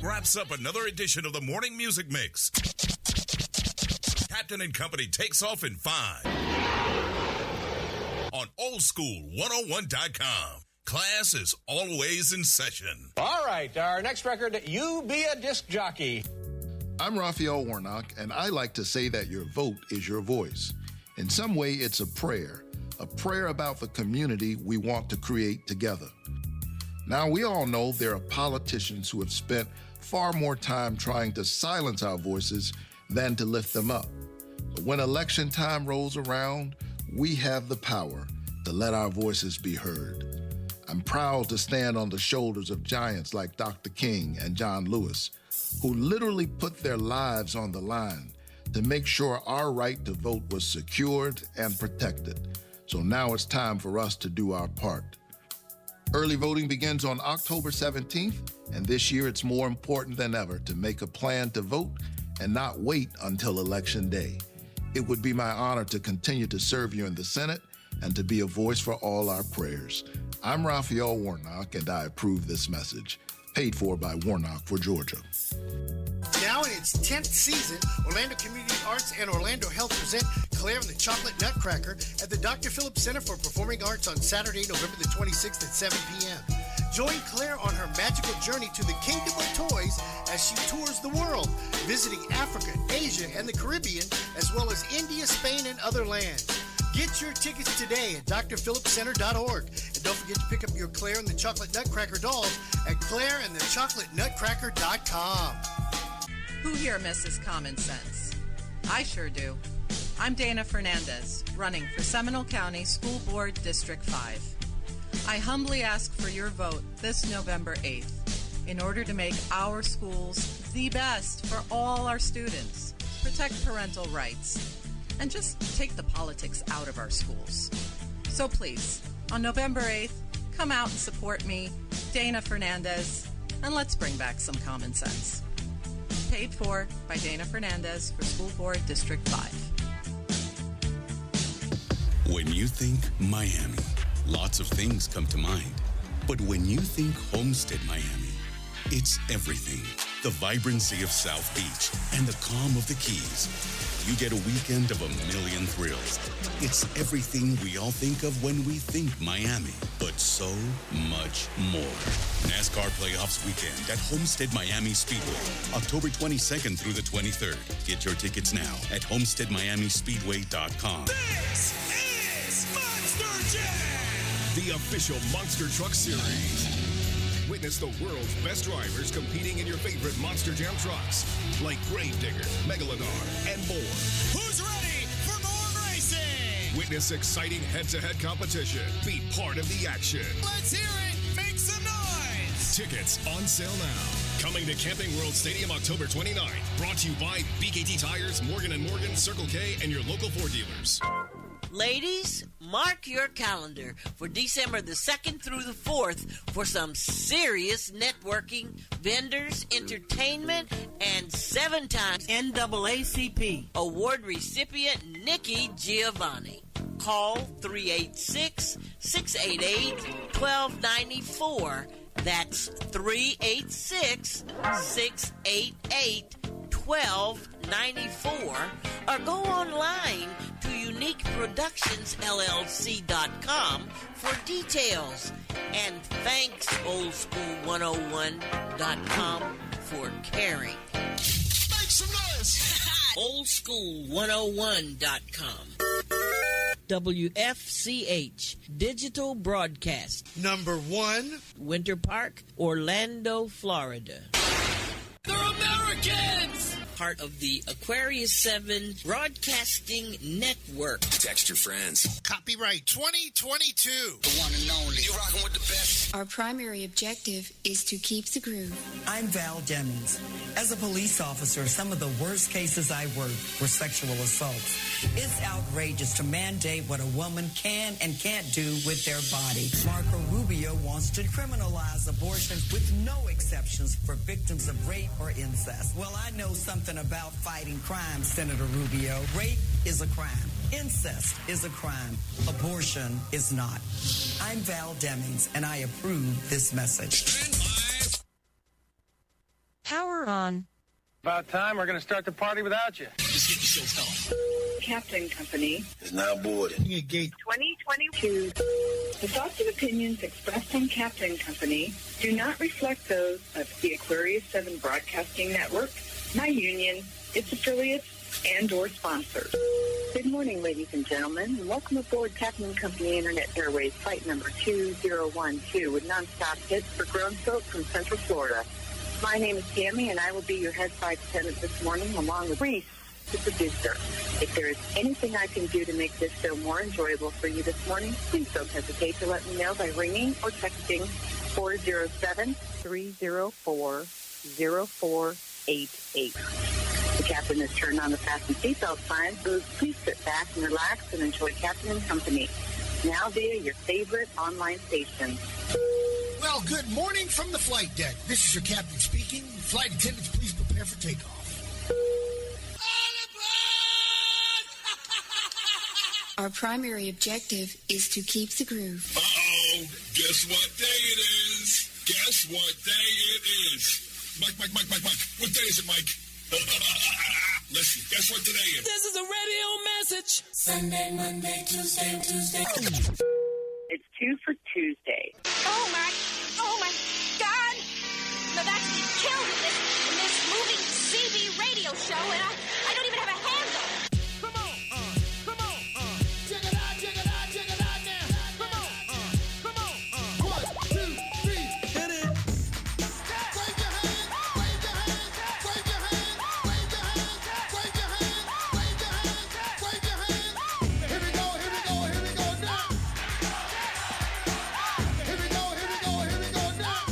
wraps up another edition of the Morning Music Mix. Captain and Company takes off in 5 on oldschool101.com. Class is always in session. All right, our next record, You Be a Disc Jockey. I'm Raphael Warnock, and I like to say that your vote is your voice. In some way, it's a prayer about the community we want to create together. Now, we all know there are politicians who have spent far more time trying to silence our voices than to lift them up. But when election time rolls around, we have the power to let our voices be heard. I'm proud to stand on the shoulders of giants like Dr. King and John Lewis, who literally put their lives on the line to make sure our right to vote was secured and protected. So now it's time for us to do our part. Early voting begins on October 17th, and this year it's more important than ever to make a plan to vote and not wait until Election Day. It would be my honor to continue to serve you in the Senate and to be a voice for all our prayers. I'm Raphael Warnock, and I approve this message. Paid for by Warnock for Georgia. Now in its 10th season, Orlando Community Arts and Orlando Health present Claire and the Chocolate Nutcracker at the Dr. Phillips Center for Performing Arts on Saturday, November the 26th at 7 p.m. Join Claire on her magical journey to the Kingdom of Toys as she tours the world, visiting Africa, Asia, and the Caribbean, as well as India, Spain, and other lands. Get your tickets today at drphillipscenter.org. And don't forget to pick up your Claire and the Chocolate Nutcracker dolls at claireandthechocolatenutcracker.com. Who here misses common sense? I sure do. I'm Dana Fernandez, running for Seminole County School Board District 5. I humbly ask for your vote this November 8th in order to make our schools the best for all our students, protect parental rights, and just take the politics out of our schools. So please, on November 8th, come out and support me, Dana Fernandez, and let's bring back some common sense. Paid for by Dana Fernandez for School Board District 5. When you think Miami, lots of things come to mind. But when you think Homestead Miami, it's everything. The vibrancy of South Beach and the calm of the Keys. You get a weekend of a million thrills. It's everything we all think of when we think Miami, but so much more. NASCAR Playoffs Weekend at Homestead Miami Speedway, October 22nd through the 23rd. Get your tickets now at homesteadmiamispeedway.com. This is Monster Jam, the official Monster Truck Series. Witness the world's best drivers competing in your favorite Monster Jam trucks, like Gravedigger, Megalodon, and more. Who's ready for more racing? Witness exciting head-to-head competition. Be part of the action. Let's hear it. Make some noise. Tickets on sale now. Coming to Camping World Stadium October 29th. Brought to you by BKT Tires, Morgan & Morgan, Circle K, and your local Ford dealers. Ladies, mark your calendar for December the 2nd through the 4th for some serious networking, vendors, entertainment, and 7 times NAACP award recipient Nikki Giovanni. Call 386-688-1294. That's 386-688-1294. Or go online to uniqueproductionsllc.com for details. And thanks, oldschool101.com, for caring. Make some noise. oldschool101.com. WFCH Digital Broadcast. Number 1. Winter Park, Orlando, Florida. They're Americans! Part of the Aquarius 7 Broadcasting Network. Text your friends. Copyright 2022. The one and only. You're rocking with the best. Our primary objective is to keep the groove. I'm Val Demmings. As a police officer, some of the worst cases I worked were sexual assaults. It's outrageous to mandate what a woman can and can't do with their body. Marco Rubio wants to criminalize abortion with no exceptions for victims of rape or incest. Well, I know something about fighting crime, Senator Rubio. Rape is a crime. Incest is a crime. Abortion is not. I'm Val Demmings, and I approve this message. How You're on. About time. We're going to start the party without you. Let's get the show started. Captain Company Is now boarding. Gate 2022. The thoughts and opinions expressed on Captain Company do not reflect those of the Aquarius 7 Broadcasting Network, my union, its affiliates, and or sponsors. Good morning, ladies and gentlemen, and welcome aboard Captain Company Internet Airways flight number 2012 with nonstop hits for grown folk from Central Florida. My name is Tammy, and I will be your head flight attendant this morning, along with Reese, the producer. If there is anything I can do to make this show more enjoyable for you this morning, please don't hesitate to let me know by ringing or texting 407-304-0488. The captain has turned on the fasten seatbelt sign, so please sit back and relax and enjoy Captain & Company, now via your favorite online station. Well, good morning from the flight deck. This is your captain speaking. Flight attendants, please prepare for takeoff. Our primary objective is to keep the groove. Uh-oh. Guess what day it is? Guess what day it is? Mike. What day is it, Mike? Listen, guess what today is? This is a radio message. Sunday, Monday, Tuesday. It's 2 for Tuesday. Oh my God! Now that's me killed in this moving CB radio show, and I don't even have a handle. Come on. Check it out now. Come on. 1, 2, 3. Hit it. Wave your hand, wave your hand, wave your hand, wave your hand, wave your hand, wave your hand, wave your hand. Here we go now. Here we go now.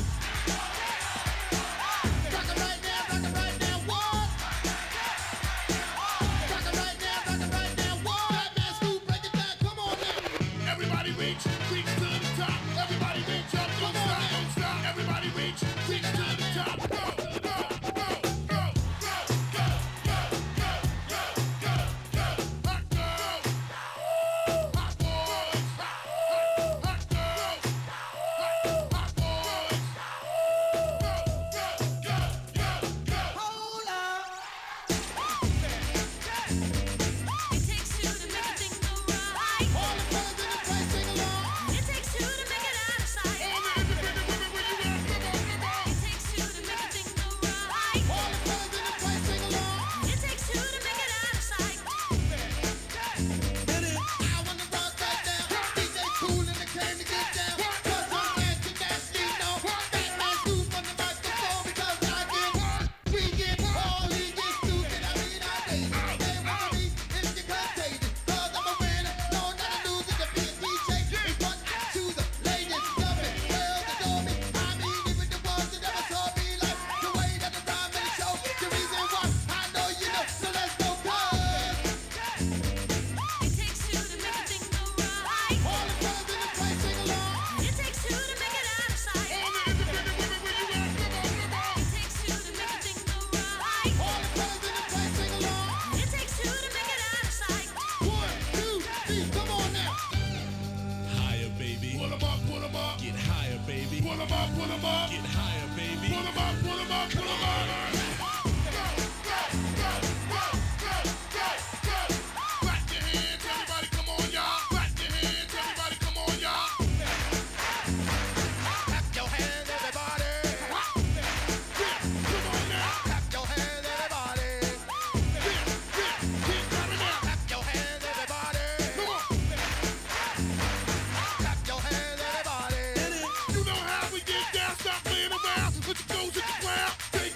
Rock it right now, what? Rock it right now, what? Batman Scoop, break it down, come on now. Everybody reach to the top. Everybody reach up, don't stop. Everybody reach to the top. Go. Hot girl. Hot boys. Hot girl. Hot boys. Go. Hold up. It takes two to make a thing go right. All the fellas in the place sing along. It takes two to make it out of sight. All the independent women, where you at? Come on. It takes two to make a thing go right. All the fellas in the place sing along. It takes two to make it out of sight. I wanna rock right now. DJ Cool in the came to get down. 'Cause I'm nasty, no. Batman Scoop on the microphone because I get we get all he gets stupid. I mean, I hate it. They want me if you contagious. 'Cause I'm a winner, no, not a loser. The big DJ is one to the ladies. Love it, well, adore me. I mean, even the ones that never saw me like the way that the rhyme and the show. The reason why I know you know, so let's go, 'cause It takes two to make a thing go right. all the fellas in the place sing along. It takes two to make it out of sight. All the independent women, where you at? Come on. It takes two to make a thing go right. All the fellas in the place sing along. It takes two to make it out of sight. 1, 2, 3, come on now. Higher, baby. Put 'em up. Get higher, baby. Put 'em up. Get higher, baby. Put 'em up. Go. Clap your hands, everybody, come on, y'all. Clap your hands, everybody, come on, y'all. Clap your hands, everybody. Come on now. Clap your hands, everybody. Keep clapping now. Clap your hands, everybody. Come on. Clap your hands, everybody. You know how we get down, stop playing around. Put your toes in the ground. Take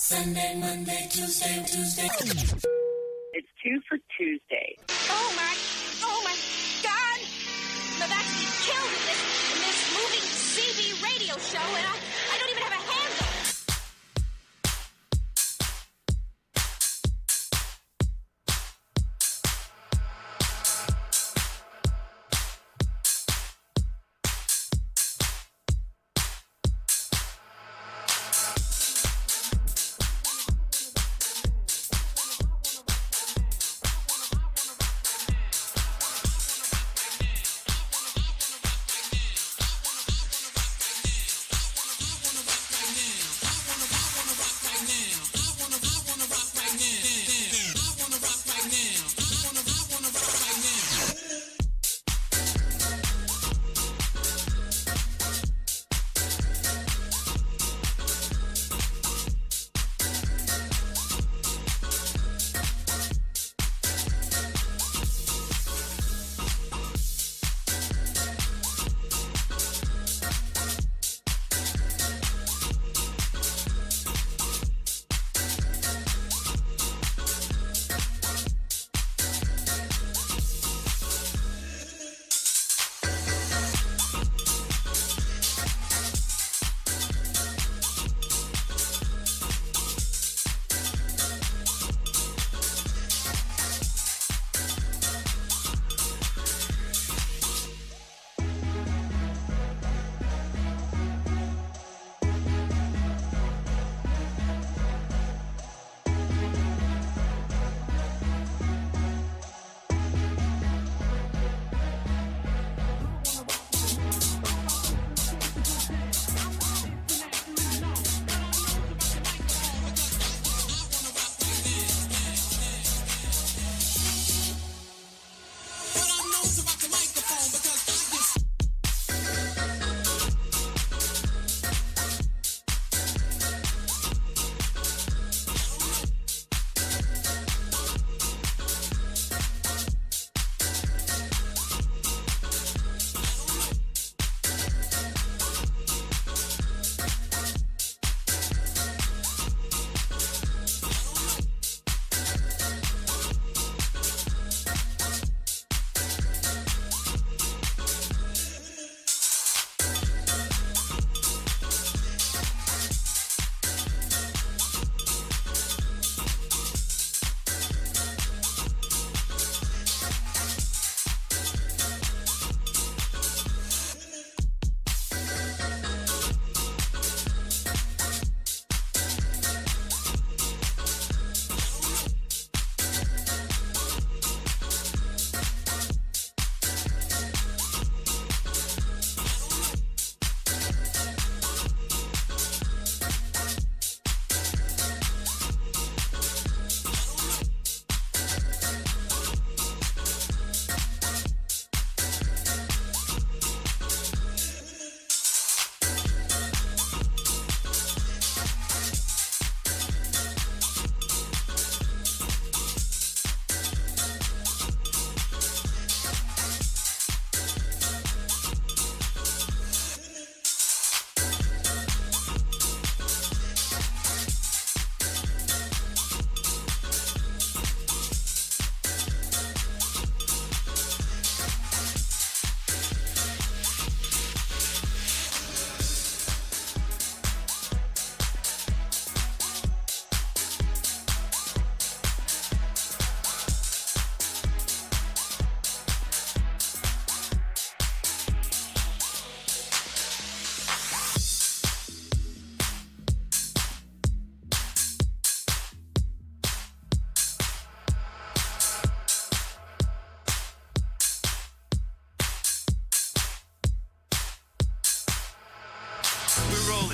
Sunday, Monday, Tuesday. It's 2 for Tuesday. Oh my God! Novatsky killed in this moving CB radio show, and I don't even have a handle.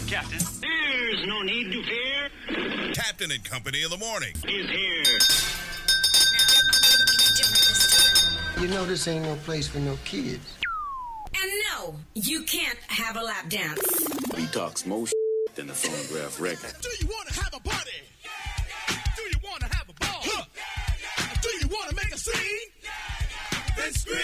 Captain. There's no need to fear. Captain and Company in the morning is here. You know this ain't no place for no kids. And no, you can't have a lap dance. He talks more than the phonograph record. Do you want to have a party? Do you want to have a ball? Do you want to make a scene? Then scream!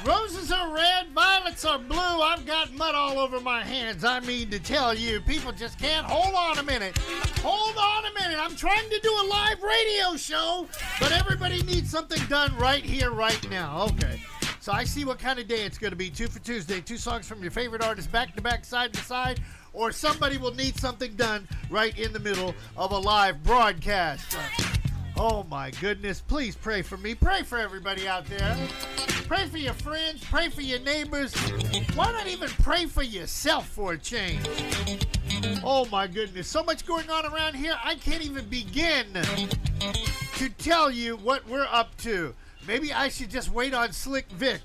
Roses are red, violets lights are blue, I've got mud all over my hands. I mean to tell you, people just can't. Hold on a minute. Hold on a minute. I'm trying to do a live radio show, but everybody needs something done right here, right now. Okay. So I see what kind of day it's going to be. 2 for Tuesday. 2 songs from your favorite artist, back to back, side to side, or somebody will need something done right in the middle of a live broadcast. Oh my goodness. Please pray for me. Pray for everybody out there. Pray for your friends. Pray for your neighbors. Why not even pray for yourself for a change? Oh my goodness. So much going on around here. I can't even begin to tell you what we're up to. Maybe I should just wait on Slick Vic.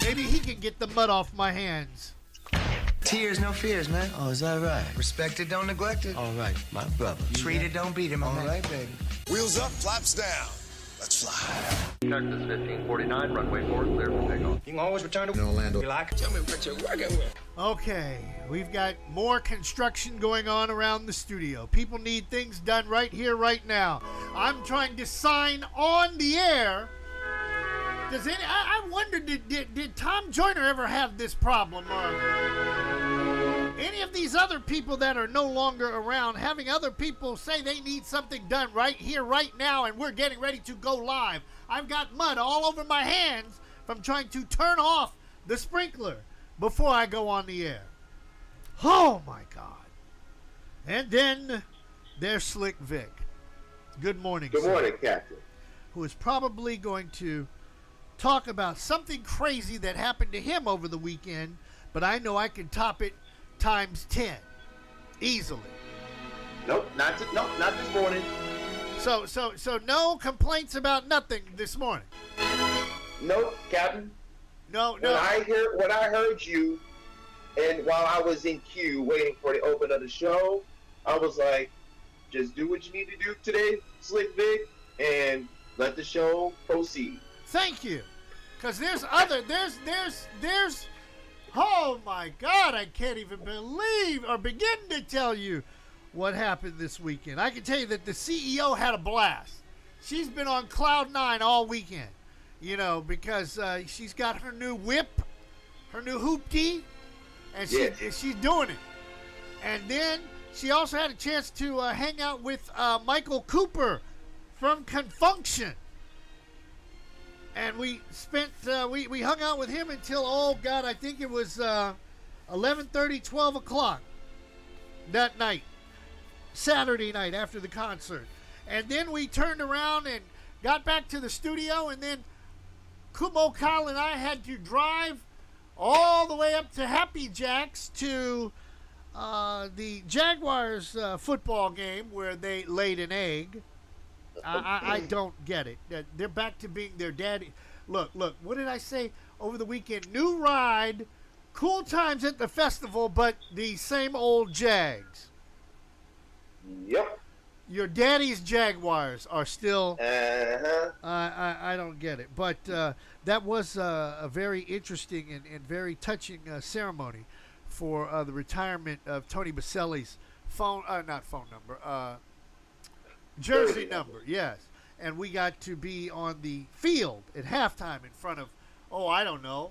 Maybe he can get the mud off my hands. Tears, no fears, man. Oh, is that right? Respect it, don't neglect it. All right, my brother. Treat it, don't beat him. All right, baby. Wheels up, flaps down. Let's fly. Texas 1549, runway 4, clear for takeoff. You can always return to Orlando. You like it? Tell me what you're working with. Okay, we've got more construction going on around the studio. People need things done right here, right now. I'm trying to sign on the air. I wonder, did Tom Joyner ever have this problem? Or any of these other people that are no longer around, having other people say they need something done right here, right now, and we're getting ready to go live. I've got mud all over my hands from trying to turn off the sprinkler before I go on the air. Oh, my God. And then there's Slick Vic. Good morning, Good sir. morning, Captain. Who is probably going to talk about something crazy that happened to him over the weekend, but I know I can top it times 10 easily. Nope, not this morning. So no complaints about nothing this morning. Nope, Captain. No. When I heard you, and while I was in queue waiting for the open of the show, I was like, just do what you need to do today, Slick Vic, and let the show proceed. Thank you. Because there's oh my God, I can't even believe or begin to tell you what happened this weekend. I can tell you that the CEO had a blast. She's been on cloud 9 all weekend, because she's got her new whip, her new hoopty, and she's doing it. And then she also had a chance to hang out with Michael Cooper from Confunction. And we spent, we hung out with him until, I think it was 11:30, 12 o'clock that night, Saturday night after the concert. And then we turned around and got back to the studio, and then Kumo Kyle and I had to drive all the way up to Happy Jacks to the Jaguars football game where they laid an egg. I don't get it. They're back to being their daddy. Look, what did I say over the weekend? New ride, cool times at the festival, but the same old Jags. Yep. Your daddy's Jaguars are still... Uh-huh. I don't get it. But that was a very interesting and very touching ceremony for the retirement of Tony Baselli's jersey number, yes. And we got to be on the field at halftime in front of, I don't know,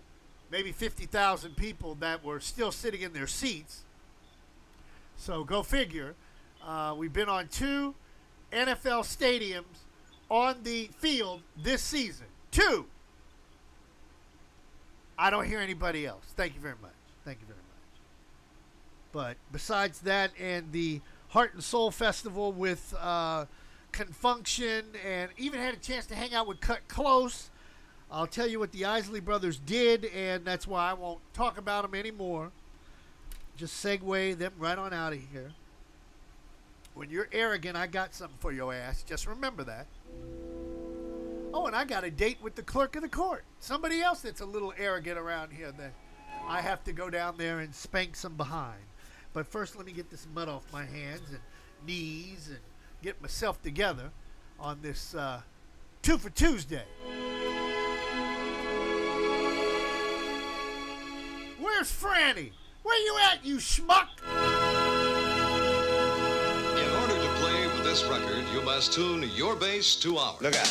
maybe 50,000 people that were still sitting in their seats. So go figure. We've been on 2 NFL stadiums on the field this season. 2. I don't hear anybody else. Thank you very much. Thank you very much. But besides that and the Heart and Soul Festival with Confunction, and even had a chance to hang out with Cut Close. I'll tell you what the Isley Brothers did, and that's why I won't talk about them anymore. Just segue them right on out of here. When you're arrogant, I got something for your ass. Just remember that. Oh, and I got a date with the clerk of the court. Somebody else that's a little arrogant around here that I have to go down there and spank some behind. But first, let me get this mud off my hands and knees and get myself together on this 2 for Tuesday. Where's Franny? Where you at, you schmuck? In order to play with this record, you must tune your bass to ours. Look out.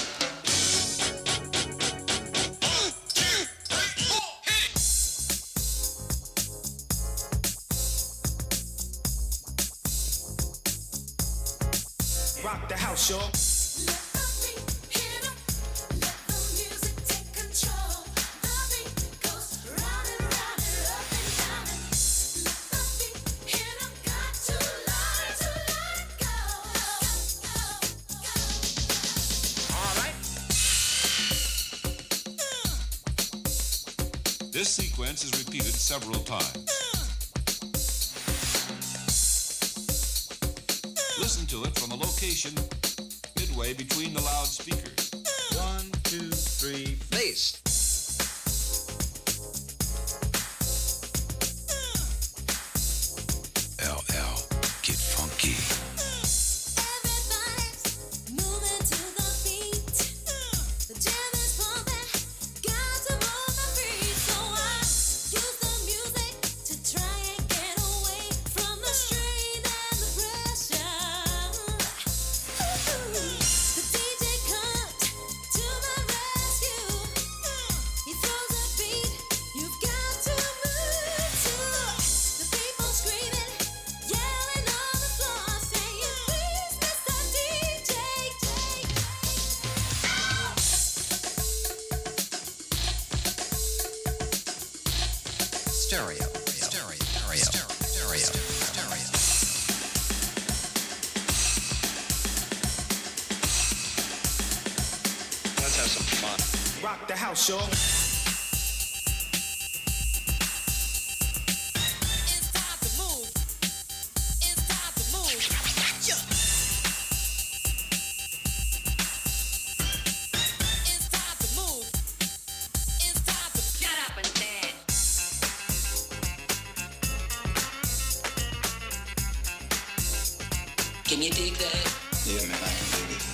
Rock the house, y'all. This sequence is repeated several times. Listen to it from a location midway between the loudspeakers. 1, 2, 3, bass. LL, get funky. Stereo. Let's have some fun. Rock the house, y'all. Can you dig that? Yeah, man, I can dig it.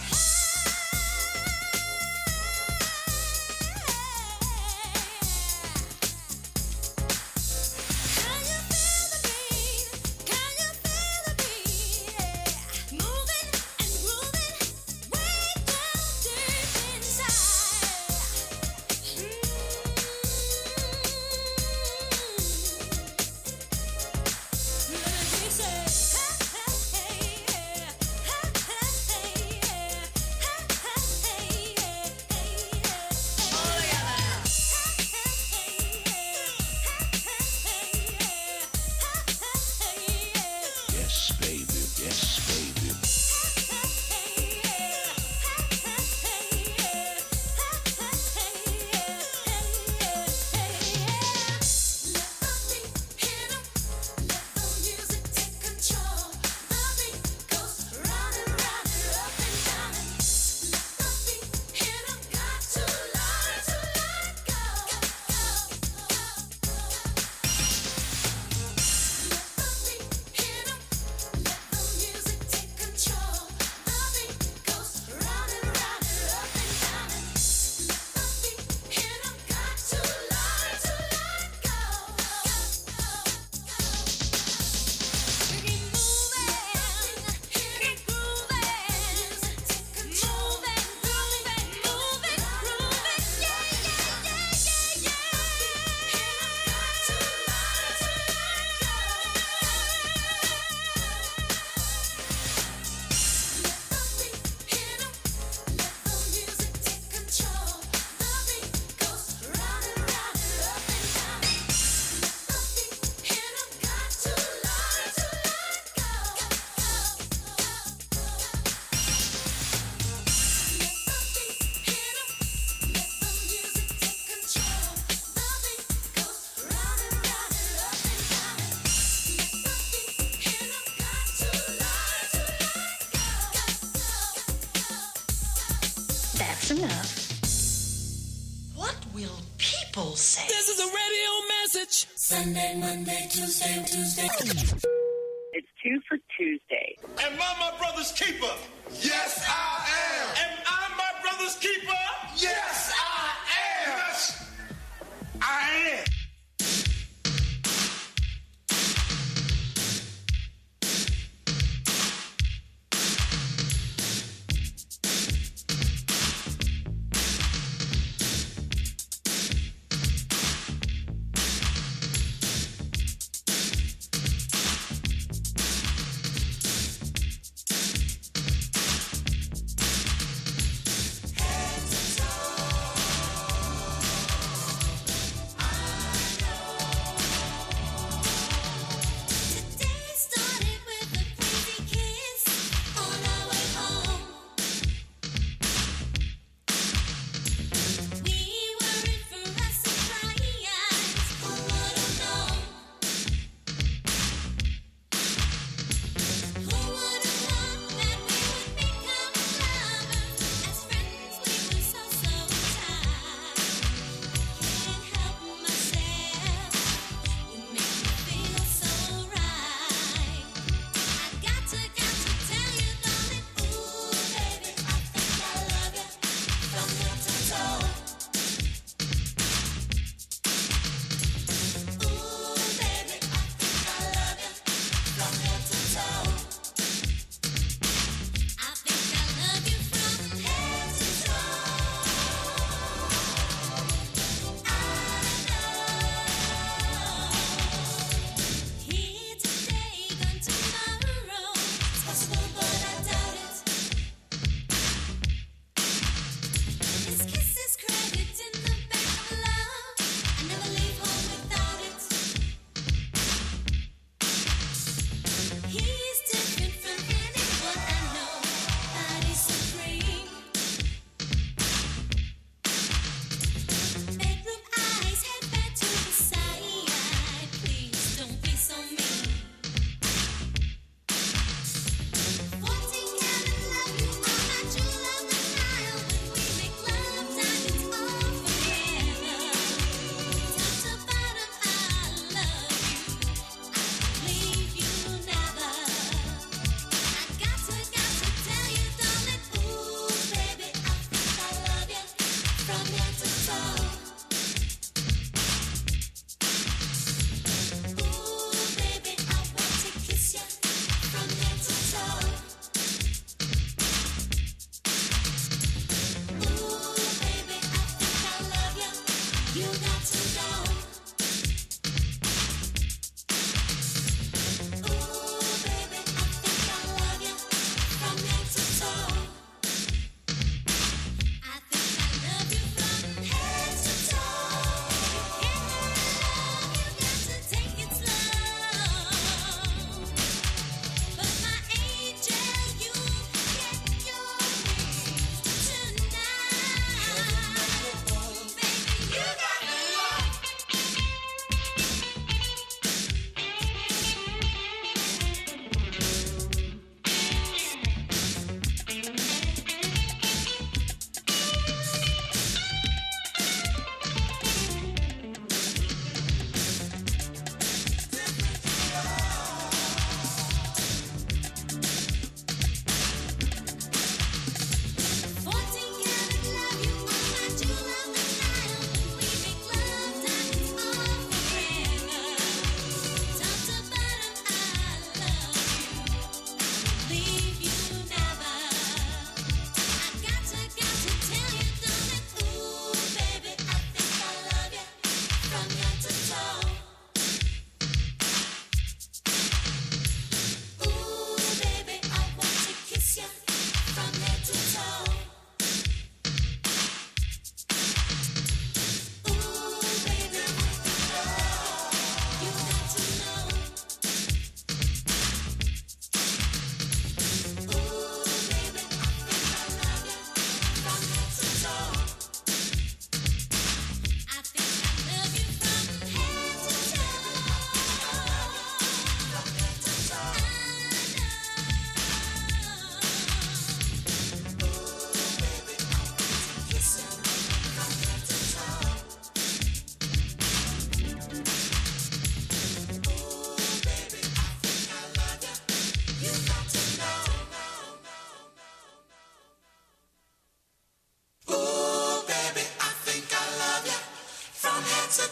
That's enough. What will people say? This is a radio message. Sunday, Monday, Tuesday. It's 2 for Tuesday. Am I my brother's keeper? Yes, I am. Am I my brother's keeper? Yes, I am. Yes, I am.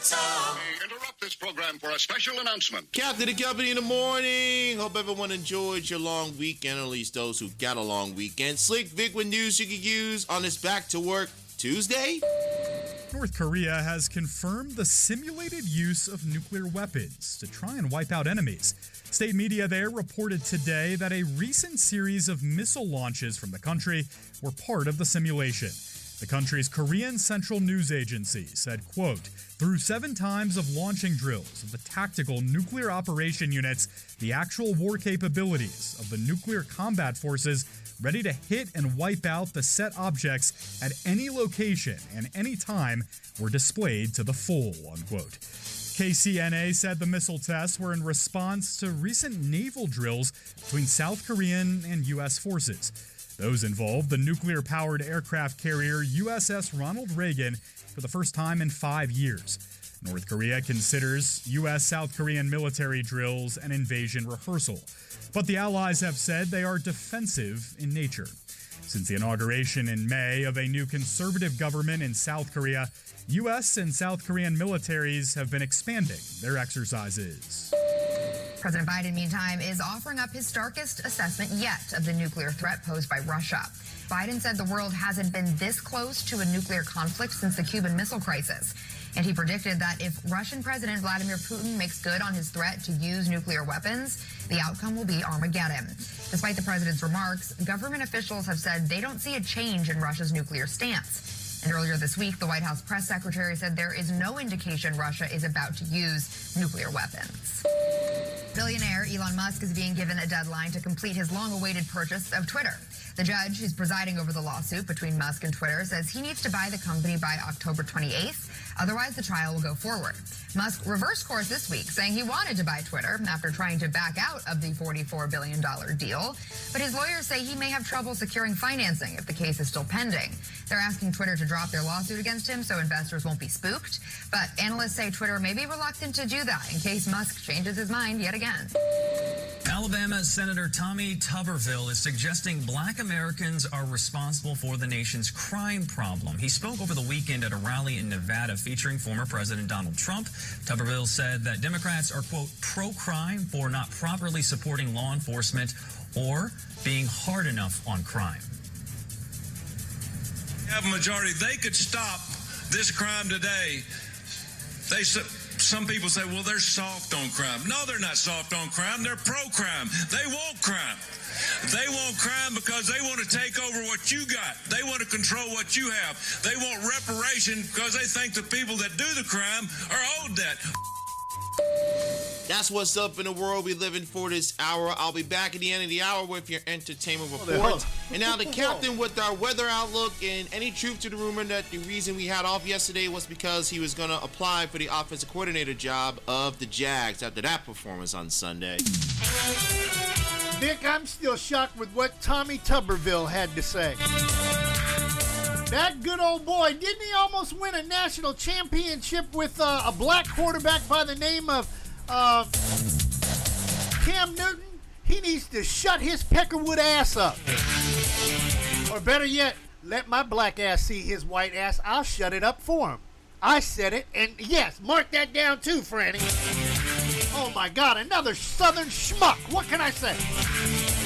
Tom. We interrupt this program for a special announcement. Captain and Company in the morning. Hope everyone enjoyed your long weekend, or at least those who got a long weekend. Slick Vic with news you could use on this Back to Work Tuesday. North Korea has confirmed the simulated use of nuclear weapons to try and wipe out enemies. State media there reported today that a recent series of missile launches from the country were part of the simulation. The country's Korean Central News Agency said, quote, through 7 times of launching drills of the tactical nuclear operation units, the actual war capabilities of the nuclear combat forces ready to hit and wipe out the set objects at any location and any time were displayed to the full, unquote. KCNA said the missile tests were in response to recent naval drills between South Korean and U.S. forces. Those involved the nuclear-powered aircraft carrier USS Ronald Reagan for the first time in 5 years. North Korea considers U.S.-South Korean military drills an invasion rehearsal, but the allies have said they are defensive in nature. Since the inauguration in May of a new conservative government in South Korea, U.S. and South Korean militaries have been expanding their exercises. President Biden, meantime, is offering up his starkest assessment yet of the nuclear threat posed by Russia. Biden said the world hasn't been this close to a nuclear conflict since the Cuban Missile Crisis. And he predicted that if Russian President Vladimir Putin makes good on his threat to use nuclear weapons, the outcome will be Armageddon. Despite the president's remarks, government officials have said they don't see a change in Russia's nuclear stance. And earlier this week, the White House press secretary said there is no indication Russia is about to use nuclear weapons. Billionaire Elon Musk is being given a deadline to complete his long-awaited purchase of Twitter. The judge who's presiding over the lawsuit between Musk and Twitter says he needs to buy the company by October 28th. Otherwise, the trial will go forward. Musk reversed course this week, saying he wanted to buy Twitter after trying to back out of the $44 billion deal. But his lawyers say he may have trouble securing financing if the case is still pending. They're asking Twitter to drop their lawsuit against him so investors won't be spooked. But analysts say Twitter may be reluctant to do that in case Musk changes his mind yet again. Alabama Senator Tommy Tuberville is suggesting black Americans are responsible for the nation's crime problem. He spoke over the weekend at a rally in Nevada featuring former President Donald Trump. Tuberville said that Democrats are, quote, pro-crime for not properly supporting law enforcement or being hard enough on crime. Have a majority. They could stop this crime today. Some people say, well, they're soft on crime. No, they're not soft on crime. They're pro-crime. They want crime. They want crime because they want to take over what you got. They want to control what you have. They want reparation because they think the people that do the crime are owed that. That's what's up in the world we live in for this hour. I'll be back at the end of the hour with your entertainment report. And now the captain with our weather outlook, and any truth to the rumor that the reason we had off yesterday was because he was going to apply for the offensive coordinator job of the Jags after that performance on Sunday. Nick, I'm still shocked with what Tommy Tuberville had to say. That good old boy, didn't he almost win a national championship with a black quarterback by the name of Cam Newton? He needs to shut his Peckerwood ass up. Or better yet, let my black ass see his white ass. I'll shut it up for him. I said it, and yes, mark that down too, Franny. Oh my God, another southern schmuck. What can I say?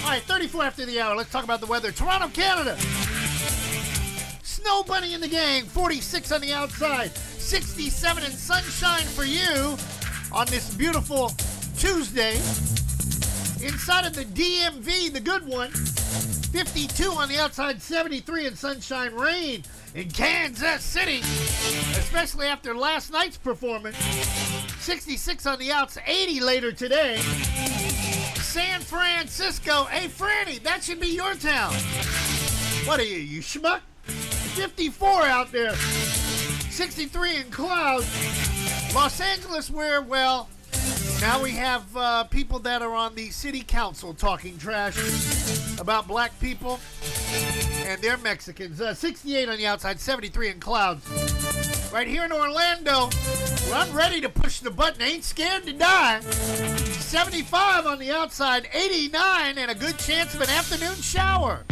All right, 34 after the hour. Let's talk about the weather. Toronto, Canada. Snow bunny in the gang. 46 on the outside. 67 and sunshine for you on this beautiful Tuesday. Inside of the DMV, the good one. 52 on the outside. 73 in sunshine. Rain in Kansas City, especially after last night's performance. 66 on the outs, 80 later today. San Francisco. Hey, Franny, that should be your town. What are you schmuck? 54 out there. 63 in clouds. Los Angeles, where, well, now we have people that are on the city council talking trash about black people and they're Mexicans. 68 on the outside, 73 in clouds. Right here in Orlando, where I'm ready to push the button, ain't scared to die. 75 on the outside, 89, and a good chance of an afternoon shower.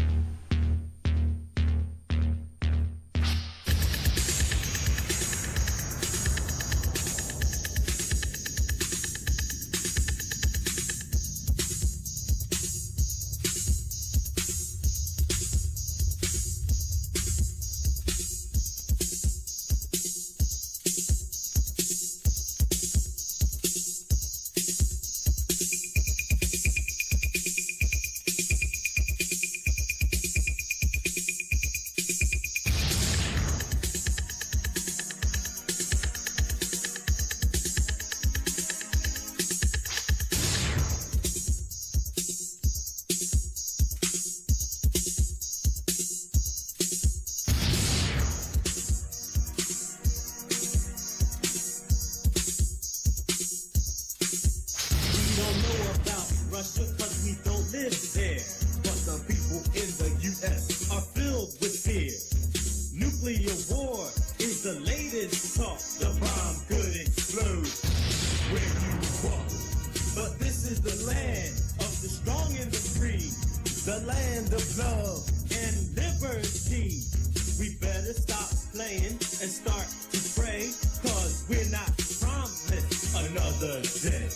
playing and start to pray, cause we're not promised another day.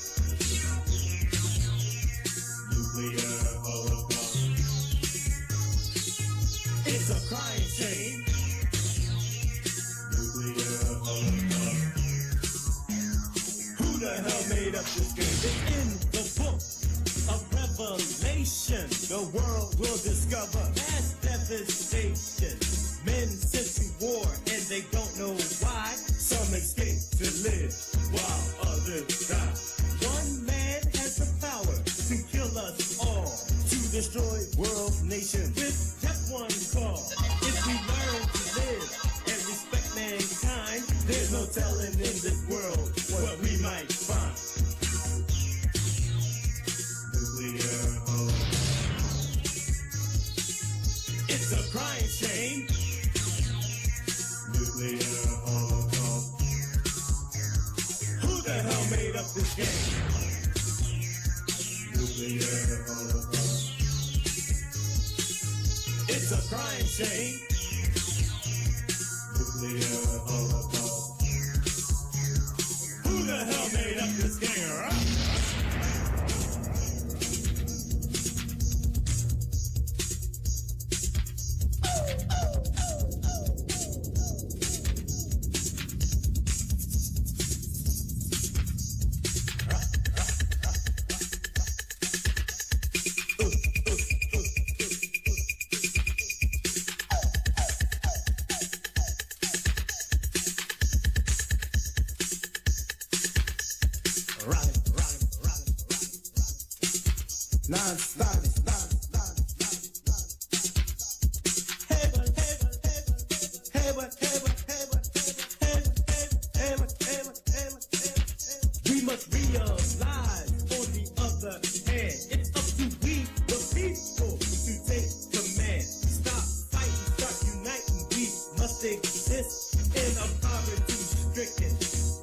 Nuclear holocaust. It's a crying shame. Nuclear holocaust. Who the hell made up this game? It's in the book of Revelation. The world will discover mass devastation. Men sent to war and they don't know why. Some escape to live while others die. One man has the power to kill us all, to destroy world nations with just one call. If we learn to live and respect mankind, there's no telling in this world what we might find. Nuclear holocaust. It's a crying shame. Nuclear holocaust. Who the hell made up this game? Nuclear holocaust. It's a crying shame. Nuclear holocaust. Who the hell made up this game? We must realize, on the other hand, it's up to we, the people, to take command. Stop fighting, start uniting. We must exist in a poverty-stricken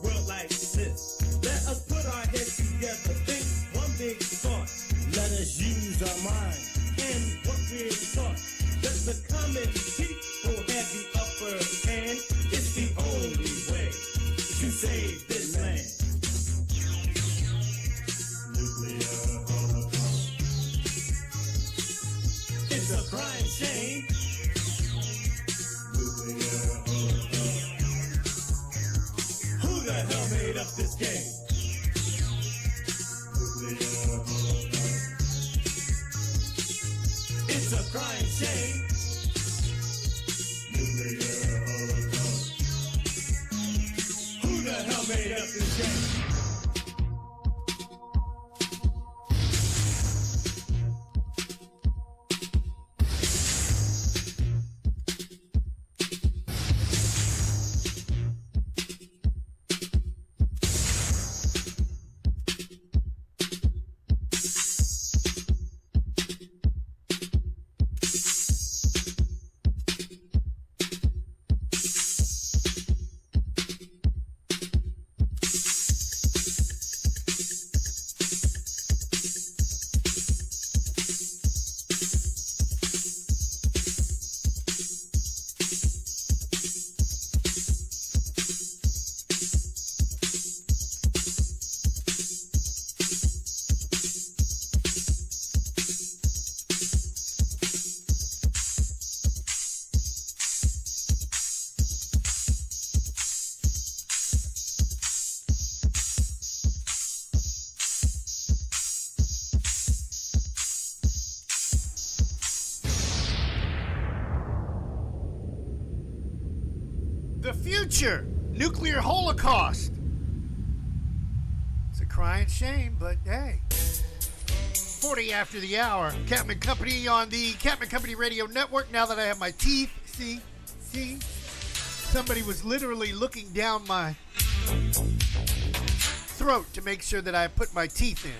world like this. Let us put our heads together, think one big thought. Let us use our mind and what we're taught. Let the common people have the upper hand. It's the only way to save this land. Nuclear holocaust. It's a crying shame. Nuclear holocaust. Who the hell made up this game? Nuclear holocaust. It's a crying shame. Nuclear holocaust. Who the hell made up this game? The future, nuclear holocaust. It's a crying shame, but hey. 40 after the hour. Captain Company on the Captain Company Radio Network. Now that I have my teeth, see, somebody was literally looking down my throat to make sure that I put my teeth in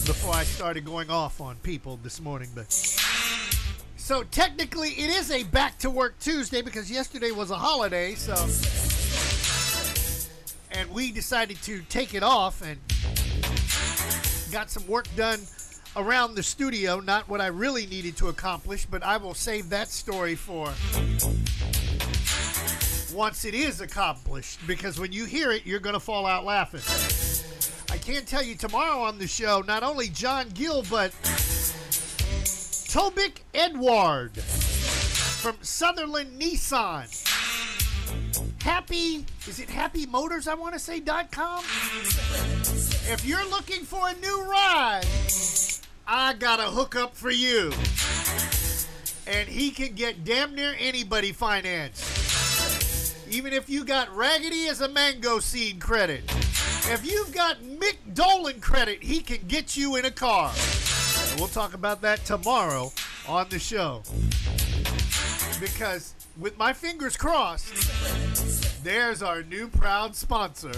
before I started going off on people this morning. But so technically it is a back to work Tuesday because yesterday was a holiday, so and we decided to take it off and got some work done around the studio, not what I really needed to accomplish, but I will save that story for once it is accomplished, because when you hear it, you're going to fall out laughing. I can tell you tomorrow on the show, not only John Gill, but Tobik Edward from Sutherland Nissan. Is it Happy Motors, I want to say, .com? If you're looking for a new ride, I got a hookup for you. And he can get damn near anybody financed. Even if you got raggedy as a mango seed credit. If you've got Mick Dolan credit, he can get you in a car. And we'll talk about that tomorrow on the show. Because with my fingers crossed, there's our new proud sponsor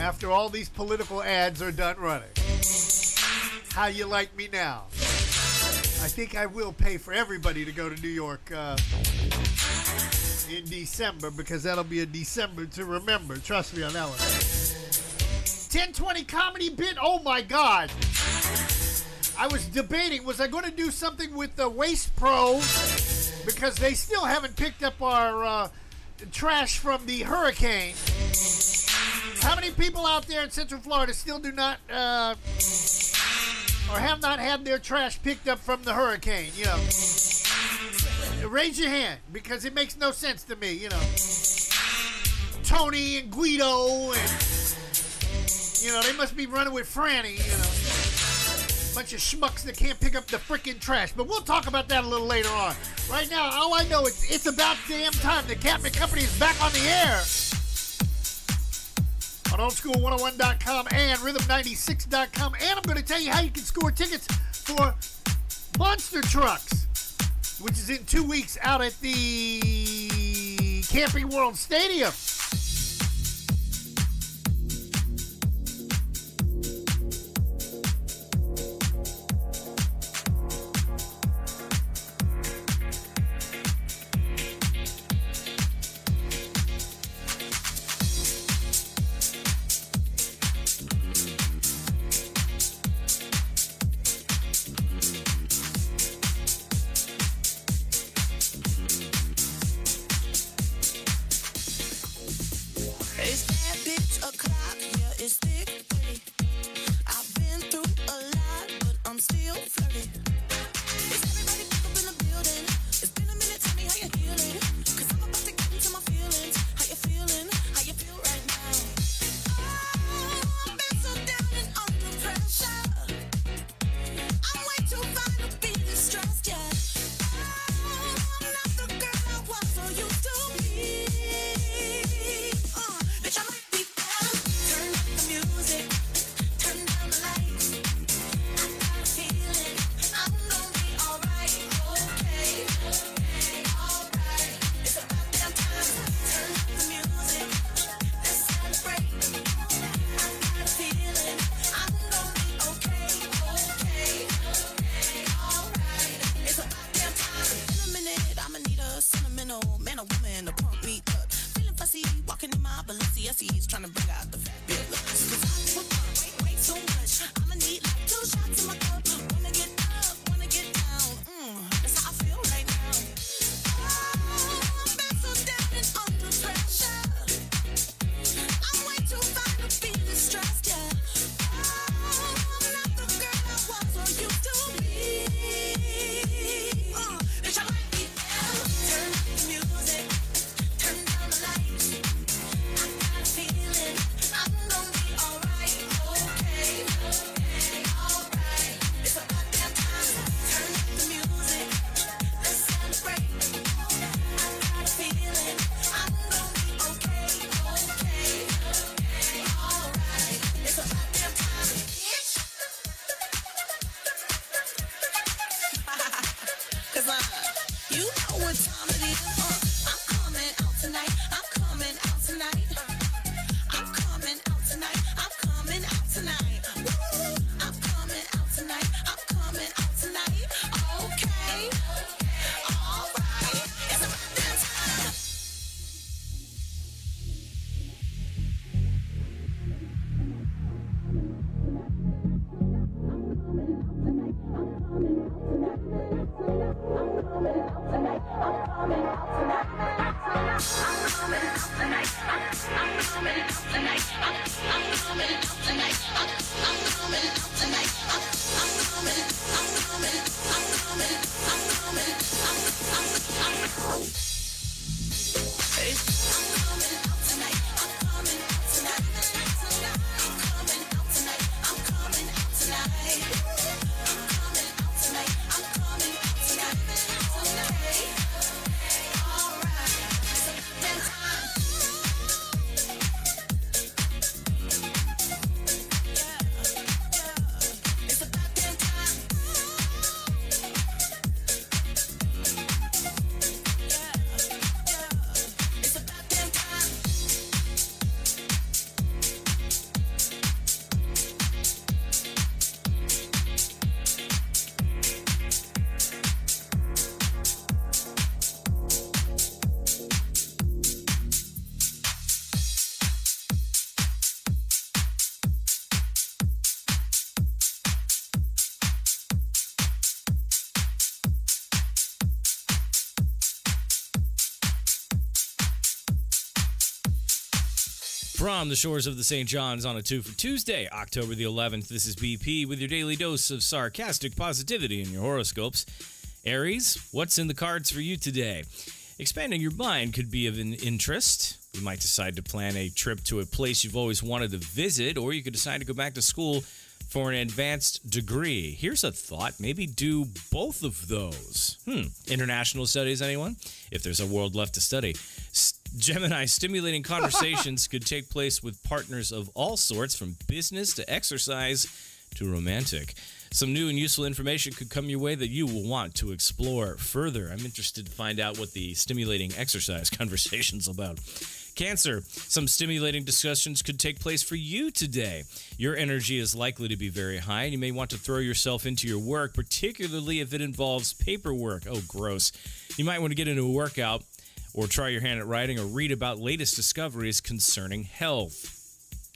after all these political ads are done running. How you like me now? I think I will pay for everybody to go to New York in December, because that'll be a December to remember. Trust me on that one. 1020 comedy bit. Oh my God. I was debating, was I going to do something with the Waste Pro, because they still haven't picked up our trash from the hurricane. How many people out there in Central Florida still do not or have not had their trash picked up from the hurricane? You know, raise your hand, because it makes no sense to me. You know, Tony and Guido, and you know, they must be running with Franny. You know, bunch of schmucks that can't pick up the freaking trash. But we'll talk about that a little later on. Right now, all I know is it's about damn time the Captain Company is back on the air on oldschool101.com and rhythm96.com. And I'm going to tell you how you can score tickets for Monster Trucks, which is in 2 weeks out at the Camping World Stadium. From the shores of the St. John's on a 2 for Tuesday, October the 11th, this is BP with your daily dose of sarcastic positivity in your horoscopes. Aries, what's in the cards for you today? Expanding your mind could be of an interest. You might decide to plan a trip to a place you've always wanted to visit, or you could decide to go back to school for an advanced degree. Here's a thought, maybe do both of those. International studies, anyone? If there's a world left to study. Gemini, stimulating conversations could take place with partners of all sorts, from business to exercise to romantic. Some new and useful information could come your way that you will want to explore further. I'm interested to find out what the stimulating exercise conversation's about. Cancer, some stimulating discussions could take place for you today. Your energy is likely to be very high, and you may want to throw yourself into your work, particularly if it involves paperwork. Oh, gross. You might want to get into a workout, or try your hand at writing, or read about latest discoveries concerning health.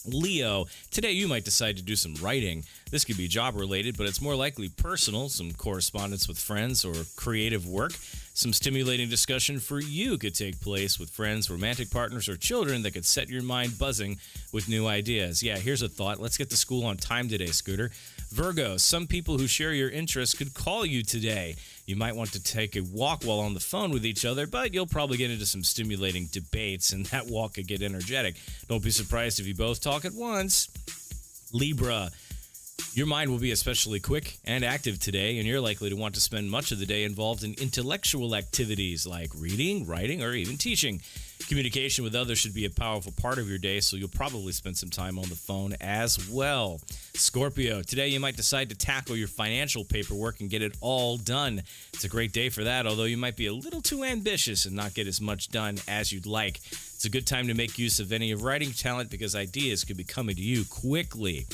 Leo, today you might decide to do some writing. This could be job-related, but it's more likely personal, some correspondence with friends or creative work. Some stimulating discussion for you could take place with friends, romantic partners, or children that could set your mind buzzing with new ideas. Yeah, here's a thought. Let's get to school on time today, Scooter. Virgo, some people who share your interests could call you today. You might want to take a walk while on the phone with each other, but you'll probably get into some stimulating debates, and that walk could get energetic. Don't be surprised if you both talk at once. Libra, your mind will be especially quick and active today, and you're likely to want to spend much of the day involved in intellectual activities like reading, writing, or even teaching. Communication with others should be a powerful part of your day, so you'll probably spend some time on the phone as well. Scorpio, today you might decide to tackle your financial paperwork and get it all done. It's a great day for that, although you might be a little too ambitious and not get as much done as you'd like. It's a good time to make use of any writing talent because ideas could be coming to you quickly.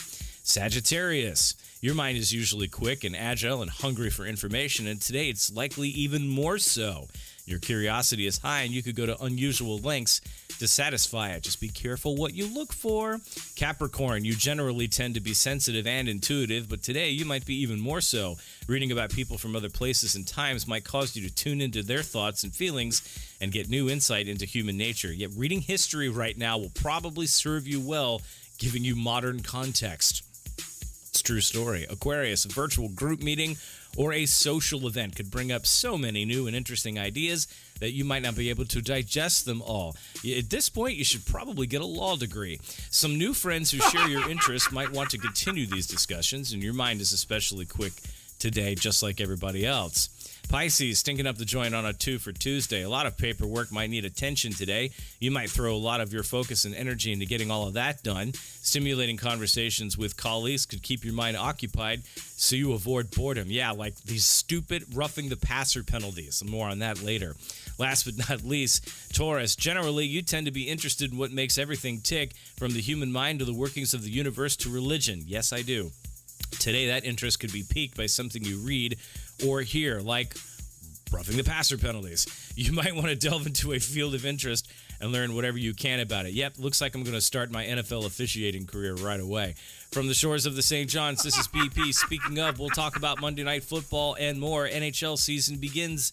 Sagittarius, your mind is usually quick and agile and hungry for information, and today it's likely even more so. Your curiosity is high, and you could go to unusual lengths to satisfy it. Just be careful what you look for. Capricorn, you generally tend to be sensitive and intuitive, but today you might be even more so. Reading about people from other places and times might cause you to tune into their thoughts and feelings and get new insight into human nature. Yet reading history right now will probably serve you well, giving you modern context. It's a true story. Aquarius, a virtual group meeting or a social event could bring up so many new and interesting ideas that you might not be able to digest them all. At this point, you should probably get a law degree. Some new friends who share your interests might want to continue these discussions, and your mind is especially quick today, just like everybody else. Pisces, stinking up the joint on a 2 for Tuesday. A lot of paperwork might need attention today. You might throw a lot of your focus and energy into getting all of that done. Stimulating conversations with colleagues could keep your mind occupied so you avoid boredom. Yeah, like these stupid roughing the passer penalties. More on that later. Last but not least, Taurus, generally you tend to be interested in what makes everything tick, from the human mind to the workings of the universe to religion. Yes, I do. Today, that interest could be piqued by something you read or hear, like roughing the passer penalties. You might want to delve into a field of interest and learn whatever you can about it. Yep, looks like I'm going to start my NFL officiating career right away. From the shores of the St. John's, this is BP. Speaking of, we'll talk about Monday Night Football and more. NHL season begins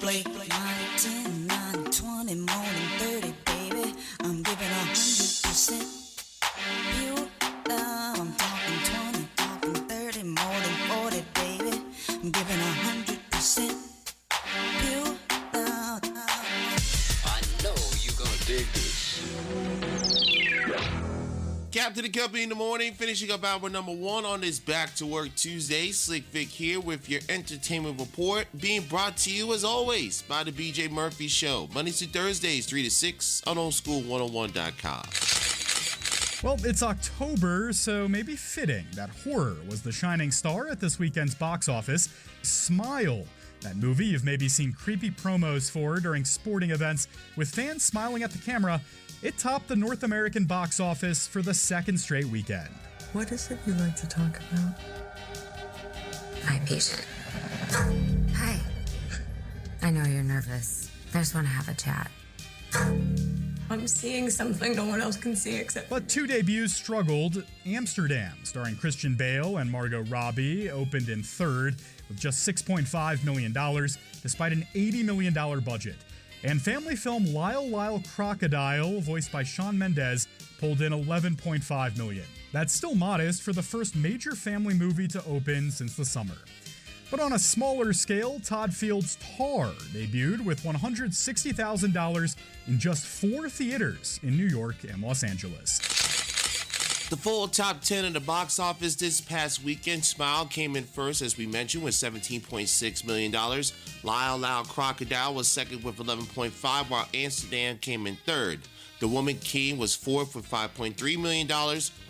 Play. 10, 9, 20, more than 30, baby. I'm giving 100%. You love, I'm talking 20, talking 30, more than 40, baby. I'm giving 100%. You love. I know you're gonna dig this. Captain and Company in the morning, finishing up hour number 1 on this Back to Work Tuesday. Slick Vic here with your entertainment report, being brought to you as always by the BJ Murphy Show, Mondays to Thursdays, 3 to 6 on oldschool101.com. Well, it's October, so maybe fitting that horror was the shining star at this weekend's box office. Smile, that movie you've maybe seen creepy promos for during sporting events with fans smiling at the camera, it topped the North American box office for the second straight weekend. What is it you like to talk about? My patient. Hi. I know you're nervous. I just want to have a chat. I'm seeing something no one else can see except... But two debuts struggled. Amsterdam, starring Christian Bale and Margot Robbie, opened in third with just $6.5 million, despite an $80 million budget. And family film Lyle Lyle Crocodile, voiced by Shawn Mendes, pulled in $11.5 million. That's still modest for the first major family movie to open since the summer. But on a smaller scale, Todd Field's Tar debuted with $160,000 in just 4 theaters in New York and Los Angeles. The full top 10 in the box office this past weekend. Smile came in first, as we mentioned, with $17.6 million. Lyle Lyle Crocodile was second with $11.5, while Amsterdam came in third. The Woman King was fourth with $5.3 million.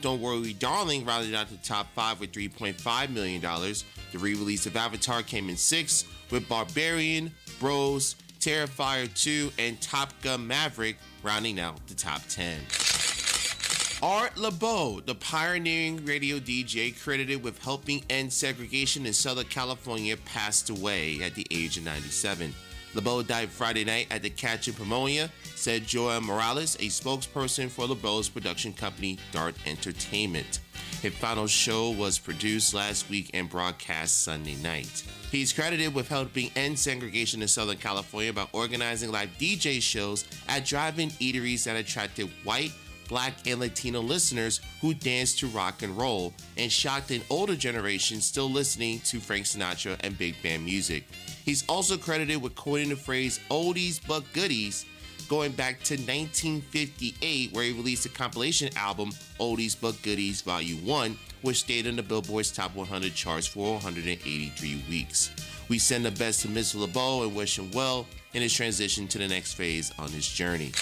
Don't Worry Darling rounded out the top 5 with $3.5 million. The re-release of Avatar came in sixth, with Barbarian, Bros, Terrifier 2, and Top Gun Maverick rounding out the top 10. Art LeBeau, the pioneering radio DJ credited with helping end segregation in Southern California, passed away at the age of 97. LeBeau died Friday night at the Catch in Pomona, said Joel Morales, a spokesperson for LeBeau's production company, Dart Entertainment. His final show was produced last week and broadcast Sunday night. He's credited with helping end segregation in Southern California by organizing live DJ shows at drive-in eateries that attracted white, Black, and Latino listeners who danced to rock and roll and shocked an older generation still listening to Frank Sinatra and big band music. He's also credited with coining the phrase oldies but goodies, going back to 1958, where he released a compilation album, Oldies But Goodies Volume 1, which stayed on the Billboard's Top 100 charts for 183 weeks. We send the best to Mr. LeBeau and wish him well in his transition to the next phase on his journey.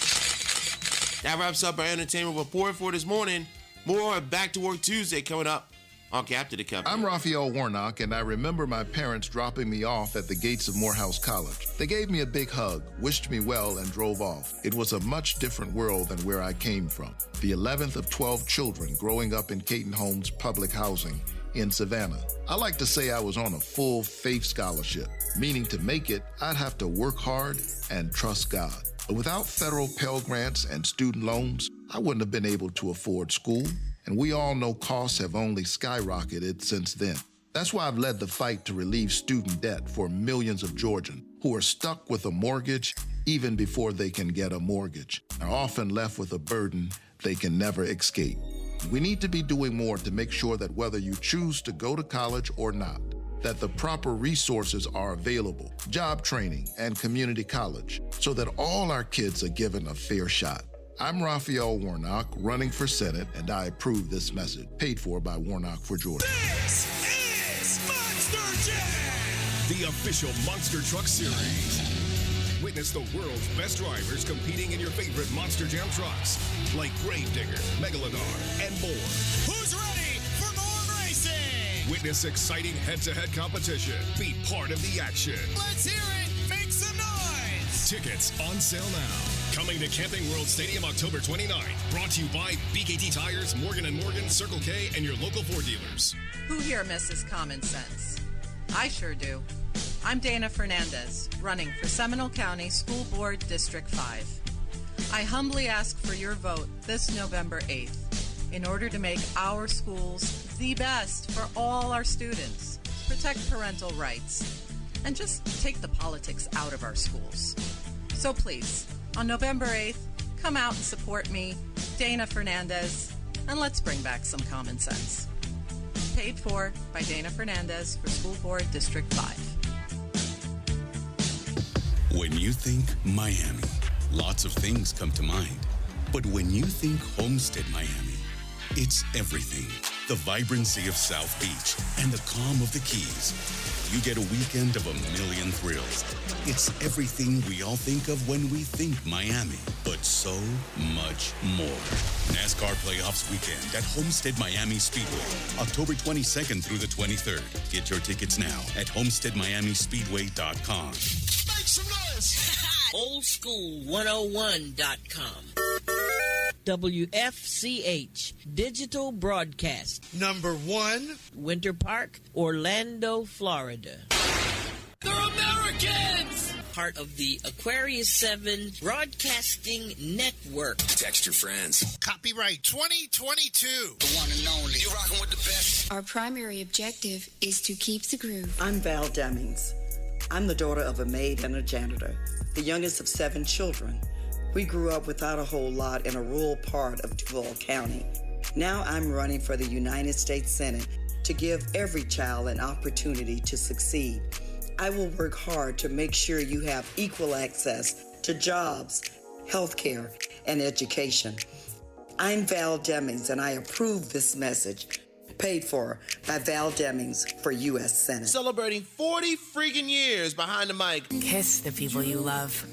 That wraps up our entertainment report for this morning. More on Back to Work Tuesday coming up on Captain the Company. I'm Raphael Warnock, and I remember my parents dropping me off at the gates of Morehouse College. They gave me a big hug, wished me well, and drove off. It was a much different world than where I came from. The 11th of 12 children growing up in Caton Homes public housing in Savannah. I like to say I was on a full faith scholarship, meaning to make it, I'd have to work hard and trust God. But without federal Pell Grants and student loans, I wouldn't have been able to afford school, and we all know costs have only skyrocketed since then. That's why I've led the fight to relieve student debt for millions of Georgians who are stuck with a mortgage even before they can get a mortgage, are often left with a burden they can never escape. We need to be doing more to make sure that whether you choose to go to college or not, that the proper resources are available, job training and community college, so that all our kids are given a fair shot. I'm Raphael Warnock, running for Senate, and I approve this message, paid for by Warnock for Georgia. This is Monster Jam, the official Monster Truck Series. Witness the world's best drivers competing in your favorite Monster Jam trucks, like Gravedigger, Megalodon, and more. Who's ready for more racing? Witness exciting head-to-head competition. Be part of the action. Let's hear it. Make some noise. Tickets on sale now. Coming to Camping World Stadium October 29th. Brought to you by BKT Tires, Morgan & Morgan, Circle K, and your local Ford dealers. Who here misses common sense? I sure do. I'm Dana Fernandez, running for Seminole County School Board District 5. I humbly ask for your vote this November 8th in order to make our schools the best for all our students, protect parental rights, and just take the politics out of our schools. So please, on November 8th, come out and support me, Dana Fernandez, and let's bring back some common sense. Paid for by Dana Fernandez for School Board District 5. When you think Miami, lots of things come to mind. But when you think Homestead Miami, it's everything. The vibrancy of South Beach and the calm of the Keys. You get a weekend of a million thrills. It's everything we all think of when we think Miami, but so much more. NASCAR Playoffs Weekend at Homestead Miami Speedway, October 22nd through the 23rd. Get your tickets now at homesteadmiamispeedway.com. Make some noise! Oldschool101.com. WFCH Digital Broadcast. Number 1, Winter Park, Orlando, Florida. They're Americans! Part of the Aquarius 7 Broadcasting Network. Text your friends. Copyright 2022. The one and only. You're rocking with the best. Our primary objective is to keep the groove. I'm Val Demings. I'm the daughter of a maid and a janitor, the youngest of 7 children. We grew up without a whole lot in a rural part of Duval County. Now I'm running for the United States Senate to give every child an opportunity to succeed. I will work hard to make sure you have equal access to jobs, health care, and education. I'm Val Demings, and I approve this message. Paid for by Val Demings for U.S. Senate. Celebrating 40 freaking years behind the mic. Kiss the people you love.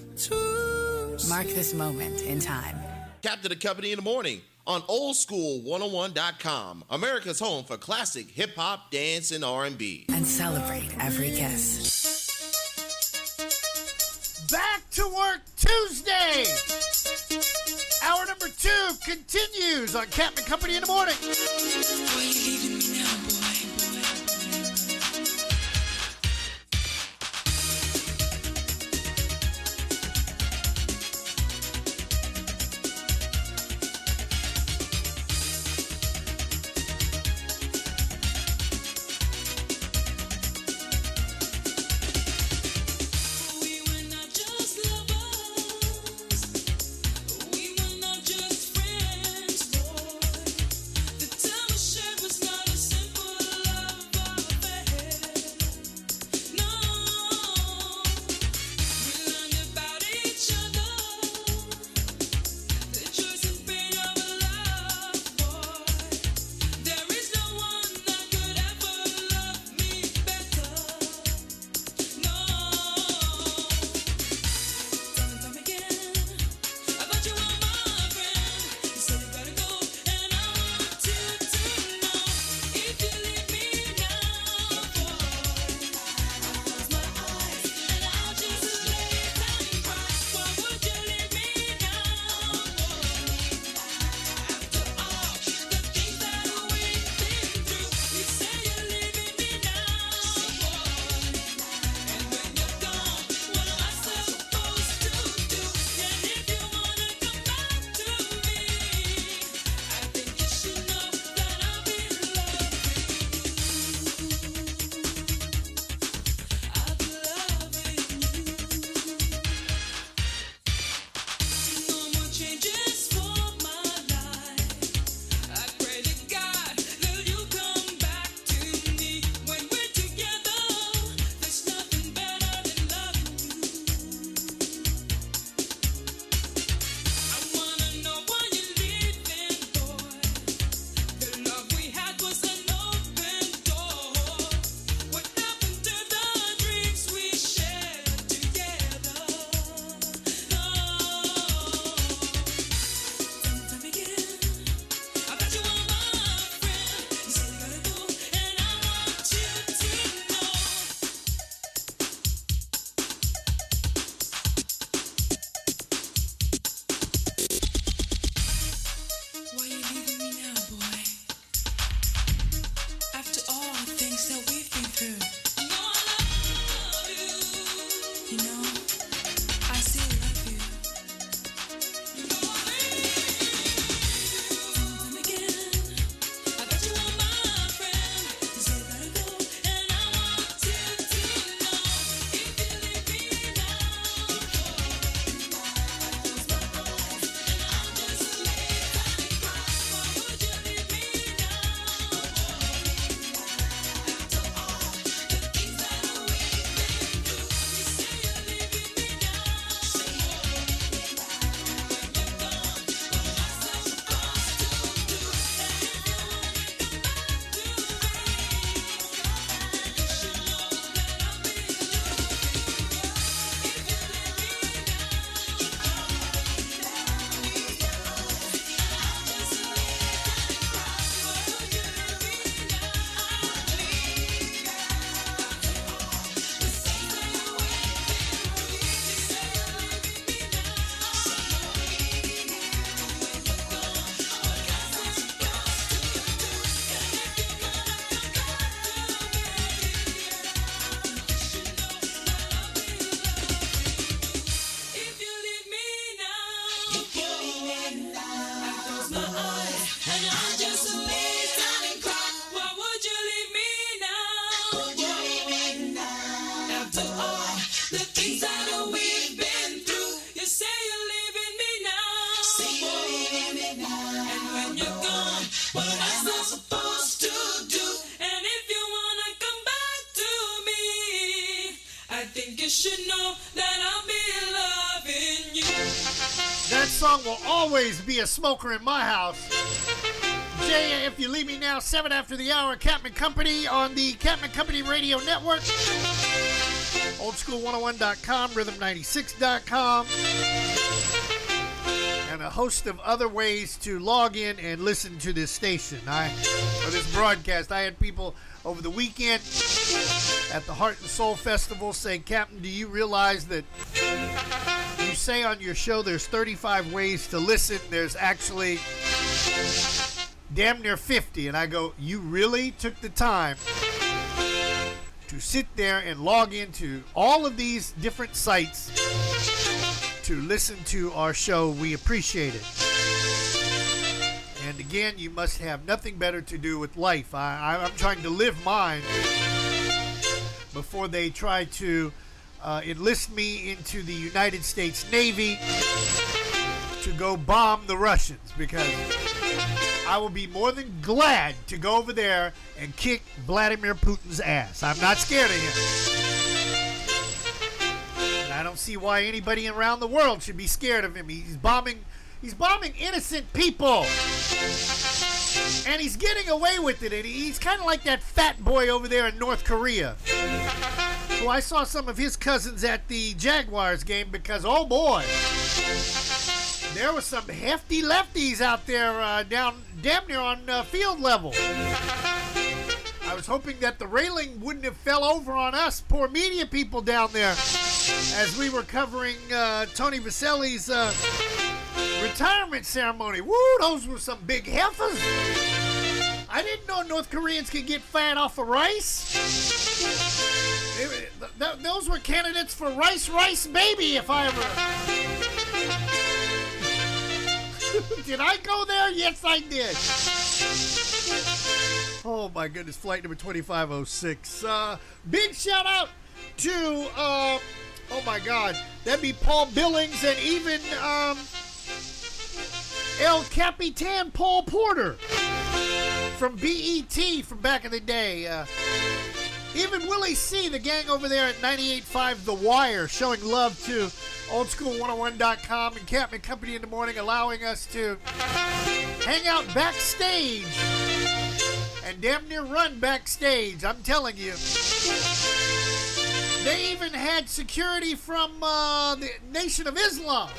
Mark this moment in time. Captain of Company in the Morning on oldschool101.com, America's home for classic hip-hop, dance, and R&B. And celebrate every kiss. Back to Work Tuesday. Hour number 2 continues on Captain Company in the Morning. Why you leaving me now, boy? Not song will always be a smoker in my house. Jay, If You Leave Me Now, 7 after the hour, Capman Company on the Capman Company Radio Network. Oldschool101.com, Rhythm96.com. And a host of other ways to log in and listen to this station. Or this broadcast. I had people over the weekend at the Heart and Soul Festival say, Captain, do you realize that you say on your show there's 35 ways to listen? There's actually damn near 50. And I go, you really took the time to sit there and log into all of these different sites to listen to our show. We appreciate it. And again, you must have nothing better to do with life. I'm trying to live mine before they try to enlist me into the United States Navy to go bomb the Russians, because I will be more than glad to go over there and kick Vladimir Putin's ass. I'm not scared of him. And I don't see why anybody around the world should be scared of him. He's bombing innocent people. And he's getting away with it. And he's kind of like that fat boy over there in North Korea, who I saw some of his cousins at the Jaguars game, because, oh boy, there were some hefty lefties out there down damn near on field level. I was hoping that the railing wouldn't have fell over on us, poor media people down there, as we were covering Tony Vaselli's retirement ceremony. Woo, those were some big heifers. I didn't know North Koreans could get fat off of rice. Those were candidates for rice baby, if I ever... Did I go there? Yes, I did. Oh, my goodness. Flight number 2506. Big shout out to, oh, my God. That'd be Paul Billings and even El Capitan Paul Porter from BET from back in the day. Even Willie C., the gang over there at 98.5 The Wire, showing love to oldschool101.com and Capman Company in the morning, allowing us to hang out backstage and damn near run backstage. I'm telling you. They even had security from the Nation of Islam.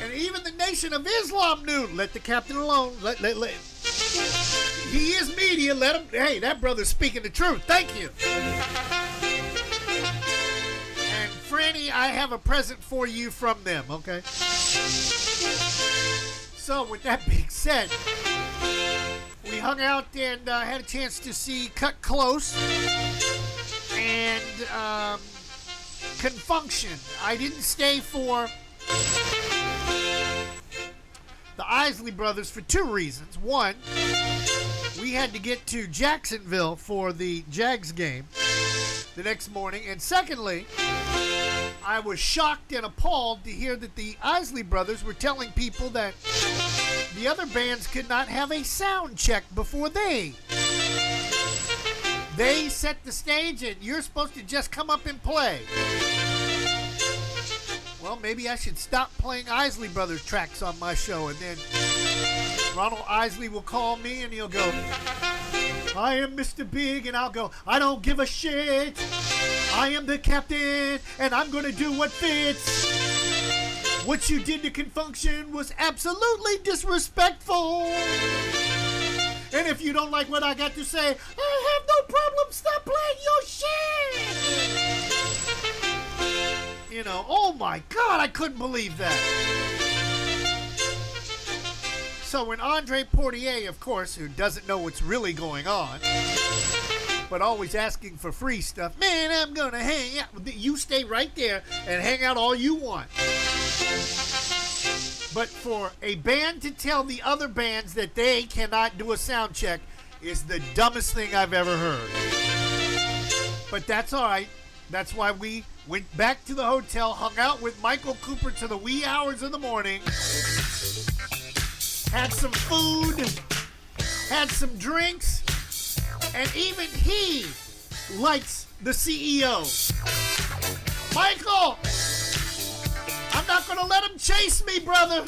And even the Nation of Islam knew, let the captain alone. Let. He is media. Let him. Hey, that brother's speaking the truth. Thank you. And Franny, I have a present for you from them, okay? So, with that being said, we hung out and had a chance to see Cut Close and Confunction. I didn't stay for the Isley Brothers for two reasons. One, we had to get to Jacksonville for the Jags game the next morning. And secondly, I was shocked and appalled to hear that the Isley Brothers were telling people that the other bands could not have a sound check before they set the stage and you're supposed to just come up and play. Well, maybe I should stop playing Isley Brothers tracks on my show, and then Ronald Isley will call me and he'll go, I am Mr. Big, and I'll go, I don't give a shit. I am the captain, and I'm going to do what fits. What you did to Confunction was absolutely disrespectful. And if you don't like what I got to say, I have no problem. Stop playing your shit. You know, oh my God, I couldn't believe that. So when Andre Portier, of course, who doesn't know what's really going on, but always asking for free stuff, man, I'm going to hang out. You stay right there and hang out all you want. But for a band to tell the other bands that they cannot do a sound check is the dumbest thing I've ever heard. But that's all right. That's why we went back to the hotel, hung out with Michael Cooper to the wee hours of the morning, had some food, had some drinks, and even he likes the CEO. Michael, I'm not gonna let them chase me, brother.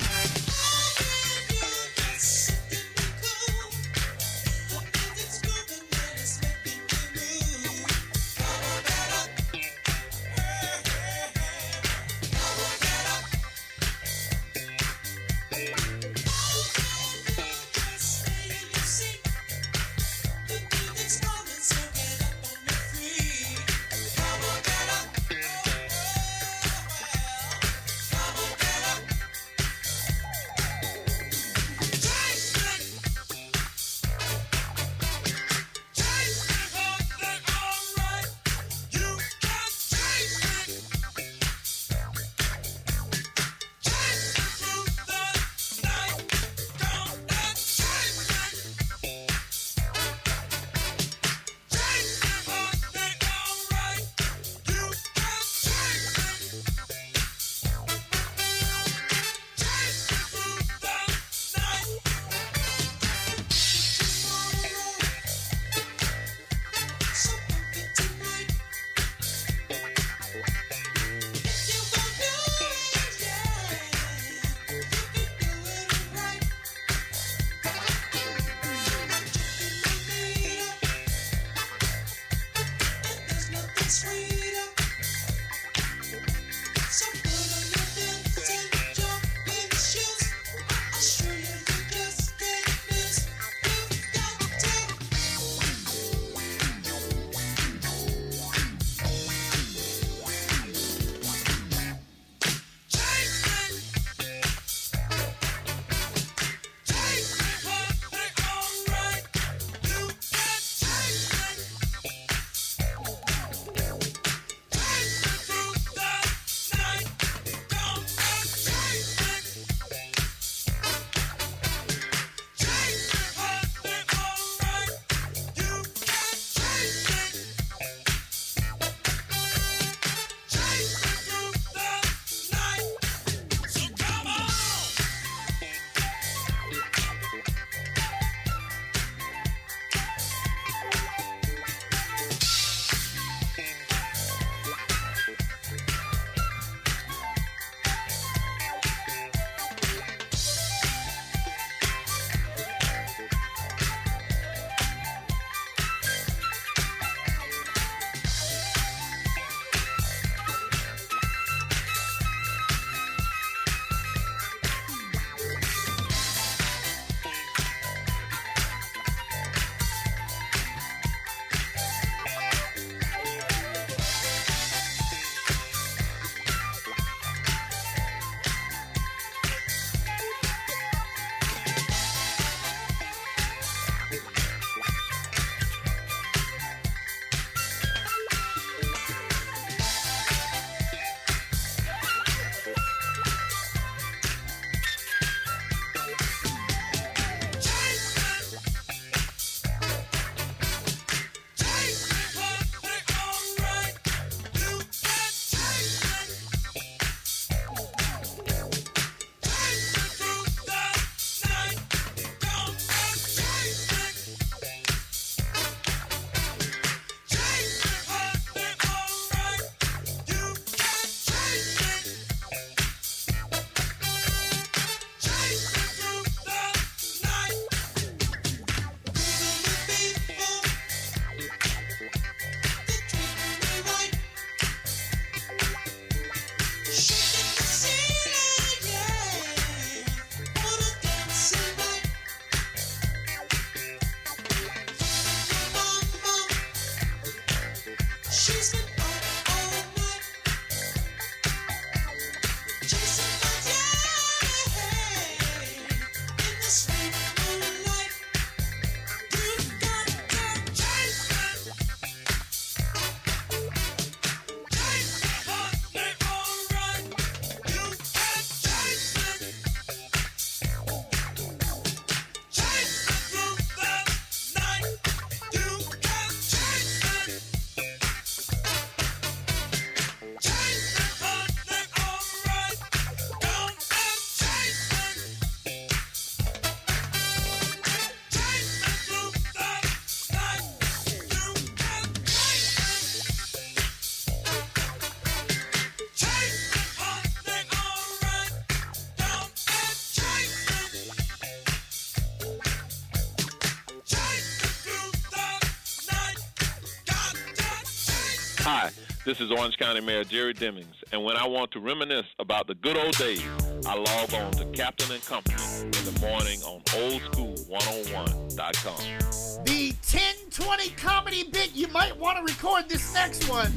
Hi, this is Orange County Mayor Jerry Demings, and when I want to reminisce about the good old days, I log on to Captain and Company in the morning on oldschool101.com. The 1020 comedy bit, you might want to record this next one.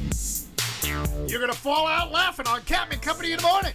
You're going to fall out laughing on Captain and Company in the morning.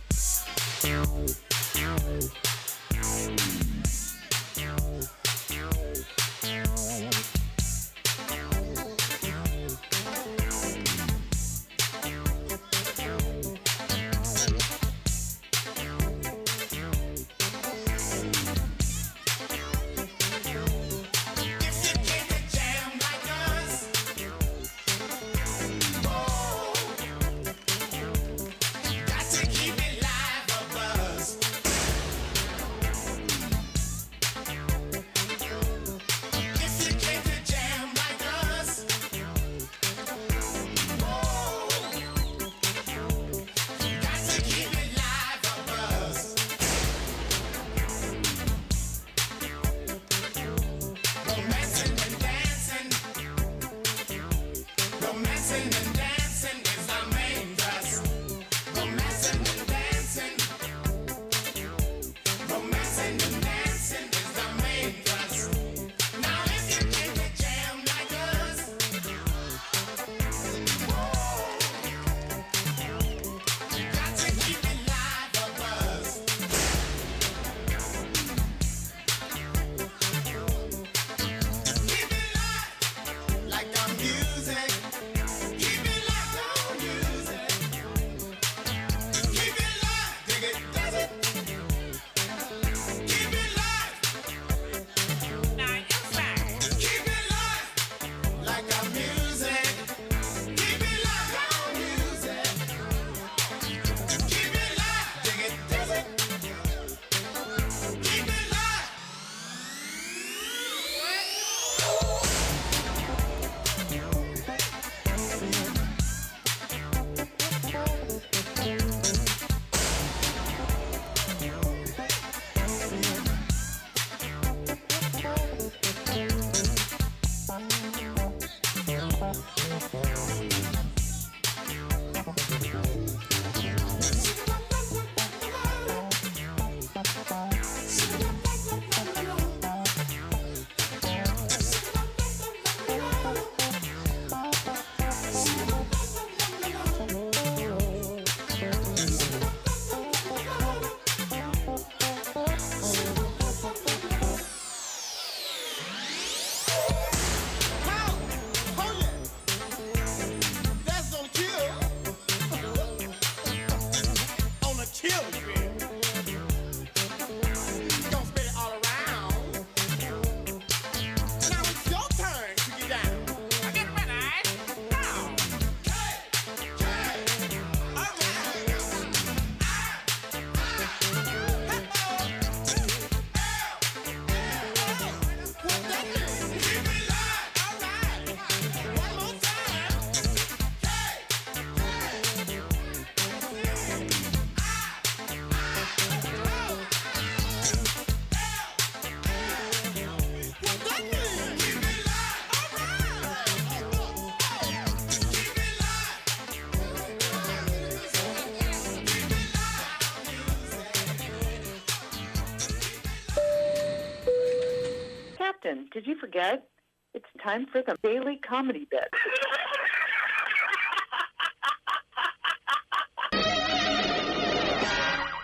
Did you forget? It's time for the daily comedy bit.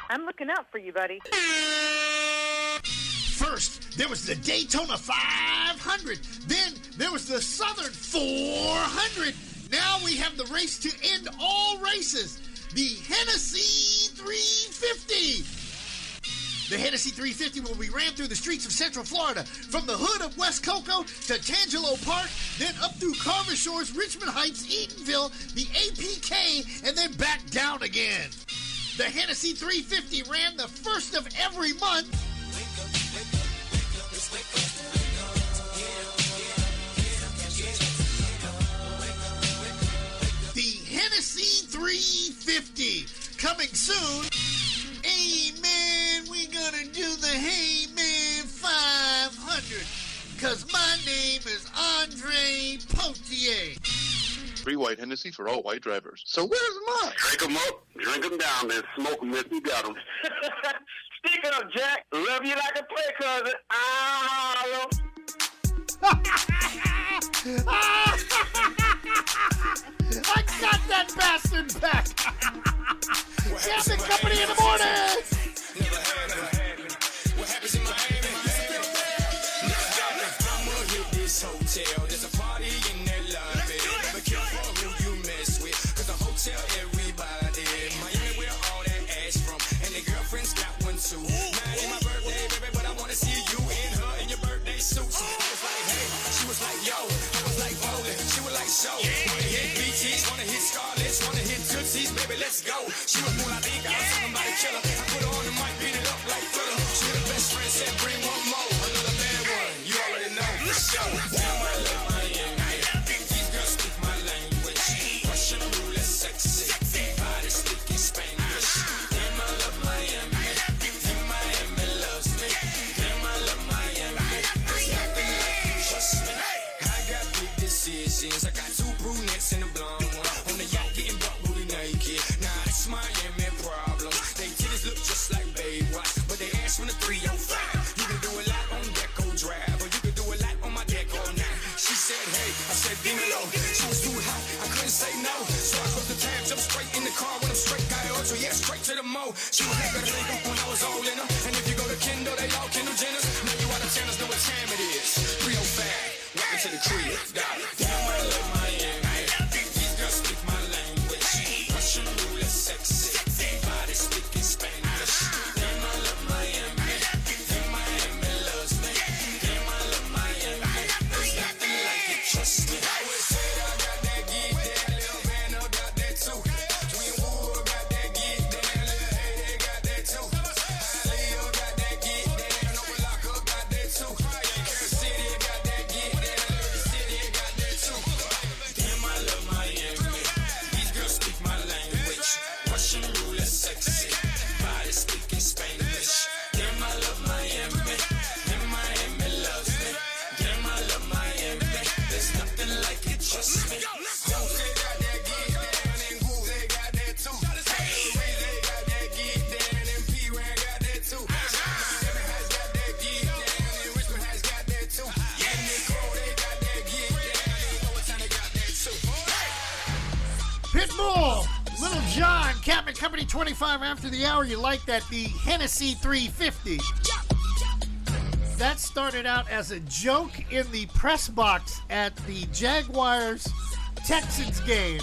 I'm looking out for you, buddy. First, there was the Daytona 500. Then there was the Southern 400. Now we have the race to end all races, the Hennessy 350. The Hennessy 350 will be ran through the streets of Central Florida, from the hood of West Cocoa to Tangelo Park, then up through Carver Shores, Richmond Heights, Eatonville, the APK, and then back down again. The Hennessy 350 ran the first of every month. The Hennessy 350, coming soon. Amen, we gonna do the Hey Man 500, cause my name is Andre Potier. free white Hennessy for all white drivers. So where's mine? Drink them up, drink them down, then smoke them if you got them. Stick it up, Jack. Love you like a play cousin. I got that bastard back. Captain Company in the morning. What happens in Miami? I'ma hit this hotel. There's a party in that lobby. Never careful who you mess with, cause the hotel everybody. Miami where all that ass from, and the girlfriends got one too. Now it ain't my birthday, baby, but I wanna see you in her in your birthday suit. I was like, hey, she was like, yo. I was like, bowling. She was like, so. Wanna hit BTs, wanna hit Scarlets, wanna hit Tootsies, baby, let's go. She was more like, I think I was talking about a killer. I put her on the mic, beat it up like Thriller. She the best friend, said bring one more. Another bad one, you already know for sure. Damn, I love Miami. These girls speak my language. Russian roulette, sexy. Body speaking Spanish. Damn, I love Miami. And Miami loves me. Damn, I love Miami. There's nothing like you, trust me. I got big decisions. I got two brunettes and a blonde one. On the yacht getting butt booty naked. Nah, that's Miami problem. They titties look just like Baywatch, but they ass from the 305. You can do a lot on Deco Drive, or you can do a lot on my Deco now. She said, hey, I said, Dimelo. She was too hot, I couldn't say no. So I closed the tab, jumped straight in the car when I'm straight guy auto, yeah, straight to the mo. She was happy to think when I was all in her. And if you go to Kendall, they all Kendall Jenners. Now you out of towners know what time it is. 305, welcome to the crib, dog. Damn, I love Miami. These girls speak my language. Russian roulette, sexy. Body speaking Spanish. Damn, I love Miami. And Miami loves me. Damn, I love Miami. There's nothing like it, trust me. I would say I got that geek there. Little man, I got that too. Twin Wood got that geek there. Little Hay, got that too. Leo got that geek there. Nova Locker got that too. Kansas City got that geek there. Liberty City got that too. Damn, I love Miami. These girls speak my language. Russian roulette, sexy. Body speaking Spanish. Damn, I love Miami. And Miami loves me. Damn, I love Miami. There's nothing like it, trust me. Don't say got that geek down and Goo, they got that too. Hey, they got that geek down and P-Ran got that too. Miami has got that geek down and Richmond has got that too. And Nicole, they got that geek down and Overtown, they got that too. Pitbull, Little John, Captain Company 25 after the hour. You like that? The Hennessy 350. That started out as a joke in the press box at the Jaguars-Texans game.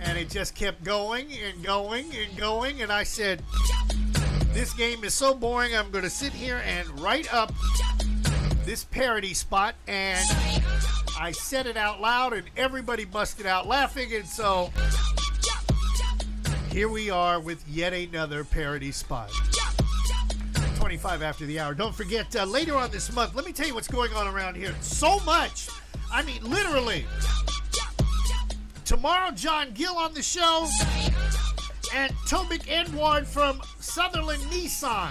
And it just kept going and going and going. And I said, this game is so boring, I'm going to sit here and write up this parody spot. And I said it out loud, and everybody busted out laughing. And so here we are with yet another parody spot. 25 after the hour. Don't forget, later on this month, let me tell you what's going on around here. So much. I mean, literally. Tomorrow, John Gill on the show. And Tobik Edward from Sutherland Nissan.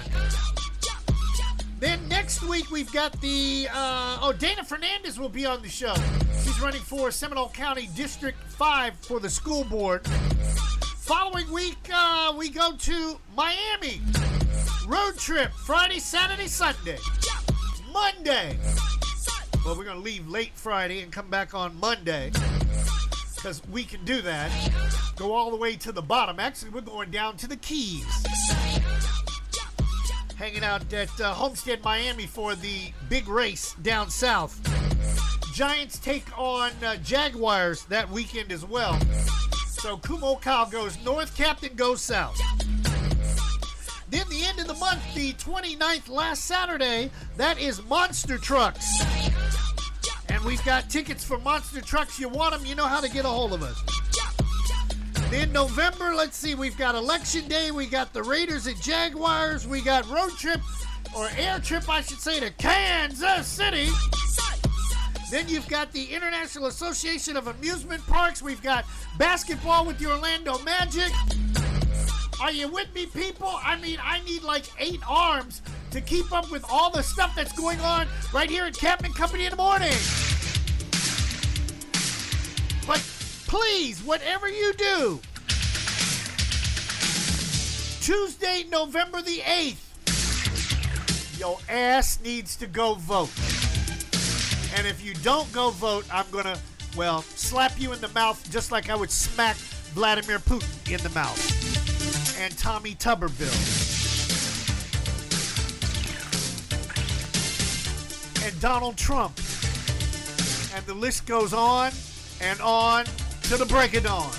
Then next week, we've got the... Dana Fernandez will be on the show. She's running for Seminole County District 5 for the school board. Following week, we go to Miami. Road trip, Friday, Saturday, Sunday. Monday. Well, we're going to leave late Friday and come back on Monday. Because we can do that. Go all the way to the bottom. Actually, we're going down to the Keys. Hanging out at Homestead, Miami for the big race down south. Giants take on Jaguars that weekend as well. So Kumo Kyle goes north, Captain goes south. Then the end of the month, the 29th, last Saturday, that is Monster Trucks. And we've got tickets for Monster Trucks. You want them, you know how to get a hold of us. Then November, let's see, we've got Election Day, we got the Raiders at Jaguars, we got road trip, or air trip, I should say, to Kansas City. Then you've got the International Association of Amusement Parks. We've got basketball with the Orlando Magic. Are you with me, people? I mean, I need like 8 arms to keep up with all the stuff that's going on right here at Captain Company in the morning. But please, whatever you do, Tuesday, November the 8th, your ass needs to go vote. And if you don't go vote, I'm going to, slap you in the mouth just like I would smack Vladimir Putin in the mouth. And Tommy Tuberville. And Donald Trump. And the list goes on and on to the break of dawn.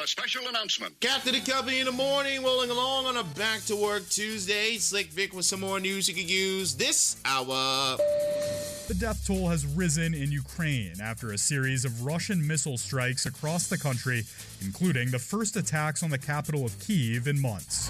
a special announcement. Captain and Company in the morning, rolling along on a Back to Work Tuesday. Slick Vic with some more news you could use this hour. The death toll has risen in Ukraine after a series of Russian missile strikes across the country, including the first attacks on the capital of Kyiv in months.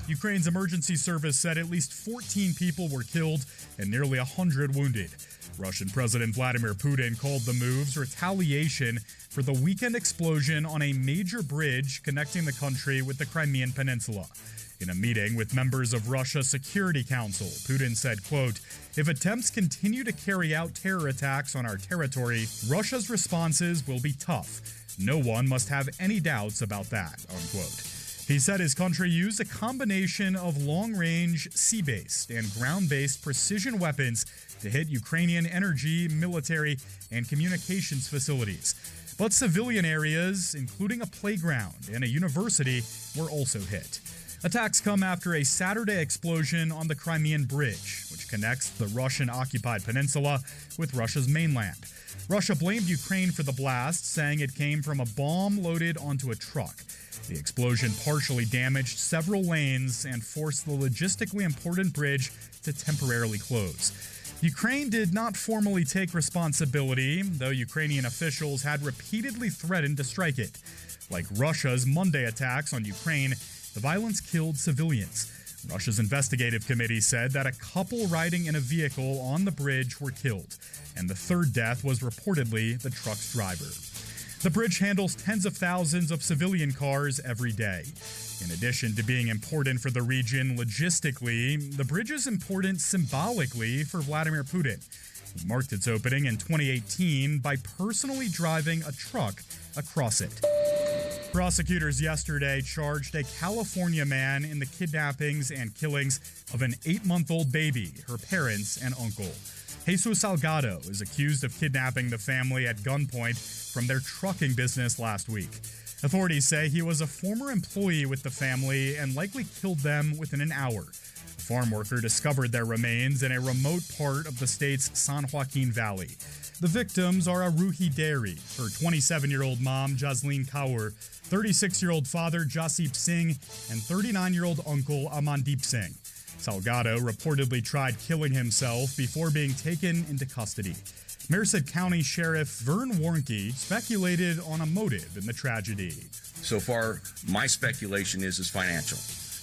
Ukraine's emergency service said at least 14 people were killed and nearly 100 wounded. Russian President Vladimir Putin called the moves retaliation for the weekend explosion on a major bridge connecting the country with the Crimean Peninsula. In a meeting with members of Russia's Security Council, Putin said, quote, "If attempts continue to carry out terror attacks on our territory, Russia's responses will be tough. No one must have any doubts about that," unquote. He said his country used a combination of long-range, sea-based and ground-based precision weapons to hit Ukrainian energy, military, and communications facilities. But civilian areas, including a playground and a university, were also hit. Attacks come after a Saturday explosion on the Crimean Bridge, which connects the Russian-occupied peninsula with Russia's mainland. Russia blamed Ukraine for the blast, saying it came from a bomb loaded onto a truck. The explosion partially damaged several lanes and forced the logistically important bridge to temporarily close. Ukraine did not formally take responsibility, though Ukrainian officials had repeatedly threatened to strike it. Like Russia's Monday attacks on Ukraine, the violence killed civilians. Russia's investigative committee said that a couple riding in a vehicle on the bridge were killed, and the third death was reportedly the truck's driver. The bridge handles tens of thousands of civilian cars every day. In addition to being important for the region logistically, the bridge is important symbolically for Vladimir Putin. He marked its opening in 2018 by personally driving a truck across it. Prosecutors yesterday charged a California man in the kidnappings and killings of an 8-month-old baby, her parents, and uncle. Jesus Salgado is accused of kidnapping the family at gunpoint from their trucking business last week. Authorities say he was a former employee with the family and likely killed them within an hour. A farm worker discovered their remains in a remote part of the state's San Joaquin Valley. The victims are Aruhi Deri, her 27-year-old mom, Jasleen Kaur, 36-year-old father, Jasip Singh, and 39-year-old uncle, Amandeep Singh. Salgado reportedly tried killing himself before being taken into custody. Merced County Sheriff Vern Warnke speculated on a motive in the tragedy. So far, my speculation is financial.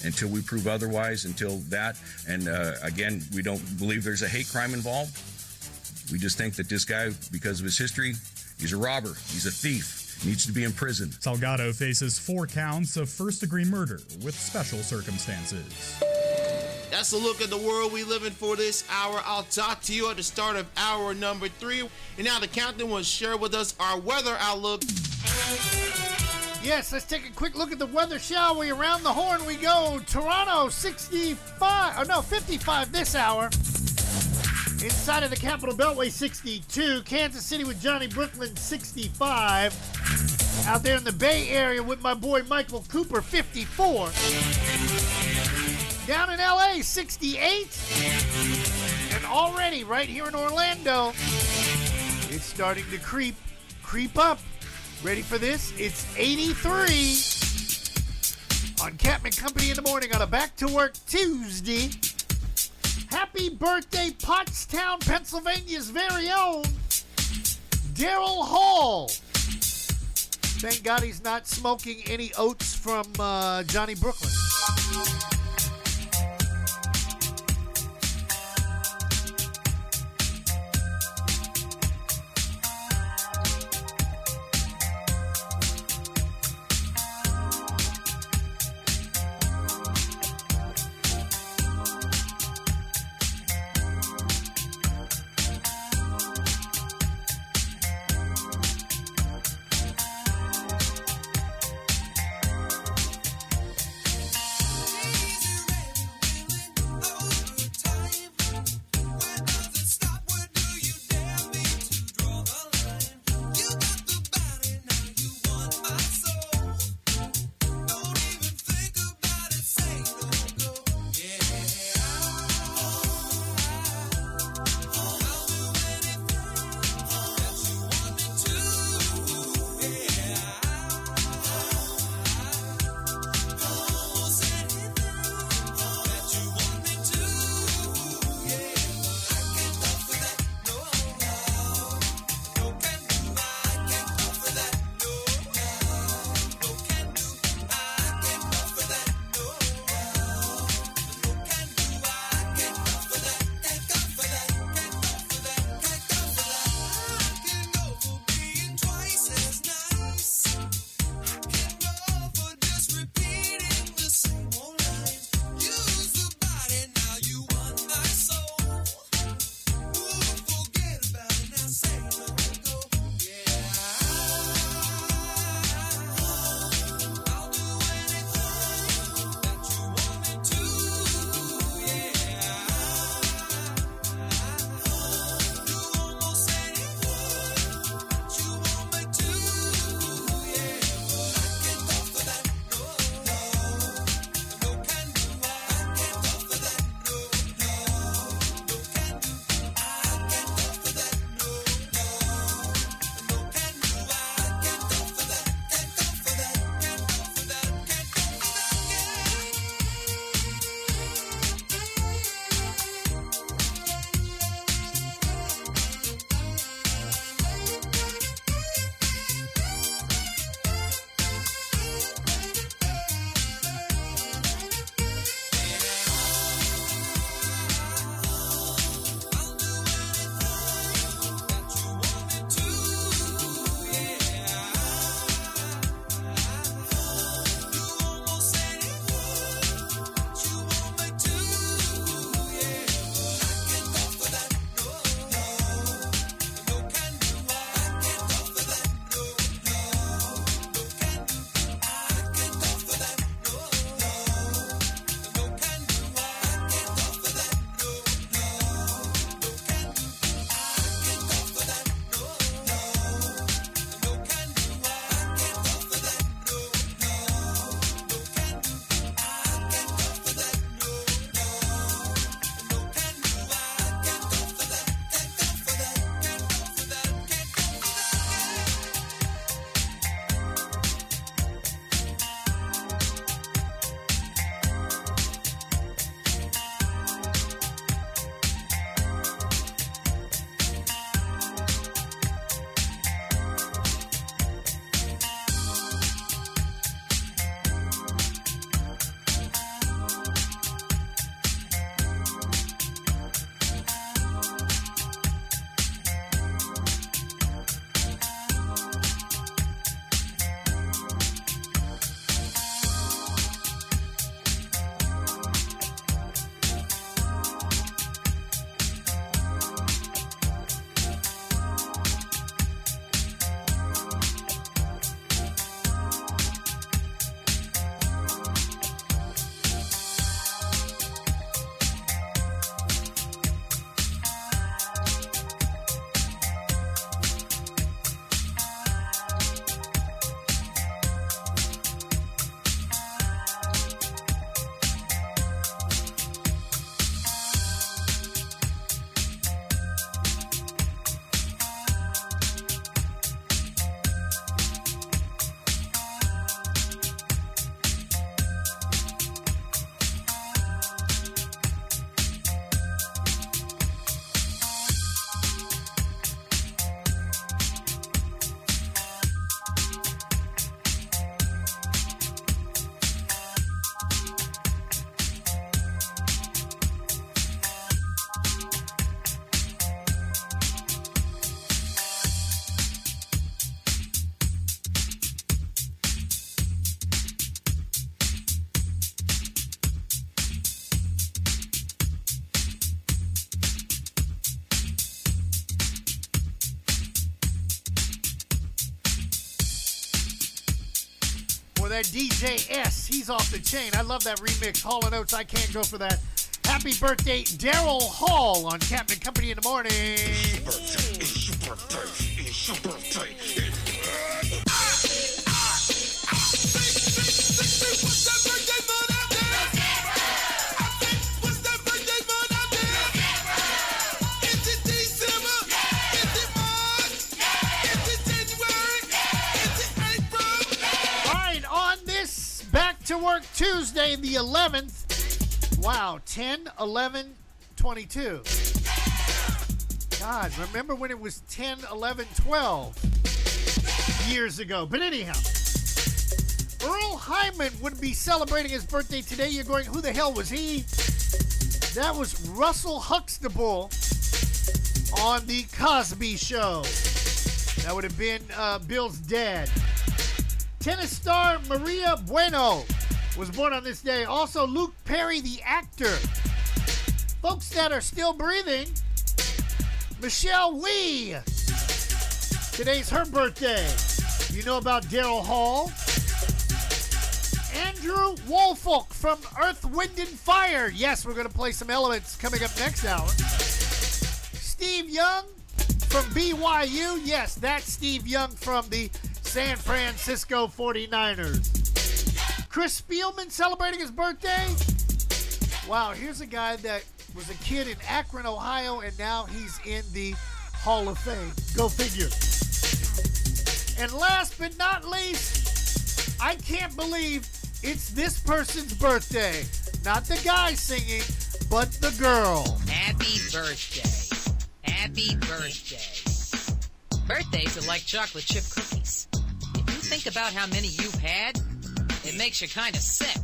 Until we prove otherwise, until that, and again, we don't believe there's a hate crime involved. We just think that this guy, because of his history, he's a robber, he's a thief, needs to be in prison. Salgado faces 4 counts of first-degree murder with special circumstances. That's a look at the world we live in for this hour. I'll talk to you at the start of hour number 3. And now the captain will share with us our weather outlook. Yes, let's take a quick look at the weather, shall we? Around the horn we go. Toronto, 55 this hour. Inside of the Capital Beltway, 62. Kansas City with Johnny Brooklyn, 65. Out there in the Bay Area with my boy Michael Cooper, 54. Down in LA, 68. And already right here in Orlando, it's starting to creep up. Ready for this? It's 83 on Captain Company in the morning on a Back to Work Tuesday. Happy birthday, Pottstown, Pennsylvania's very own Daryl Hall. Thank God he's not smoking any oats from Johnny Brooklyn. Or that DJ S, he's off the chain. I love that remix. Hall & Oates, I can't go for that. Happy birthday, Daryl Hall on Captain Company in the morning. It's your birthday. It's your birthday. To work Tuesday the 11th. Wow, 10, 11, 22. God, remember when it was 10, 11, 12 years ago. But anyhow, Earl Hyman would be celebrating his birthday today. You're going, who the hell was he? That was Russell Huxtable on The Cosby Show. That would have been Bill's dad. Tennis star Maria Bueno was born on this day. Also, Luke Perry, the actor. Folks that are still breathing, Michelle Wee. Today's her birthday. You know about Daryl Hall. Andrew Woolfolk from Earth, Wind, and Fire. Yes, we're going to play some Elements coming up next hour. Steve Young from BYU. Yes, that's Steve Young from the San Francisco 49ers. Chris Spielman celebrating his birthday. Wow, here's a guy that was a kid in Akron, Ohio, and now he's in the Hall of Fame. Go figure. And last but not least, I can't believe it's this person's birthday. Not the guy singing, but the girl. Happy birthday. Happy birthday. Birthdays are like chocolate chip cookies. If you think about how many you've had, it makes you kind of sick.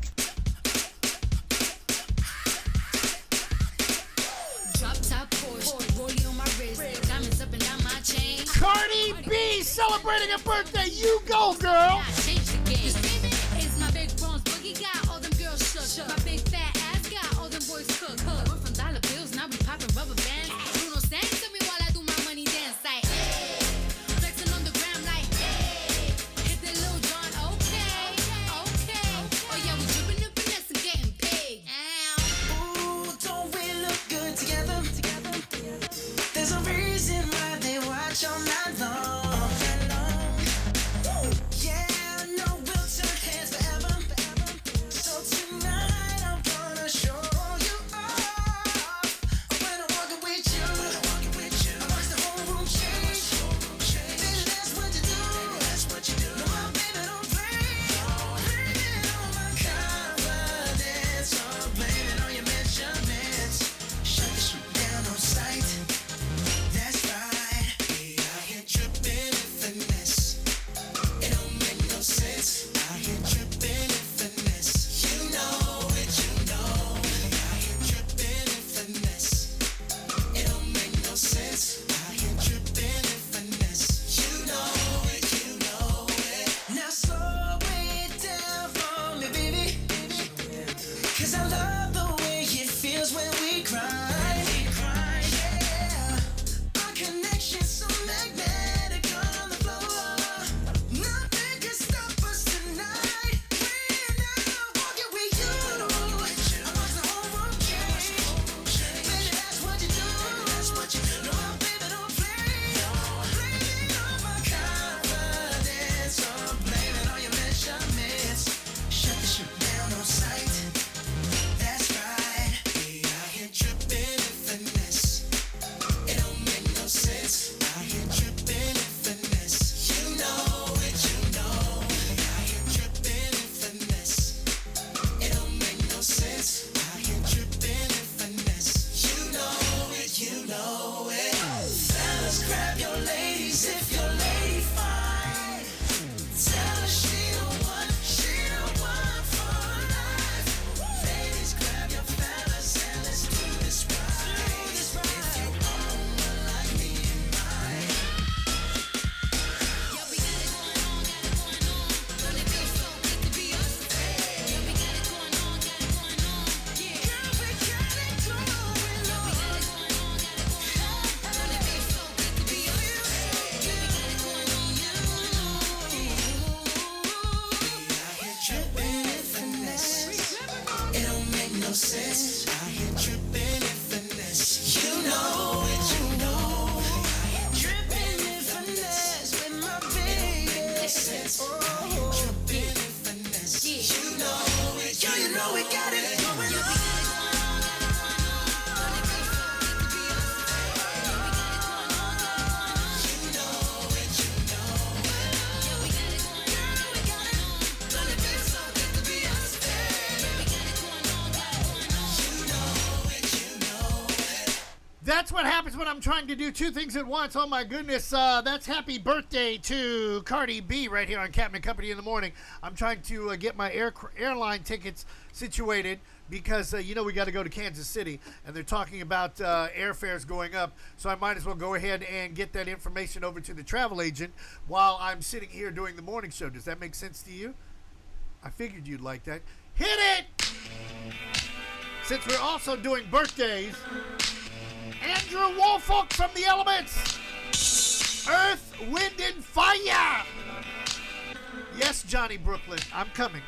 Drop top Porsche, rollie on my wrist, diamonds up and down my chain. Cardi B celebrating a birthday. You go, girl. Change the game. This baby is my big bronze boogie. Got all them girls shook. My big fat ass got all them boys cooked. We're from dollar bills, now we popping rubber bands. Bruno sang to me while I do my money dance. Like, hey, flexing on the gram like, hey, hit the Lil Jon, okay. Oh yeah, we dripping and finesse and getting paid. Ooh, don't we look good together? There's a reason why they watch all night long. Yeah. That's what happens when I'm trying to do two things at once. Oh, my goodness. That's happy birthday to Cardi B right here on Captain Company in the morning. I'm trying to get my airline tickets situated because, we got to go to Kansas City, and they're talking about airfares going up. So I might as well go ahead and get that information over to the travel agent while I'm sitting here doing the morning show. Does that make sense to you? I figured you'd like that. Hit it! Since we're also doing birthdays, Andrew Woolfolk from the Elements. Earth, Wind, and Fire. Yes, Johnny Brooklyn. I'm coming.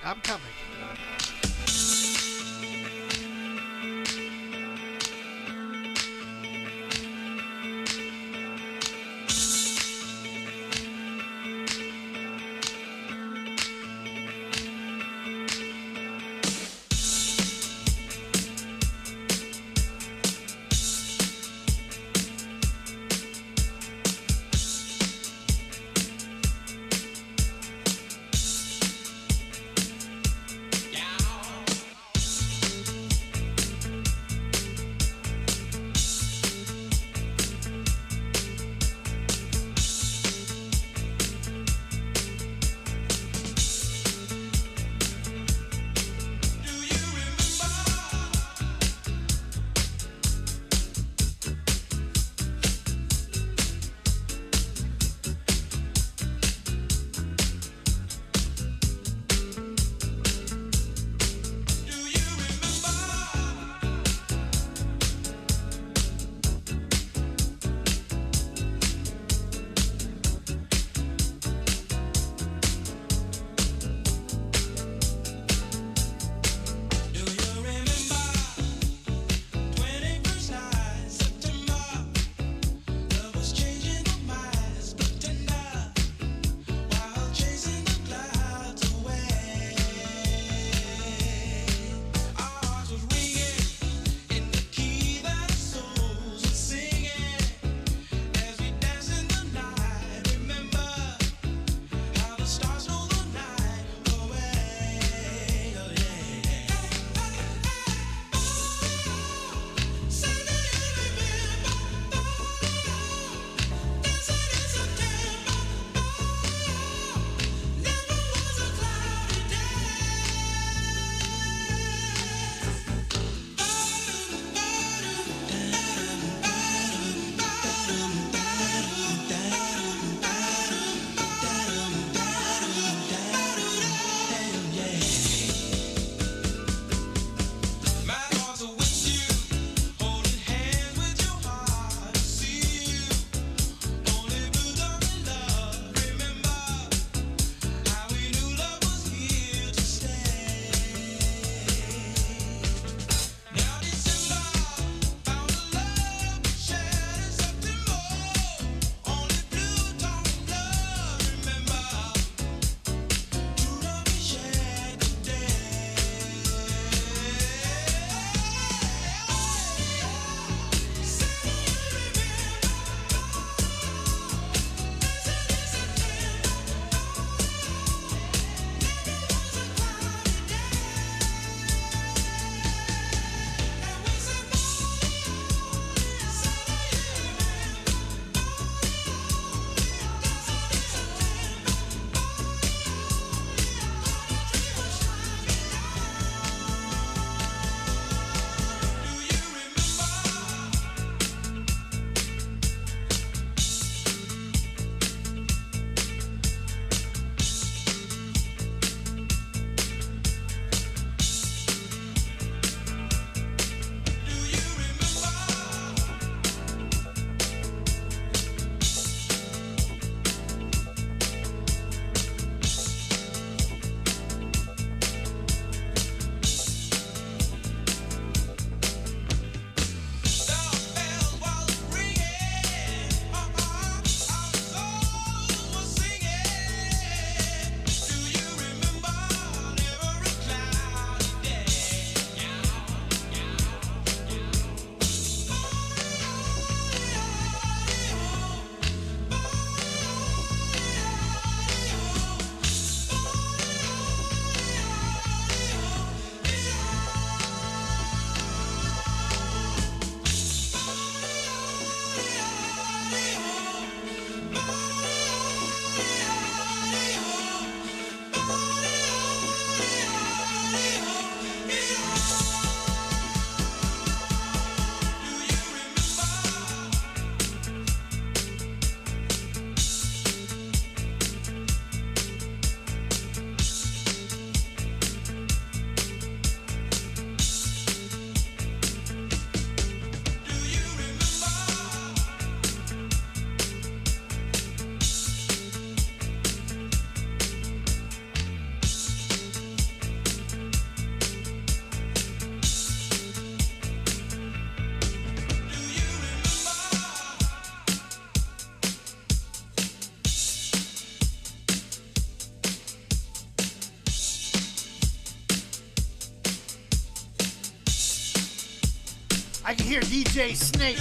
I can hear DJ Snake.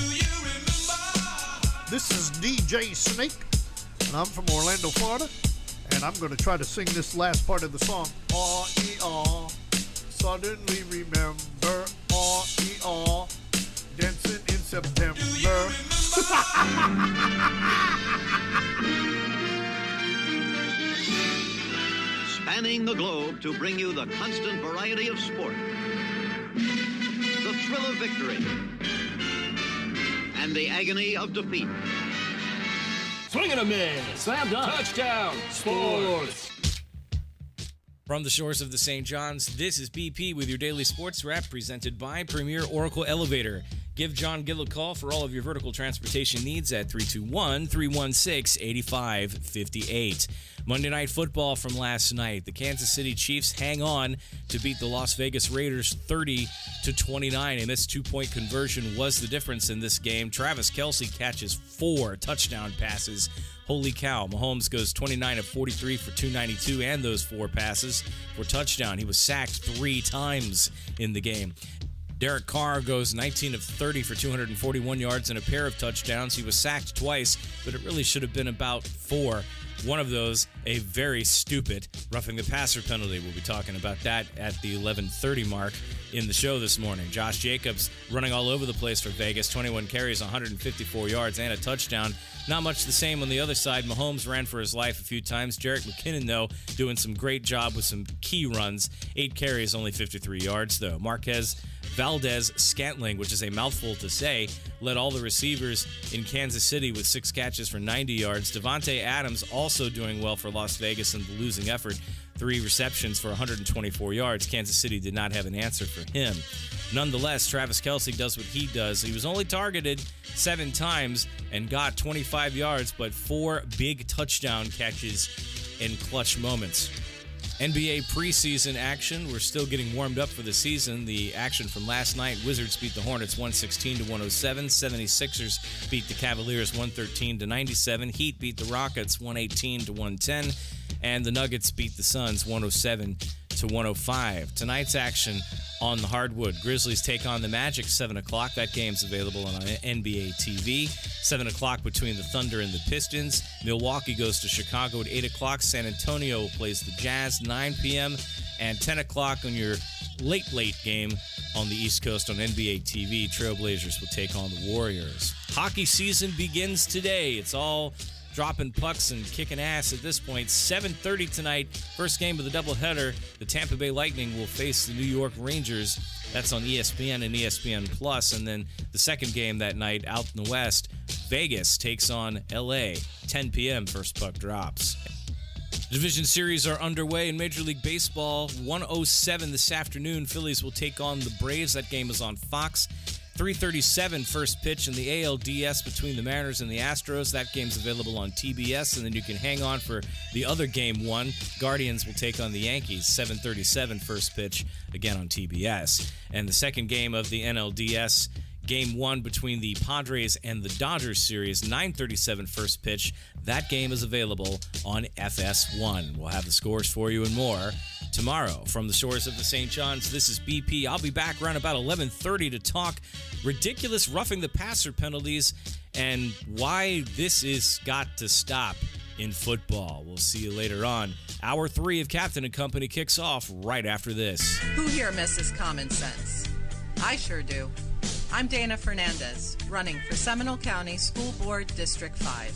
This is DJ Snake, and I'm from Orlando, Florida, and I'm going to try to sing this last part of the song. Aw-ee-aw, suddenly remember, aw-ee-aw, dancing in September. Spanning the globe to bring you the constant variety of sport, the thrill of victory, and the agony of defeat. Swing and a miss. Slam dunk. Touchdown. Sports. From the shores of the St. John's, this is BP with your daily sports wrap presented by Premier Oracle Elevator. Give John Gill a call for all of your vertical transportation needs at 321-316-8558. Monday Night Football from last night. The Kansas City Chiefs hang on to beat the Las Vegas Raiders 30-29, and this two-point conversion was the difference in this game. Travis Kelce catches 4 touchdown passes. Holy cow. Mahomes goes 29 of 43 for 292 and those 4 passes for touchdown. He was sacked 3 times in the game. Derek Carr goes 19 of 30 for 241 yards and a pair of touchdowns. He was sacked twice, but it really should have been about 4. One of those, a very stupid roughing the passer penalty. We'll be talking about that at the 11:30 mark in the show this morning. Josh Jacobs running all over the place for Vegas. 21 carries, 154 yards, and a touchdown. Not much the same on the other side. Mahomes ran for his life a few times. Jerick McKinnon, though, doing some great job with some key runs. 8 carries, only 53 yards, though. Marquez Valdez-Scantling, which is a mouthful to say, led all the receivers in Kansas City with 6 catches for 90 yards. Devontae Adams also doing well for Las Vegas in the losing effort. 3 receptions for 124 yards. Kansas City did not have an answer for him. Nonetheless, Travis Kelce does what he does. He was only targeted 7 times and got 25 yards, but 4 big touchdown catches in clutch moments. NBA preseason action. We're still getting warmed up for the season. The action from last night, Wizards beat the Hornets 116-107. 76ers beat the Cavaliers 113-97. Heat beat the Rockets 118-110. And the Nuggets beat the Suns 107-105. Tonight's action on the hardwood. Grizzlies take on the Magic, 7 o'clock. That game's available on NBA TV. 7 o'clock between the Thunder and the Pistons. Milwaukee goes to Chicago at 8 o'clock. San Antonio plays the Jazz, 9 p.m. And 10 o'clock on your late game on the East Coast on NBA TV. Trailblazers will take on the Warriors. Hockey season begins today. It's all dropping pucks and kicking ass at this point. 7:30 tonight, first game of the doubleheader. The Tampa Bay Lightning will face the New York Rangers. That's on ESPN and ESPN Plus. And then the second game that night out in the West, Vegas takes on LA. 10 p.m. first puck drops. Division series are underway in Major League Baseball. 1:07 this afternoon. Phillies will take on the Braves. That game is on Fox. 3:37 first pitch in the ALDS between the Mariners and the Astros. That game's available on TBS, and then you can hang on for the other game 1. Guardians will take on the Yankees. 7:37 first pitch, again on TBS. And the second game of the NLDS, game 1 between the Padres and the Dodgers series, 9:37 first pitch. That game is available on FS1. We'll have the scores for you and more tomorrow. From the shores of the St. John's, this is BP. I'll be back around about 11:30 to talk ridiculous roughing the passer penalties and why this is got to stop in football. We'll see you later on. Hour 3 of Captain and Company kicks off right after this. Who here misses common sense? I sure do. I'm Dana Fernandez, running for Seminole County School Board District 5.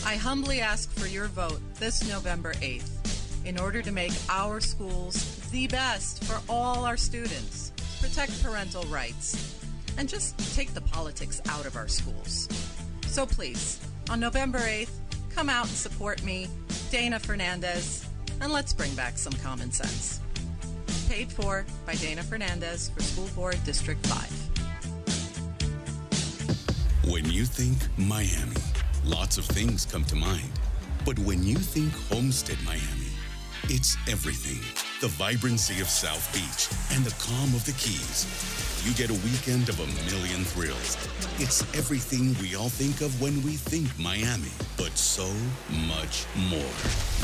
I humbly ask for your vote this November 8th in order to make our schools the best for all our students, protect parental rights, and just take the politics out of our schools. So please, on November 8th, come out and support me, Dana Fernandez, and let's bring back some common sense. Paid for by Dana Fernandez for School Board District 5. When you think Miami, lots of things come to mind. But when you think Homestead Miami, it's everything. the vibrancy of South Beach, and the calm of the Keys, you get a weekend of a million thrills. It's everything we all think of when we think Miami, but so much more.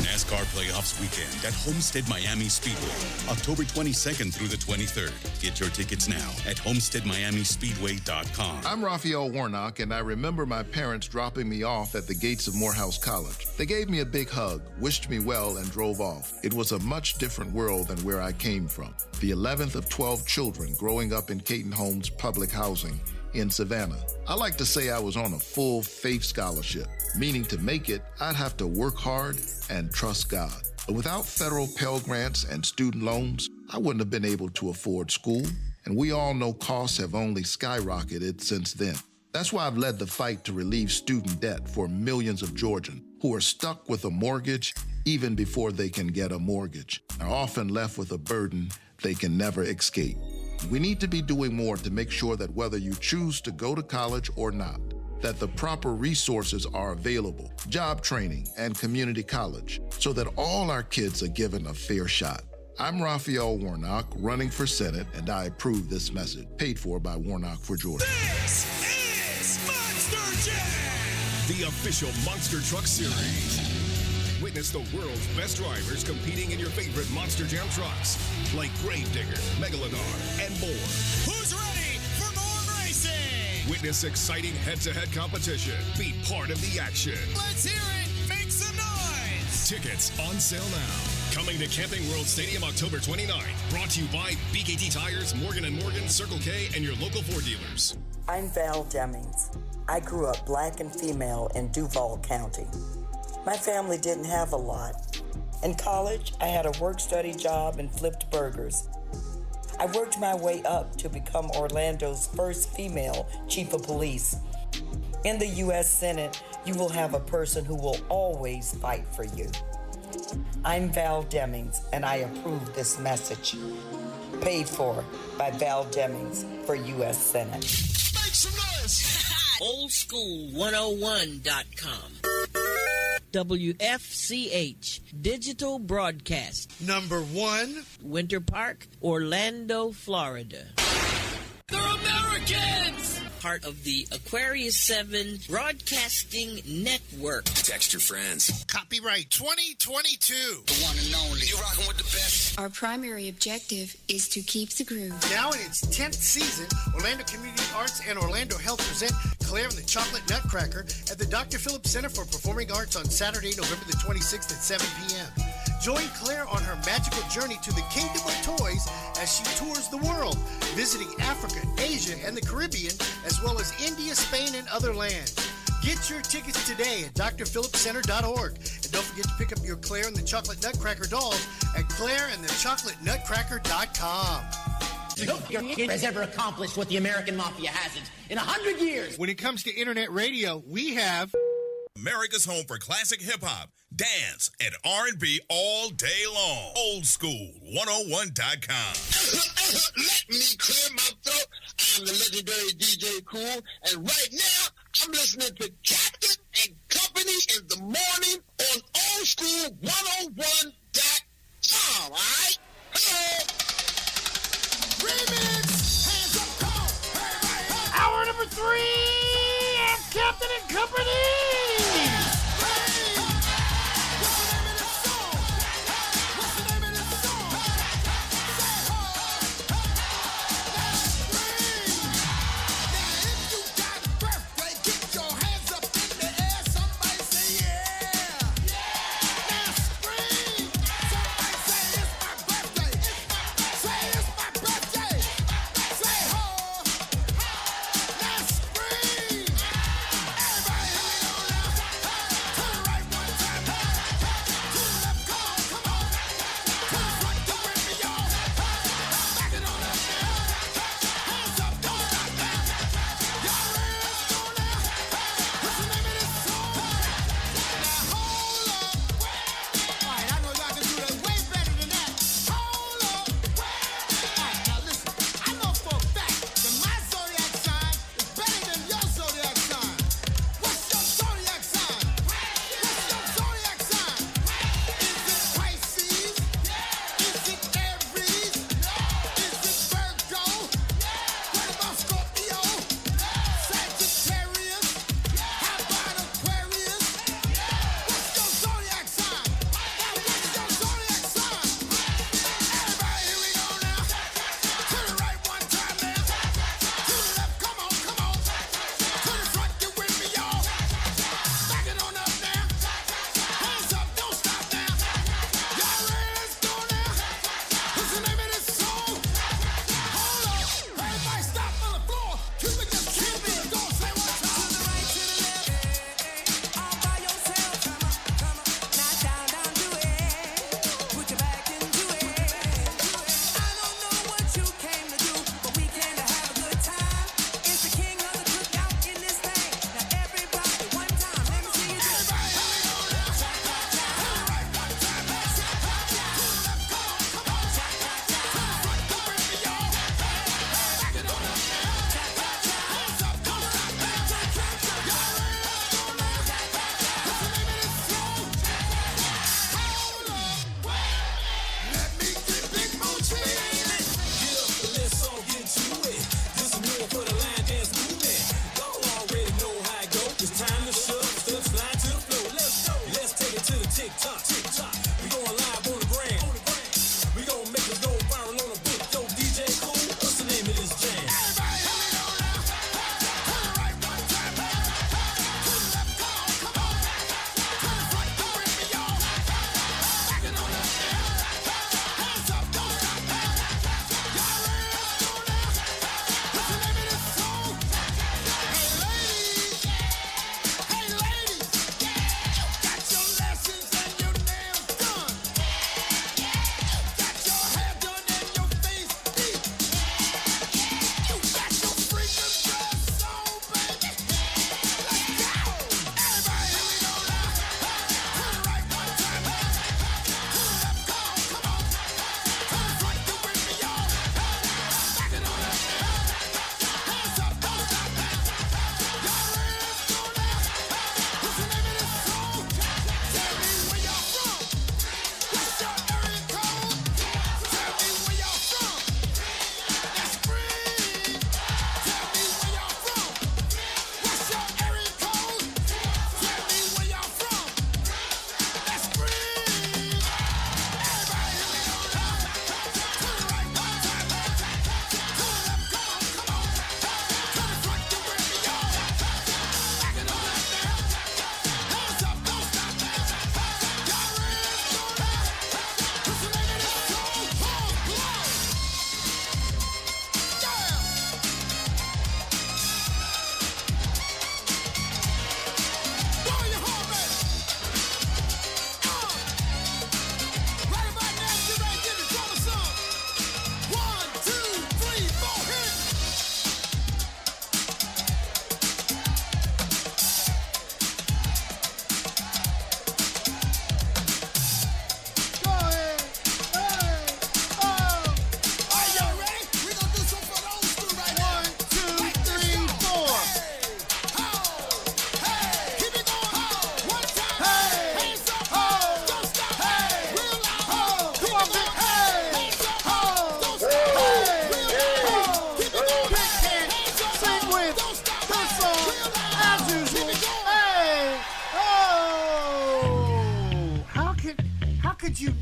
NASCAR Playoffs Weekend at Homestead Miami Speedway, October 22nd through the 23rd. Get your tickets now at homesteadmiamispeedway.com. I'm Raphael Warnock, and I remember my parents dropping me off at the gates of Morehouse College. They gave me a big hug, wished me well, and drove off. It was a much different world than where I came from. The 11th of 12 children growing up in Caton Homes public housing in Savannah. I like to say I was on a full faith scholarship, meaning to make it, I'd have to work hard and trust God. But without federal Pell Grants and student loans, I wouldn't have been able to afford school, and we all know costs have only skyrocketed since then. That's why I've led the fight to relieve student debt for millions of Georgians who are stuck with a mortgage even before they can get a mortgage, are often left with a burden they can never escape. We need to be doing more to make sure that whether you choose to go to college or not, that the proper resources are available, job training and community college, so that all our kids are given a fair shot. I'm Raphael Warnock, running for Senate, and I approve this message, paid for by Warnock for Georgia. This is Monster Jam, the official Monster Truck Series. Witness the world's best drivers competing in your favorite Monster Jam trucks, like Gravedigger, Megalodon, and more. Who's ready for more racing? Witness exciting head-to-head competition. Be part of the action. Let's hear it. Make some noise. Tickets on sale now. Coming to Camping World Stadium October 29th. Brought to you by BKT Tires, Morgan & Morgan, Circle K, and your local Ford dealers. I'm Val Demings. I grew up black and female in Duval County. My family didn't have a lot. In college, I had a work-study job and flipped burgers. I worked my way up to become Orlando's first female chief of police. In the U.S. Senate, you will have a person who will always fight for you. I'm Val Demings, and I approve this message. Paid for by Val Demings for U.S. Senate. Make some noise! Oldschool101.com. WFCH Digital Broadcast. Number 1, Winter Park, Orlando, Florida. They're Americans! Part of the Aquarius 7 Broadcasting Network. Text your friends. Copyright 2022. The one and only. You rocking with the best. Our primary objective is to keep the groove. Now in its 10th season, Orlando Community Arts and Orlando Health present Claire and the Chocolate Nutcracker at the Dr. Phillips Center for Performing Arts on Saturday, November the 26th at 7 p.m. Join Claire on her magical journey to the Kingdom of Toys as she tours the world, visiting Africa, Asia, and the Caribbean, as well as India, Spain, and other lands. Get your tickets today at drphillipscenter.org. And don't forget to pick up your Claire and the Chocolate Nutcracker dolls at claireandthechocolatenutcracker.com. No kid has ever accomplished what the American Mafia hasn't in 100 years. When it comes to internet radio, we have America's home for classic hip-hop, dance, and R&B all day long. Oldschool101.com. Let me clear my throat. I'm the legendary DJ Cool, and right now I'm listening to Captain and Company in the morning on Oldschool101.com. All right? Hello. Remix! Hands up, come on! Hey, hey, hey. Hour number 3 and Captain and Company!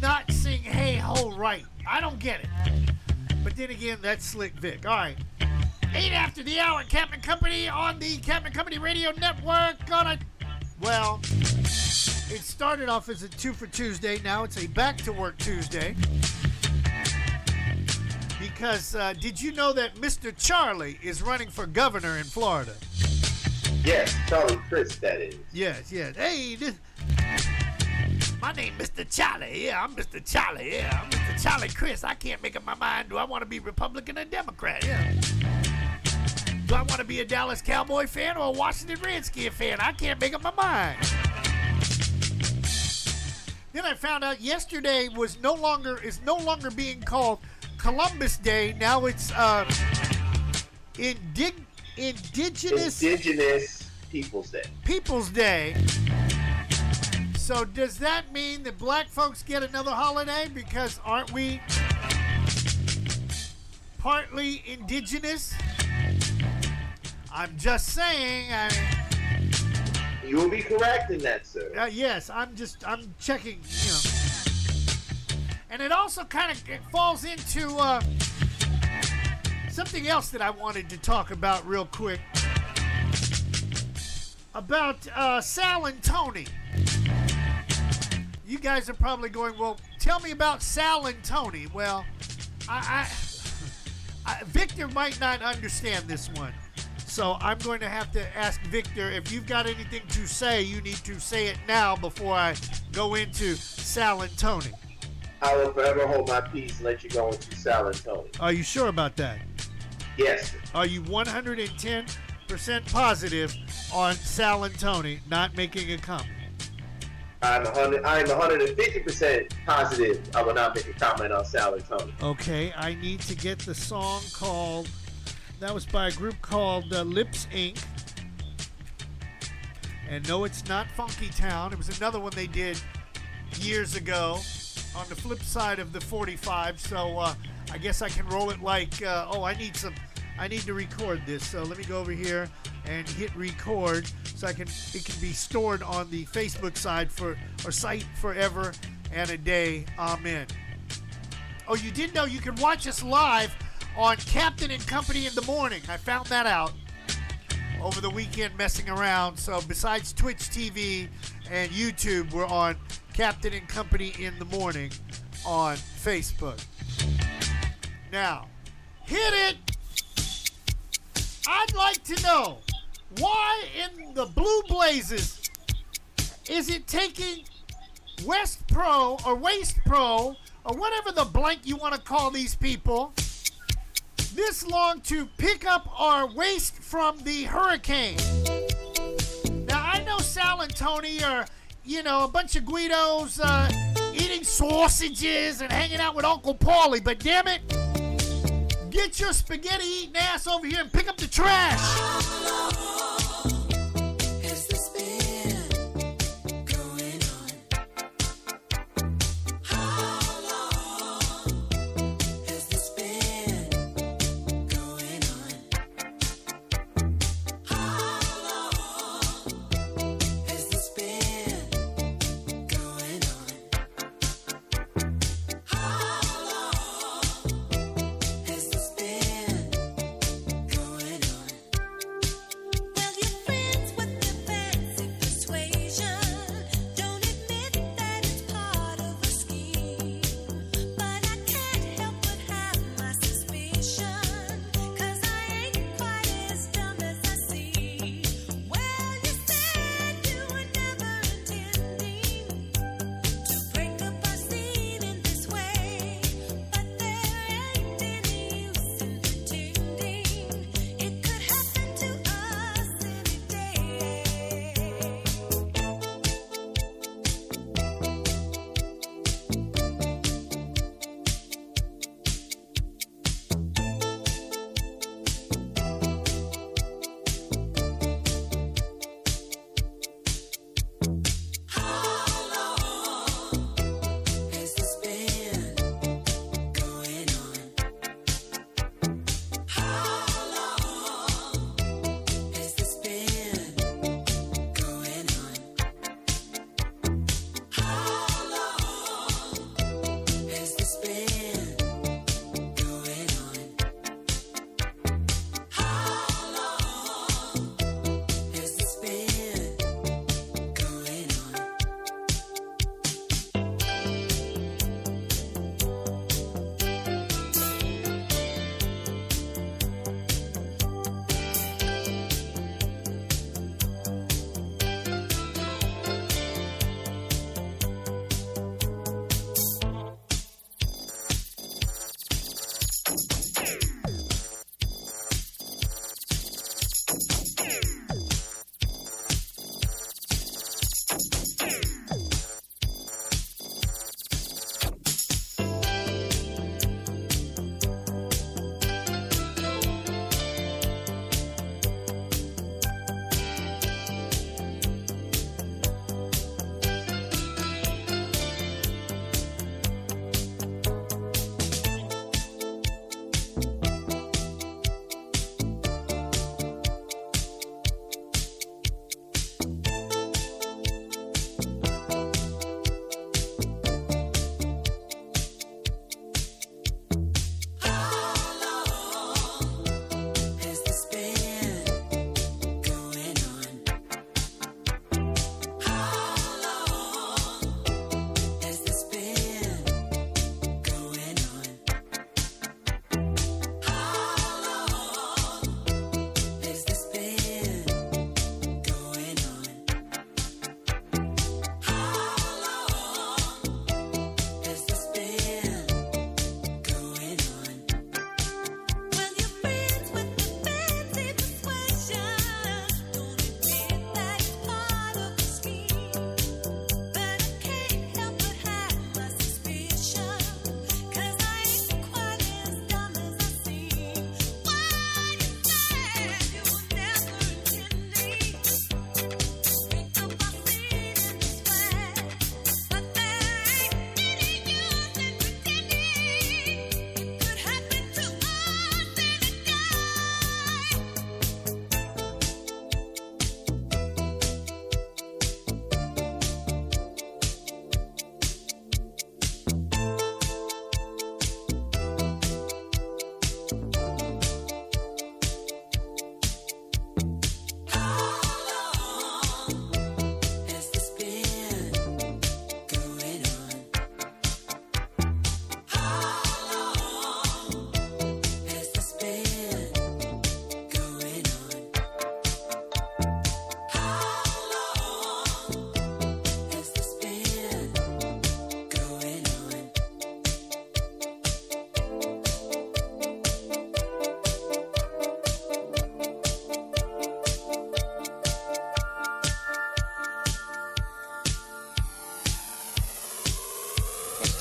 not sing Hey Ho right. I don't get it. But then again, that's Slick Vic. All right. 8 after the hour, Captain Company on the Captain Company Radio Network. Well, it started off as a 2 for Tuesday. Now it's a back to work Tuesday. Because did you know that Mr. Charlie is running for governor in Florida? Yes, Charlie Crist, that is. Yes. Hey, my name Mr. Charlie. Yeah, I'm Mr. Charlie. Yeah, I'm Mr. Charlie Crist. I can't make up my mind. Do I want to be Republican or Democrat? Yeah. Do I want to be a Dallas Cowboy fan or a Washington Redskin fan? I can't make up my mind. Then I found out yesterday is no longer being called Columbus Day. Now it's Indigenous Peoples Day. So does that mean that black folks get another holiday? Because aren't we partly indigenous? I'm just saying. You will be correct in that, sir. Yes, I'm checking, And it also kind of falls into something else that I wanted to talk about real quick. About Sal and Tony. You guys are probably going, well, tell me about Sal and Tony. Well, Victor might not understand this one. So I'm going to have to ask Victor, if you've got anything to say, you need to say it now before I go into Sal and Tony. I will forever hold my peace and let you go into Sal and Tony. Are you sure about that? Yes. Are you 110% positive on Sal and Tony not making a comment? I'm 150% positive I will not make a comment on Sal and Tony. Okay, I need to get the song called... That was by a group called Lips Inc. And no, it's not Funky Town. It was another one they did years ago on the flip side of the 45. So I guess I can roll it like, I need to record this. So let me go over here and hit record so it can be stored on the Facebook site forever and a day. Amen. Oh, you didn't know you can watch us live on Captain and Company in the morning. I found that out over the weekend messing around. So besides Twitch TV and YouTube, we're on Captain and Company in the morning on Facebook. Now, hit it! I'd like to know, why in the Blue Blazes is it taking West Pro or Waste Pro or whatever the blank you want to call these people this long to pick up our waste from the hurricane? Now, I know Sal and Tony are, a bunch of Guidos eating sausages and hanging out with Uncle Paulie, but damn it, get your spaghetti-eating ass over here and pick up the trash.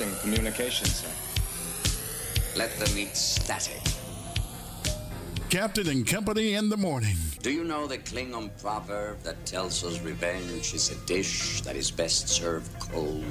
Broadcasting Communications Center. Let them eat static. Captain and Company in the morning. Do you know the Klingon proverb that tells us revenge is a dish that is best served cold?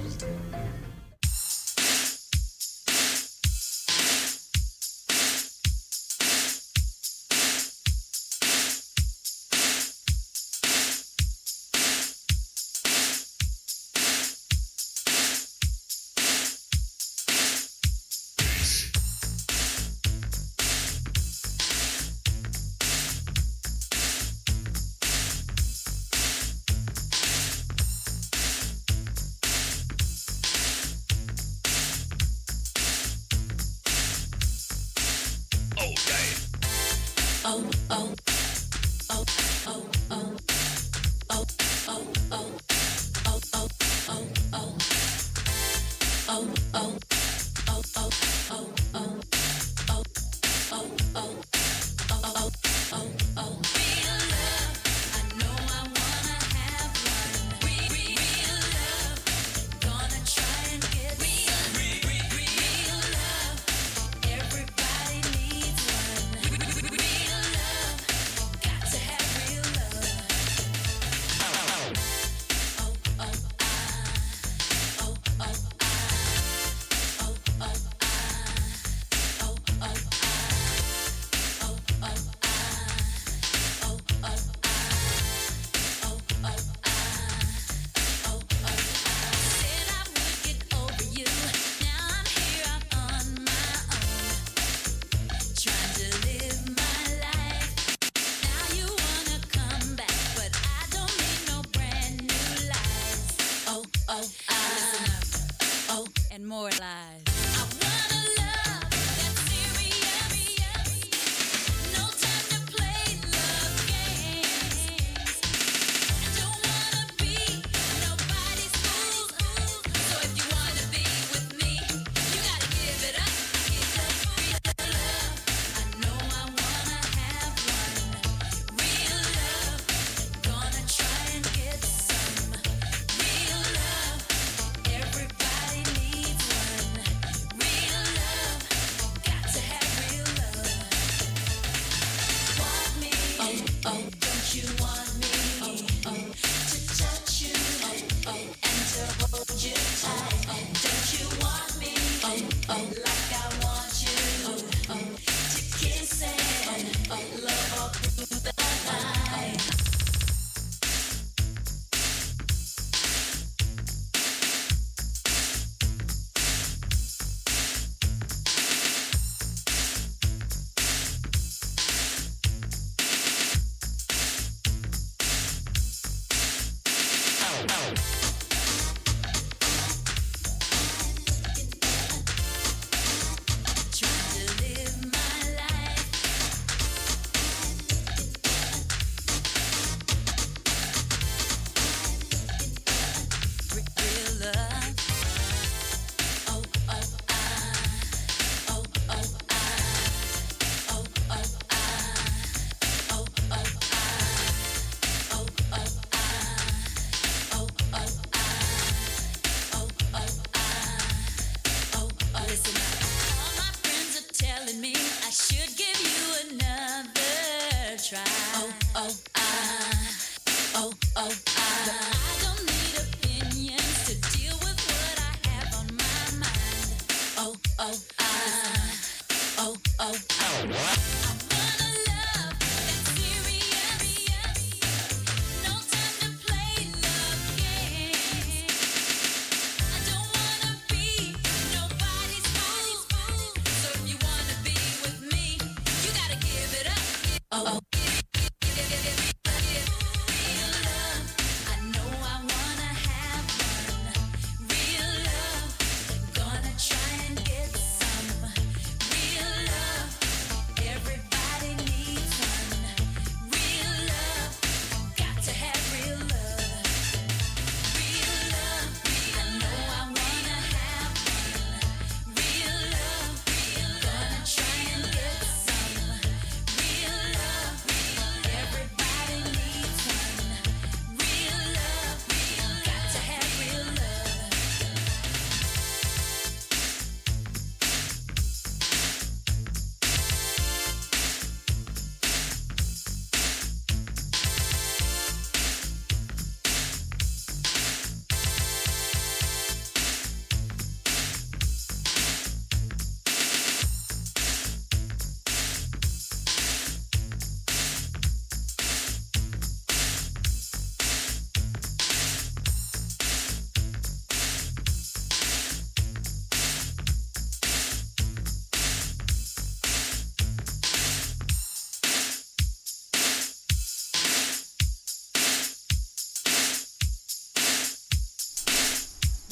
Everybody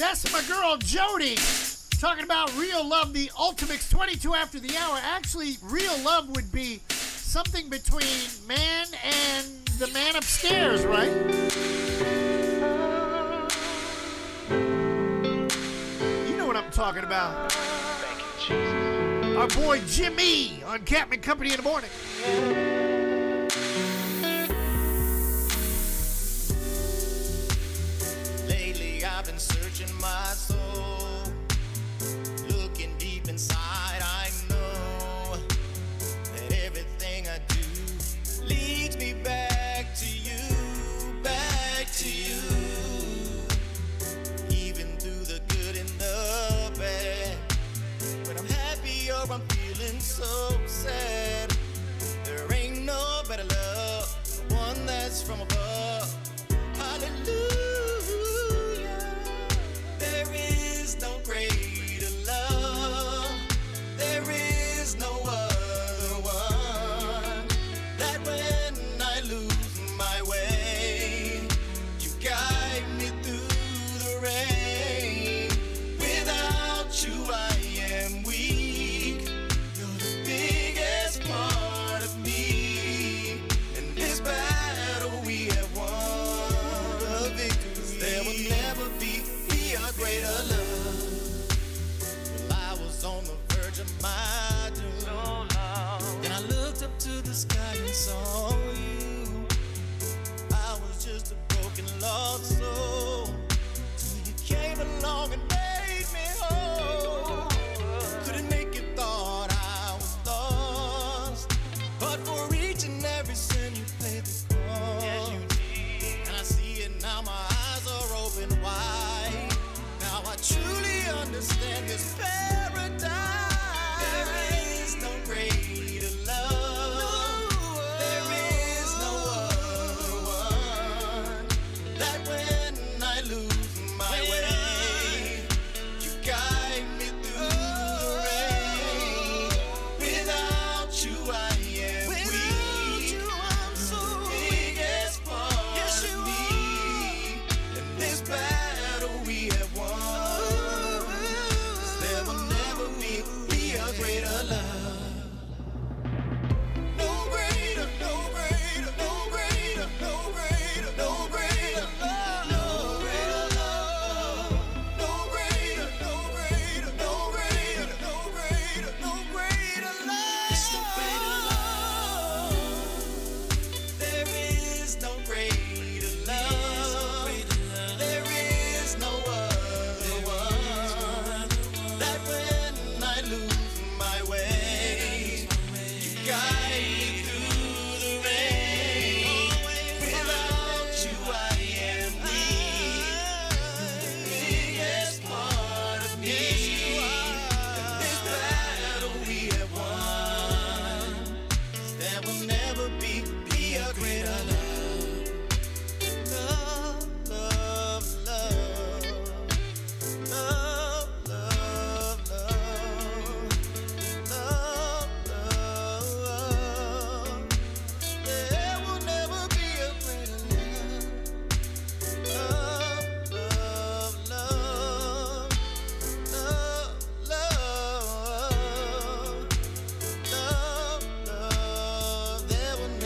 That's my girl Jody talking about real love, the Ultimates 22 after the hour. Actually, real love would be something between man and the man upstairs, right? You know what I'm talking about. Thank you, Jesus. Our boy Jimmy on Captain Company in the morning. Lately I've been searching my soul, looking deep inside. I know that everything I do leads me back to you, back to you. Even through the good and the bad, when I'm happy or I'm feeling so sad, there ain't no better love, the one that's from above. Hallelujah. There is no greater love. There is no other one. That when I lose my way, you guide me through the rain. Without you I am weak. You're the biggest part of me. In this battle we have won a victory. There will never be a greater love. Well, I was on the verge of my doom. Then I looked up to the sky and saw you. I was just a broken, lost soul, till you came along and made me whole. Couldn't make it, thought I was lost, but for each and every sin you paid the cost. Yes, you did. And I see it now, my eyes are open wide. Now I truly understand this paradise. There is no greater love. There is no other one. That when I lose my way, you guide me through the rain. Without you I am weak. I'm so biggest part of me. In this battle we have won. There will never be a greater love. No greater, no greater, no greater, no greater, no greater love. No greater love. No greater, no greater, no greater, no greater, no greater love. It's the greater love. There is no greater love. There is no other one. That when I lose my way, you guide me through the rain. Without you I am weak. The biggest part of me. In this battle we have won. There will never be a greater love. Love, love, love. Love, love, love. Love, love. There will never be a greater love. Love, love, love. Love, love. Love, love. There will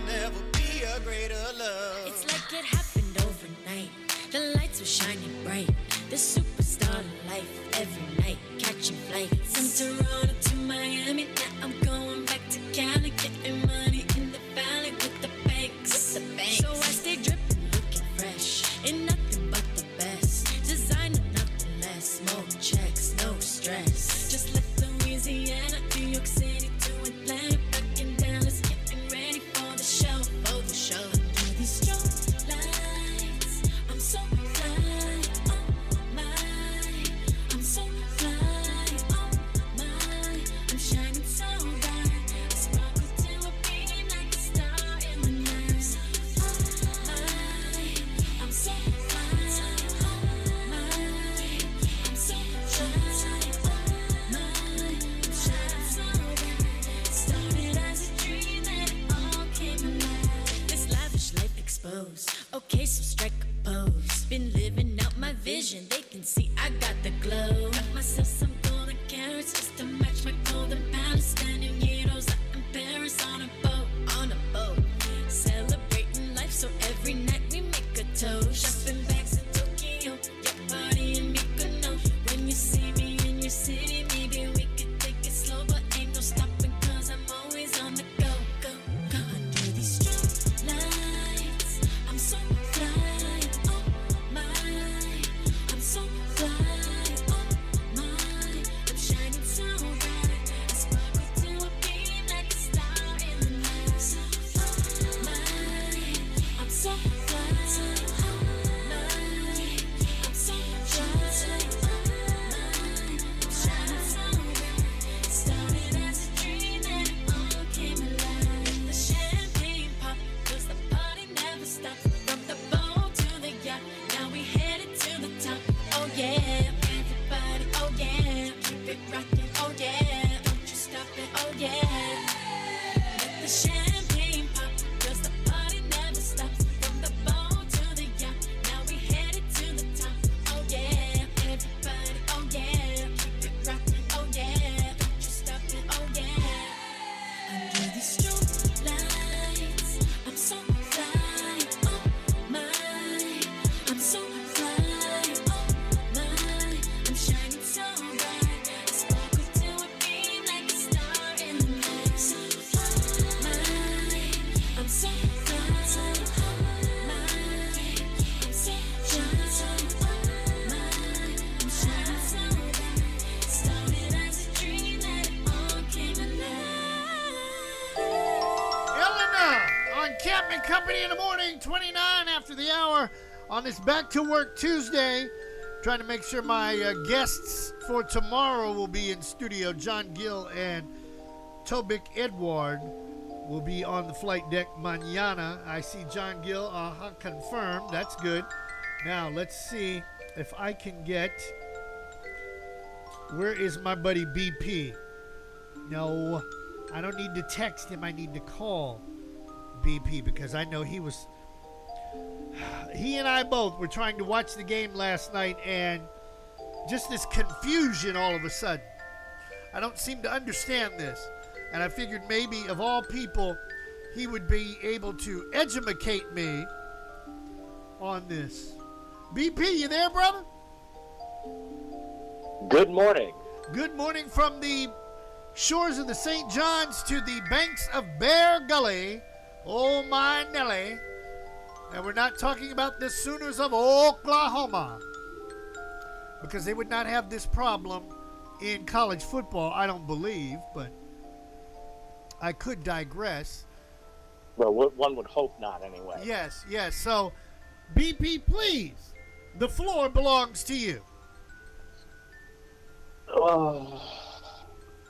never be a greater love. It's like it happened overnight. The lights were shining bright. The superstar of life every night, catching flights from Toronto to Miami. Now I'm going back to Cali, getting money in the valley with the banks. So I stay dripping, looking fresh, and nothing but the best. Designer, nothing less. More checks, no stress. Just left Louisiana, New York City to Atlanta, back in Dallas, getting ready for the show. For the show. Under these strobe lights, I'm so fly. Oh my, I'm so fly. Oh my, I'm shining so bright. I sparkle till I beam like a star in the night. Oh my, I'm so fly. Oh my, I'm so fly. Oh and Company in the morning, 29 after the hour on this Back to Work Tuesday. Trying to make sure my guests for tomorrow will be in studio. John Gill and Tobik Edward will be on the flight deck mañana. I see John Gill, confirmed. That's good. Now, let's see if I can get... Where is my buddy BP? No, I don't need to text him. I need to call BP because I know he and I both were trying to watch the game last night, and just this confusion all of a sudden. I don't seem to understand this. And I figured maybe of all people, he would be able to educate me on this. BP, you there, brother? Good morning. Good morning from the shores of the St. Johns to the banks of Bear Gully. Oh, my Nelly. And we're not talking about the Sooners of Oklahoma, because they would not have this problem in college football, I don't believe, but I could digress. Well, one would hope not anyway. Yes. So, BP, please, the floor belongs to you.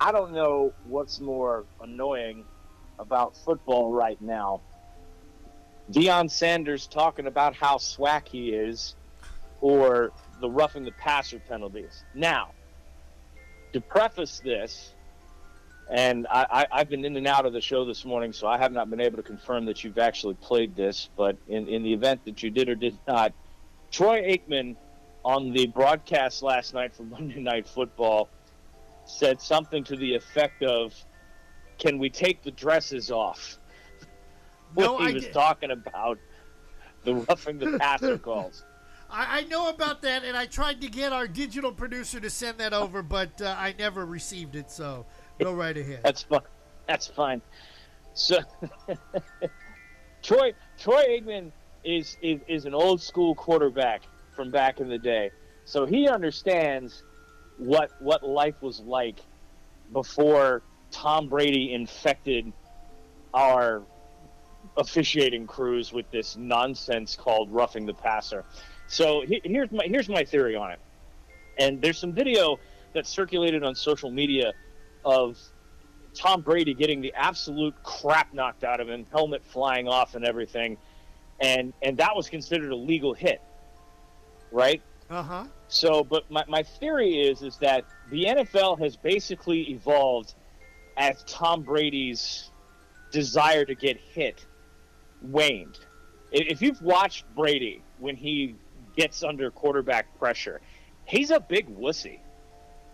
I don't know what's more annoying about football right now. Deion Sanders talking about how swag he is, or the roughing the passer penalties. Now, to preface this, and I've been in and out of the show this morning, so I have not been able to confirm that you've actually played this, but in the event that you did or did not, Troy Aikman on the broadcast last night for Monday Night Football said something to the effect of, "Can we take the dresses off?" When he was talking about the roughing the passer calls. I know about that, and I tried to get our digital producer to send that over, but I never received it, so go right ahead. That's fine. So, Troy Aikman is an old school quarterback from back in the day, so he understands what life was like before Tom Brady infected our officiating crews with this nonsense called roughing the passer. So here's my theory on it. And there's some video that circulated on social media of Tom Brady getting the absolute crap knocked out of him, helmet flying off and everything. And that was considered a legal hit, right? Uh-huh. So, but my theory is that the NFL has basically evolved as Tom Brady's desire to get hit waned. If you've watched Brady when he gets under quarterback pressure, he's a big wussy.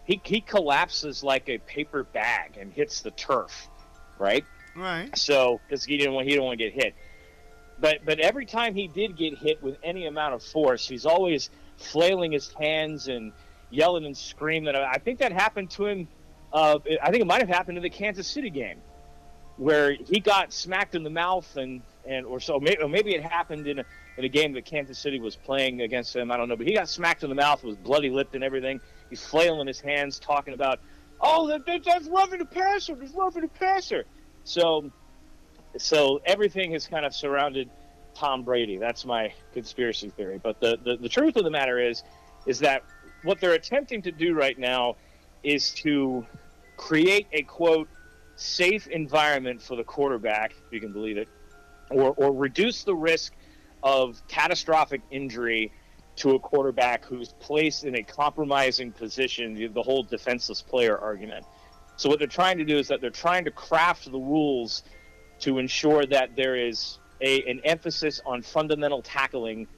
He collapses like a paper bag and hits the turf, right? Right. So, because he don't want to get hit. But every time he did get hit with any amount of force, he's always flailing his hands and yelling and screaming. I think that happened to him. I think it might have happened in the Kansas City game, where he got smacked in the mouth or maybe it happened in a game that Kansas City was playing against him. I don't know, but he got smacked in the mouth, was bloody lipped and everything. He's flailing his hands, talking about, that's roughing the passer. That's roughing the passer. So everything has kind of surrounded Tom Brady. That's my conspiracy theory. But the truth of the matter is that what they're attempting to do right now is to create a, quote, safe environment for the quarterback, if you can believe it, or reduce the risk of catastrophic injury to a quarterback who's placed in a compromising position, the whole defenseless player argument. So what they're trying to do is that they're trying to craft the rules to ensure that there is an emphasis on fundamental tackling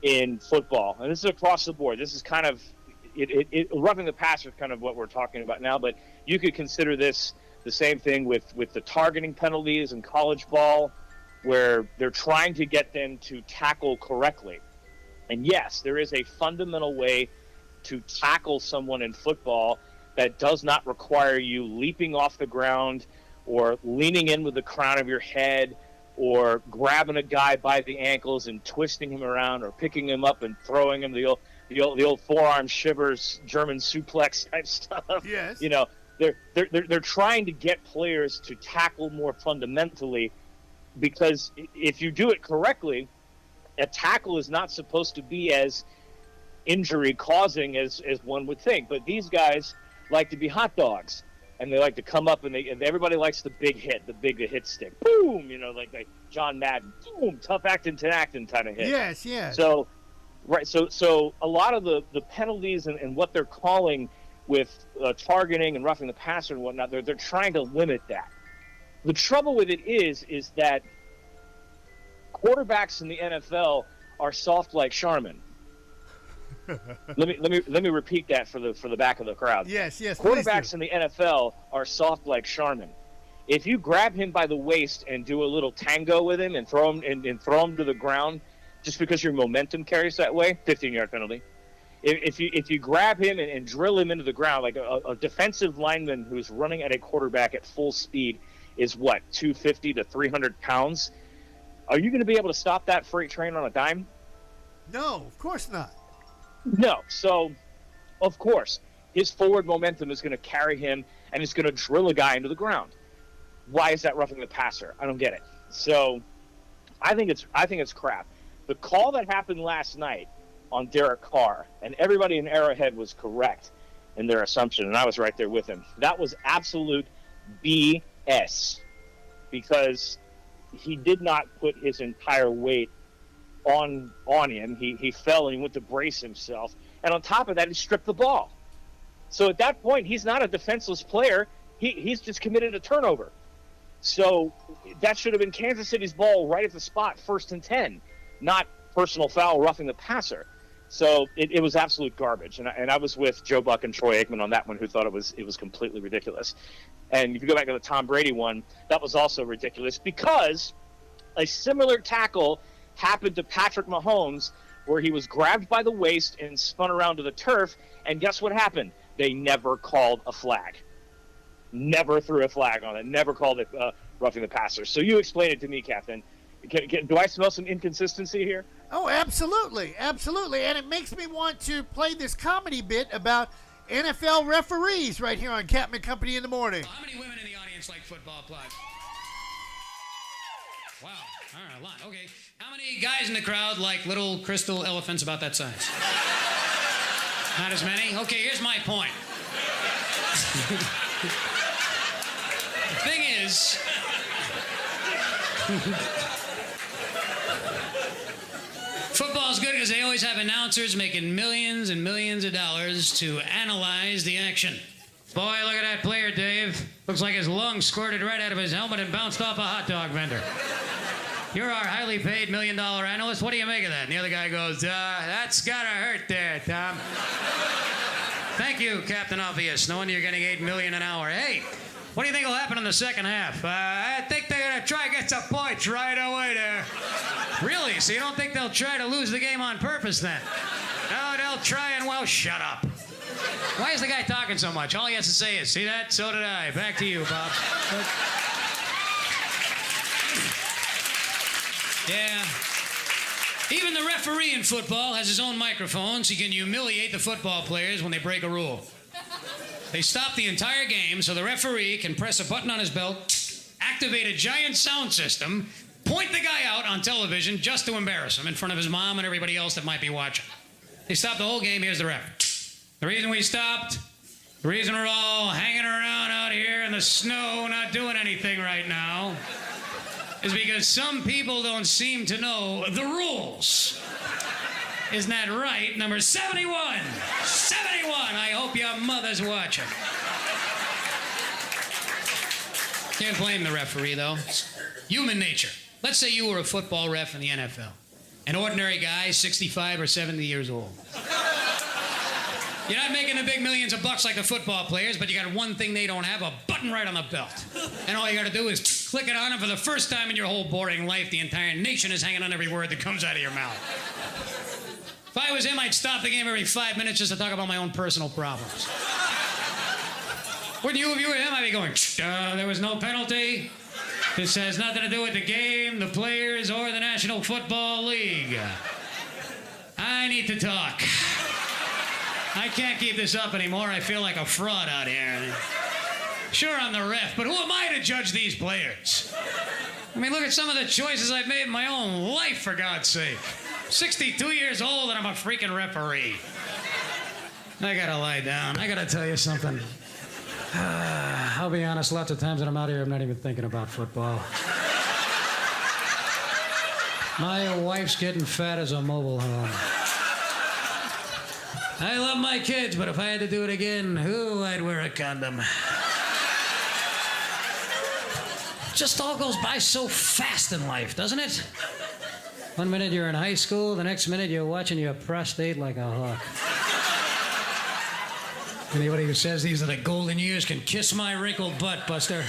in football. And this is across the board. This is kind of roughing the passer is kind of what we're talking about now, but you could consider this the same thing with the targeting penalties in college ball, where they're trying to get them to tackle correctly. And yes, there is a fundamental way to tackle someone in football that does not require you leaping off the ground or leaning in with the crown of your head or grabbing a guy by the ankles and twisting him around or picking him up and throwing him, the old forearm shivers, German suplex type stuff. Yes. They're trying to get players to tackle more fundamentally, because if you do it correctly, a tackle is not supposed to be as injury causing as one would think. But these guys like to be hot dogs, and they like to come up and everybody likes the big hit, the hit stick. Boom, like John Madden. Boom, tough acting to acting kind of hit. Yes, yes. So, right. So a lot of the penalties and what they're calling with targeting and roughing the passer and whatnot, they're trying to limit that. The trouble with it is that quarterbacks in the NFL are soft like Charmin. let me repeat that for the back of the crowd. Yes. Quarterbacks in the NFL are soft like Charmin. If you grab him by the waist and do a little tango with him and throw him to the ground, just because your momentum carries that way, 15-yard penalty. If you grab him and drill him into the ground, like a defensive lineman who's running at a quarterback at full speed is what, 250 to 300 pounds? Are you going to be able to stop that freight train on a dime? No, of course not. No. So, of course, his forward momentum is going to carry him, and it's going to drill a guy into the ground. Why is that roughing the passer? I don't get it. So, I think it's crap. The call that happened last night on Derek Carr, and everybody in Arrowhead was correct in their assumption, and I was right there with him. That was absolute BS, because he did not put his entire weight on him. He fell and he went to brace himself, and on top of that, he stripped the ball. So at that point, he's not a defenseless player. He's just committed a turnover. So that should have been Kansas City's ball right at the spot, 1st and 10, not personal foul roughing the passer. So it was absolute garbage, and I was with Joe Buck and Troy Aikman on that one, who thought it was completely ridiculous. And if you go back to the Tom Brady one, that was also ridiculous, because a similar tackle happened to Patrick Mahomes, where he was grabbed by the waist and spun around to the turf, and guess what happened? They never called a flag. Never threw a flag on it. Never called it roughing the passer. So you explain it to me, Captain. Do I smell some inconsistency here? Oh, absolutely. Absolutely. And it makes me want to play this comedy bit about NFL referees right here on Captain Company in the Morning. How many women in the audience like football, Plot? Wow. All right, a lot. Okay. How many guys in the crowd like little crystal elephants about that size? Not as many? Okay, here's my point. The thing is... Football's good because they always have announcers making millions and millions of dollars to analyze the action. Boy, look at that player, Dave. Looks like his lung squirted right out of his helmet and bounced off a hot dog vendor. You're our highly paid $1 million analyst. What do you make of that? And the other guy goes, that's gotta hurt there, Tom. Thank you, Captain Obvious. No wonder you're getting $8 million an hour. Hey, what do you think will happen in the second half? I think they're gonna try to get some points right away there. Really? So you don't think they'll try to lose the game on purpose then? No, they'll try and, well, shut up. Why is the guy talking so much? All he has to say is, see that? So did I. Back to you, Bob. Yeah. Even the referee in football has his own microphone, so he can humiliate the football players when they break a rule. They stop the entire game so the referee can press a button on his belt, activate a giant sound system, point the guy out on television just to embarrass him in front of his mom and everybody else that might be watching. They stopped the whole game. Here's the ref. The reason we stopped, the reason we're all hanging around out here in the snow not doing anything right now, is because some people don't seem to know the rules. Isn't that right? Number 71. 71. I hope your mother's watching. Can't blame the referee, though. It's human nature. Let's say you were a football ref in the NFL. An ordinary guy, 65 or 70 years old. You're not making the big millions of bucks like the football players, but you got one thing they don't have, a button right on the belt. And all you got to do is click it on, and for the first time in your whole boring life, the entire nation is hanging on every word that comes out of your mouth. If I was him, I'd stop the game every 5 minutes just to talk about my own personal problems. Wouldn't you, if you were him, I'd be going, there was no penalty. This has nothing to do with the game, the players, or the National Football League. I need to talk. I can't keep this up anymore. I feel like a fraud out here. Sure, I'm the ref, but who am I to judge these players? I mean, look at some of the choices I've made in my own life, for God's sake. 62 years old and I'm a freaking referee. I gotta lie down. I gotta tell you something. I'll be honest, lots of times when I'm out here, I'm not even thinking about football. My wife's getting fat as a mobile home. I love my kids, but if I had to do it again, I'd wear a condom. Just all goes by so fast in life, doesn't it? One minute you're in high school, the next minute you're watching your prostate like a hawk. Anybody who says these are the golden years can kiss my wrinkled butt, Buster.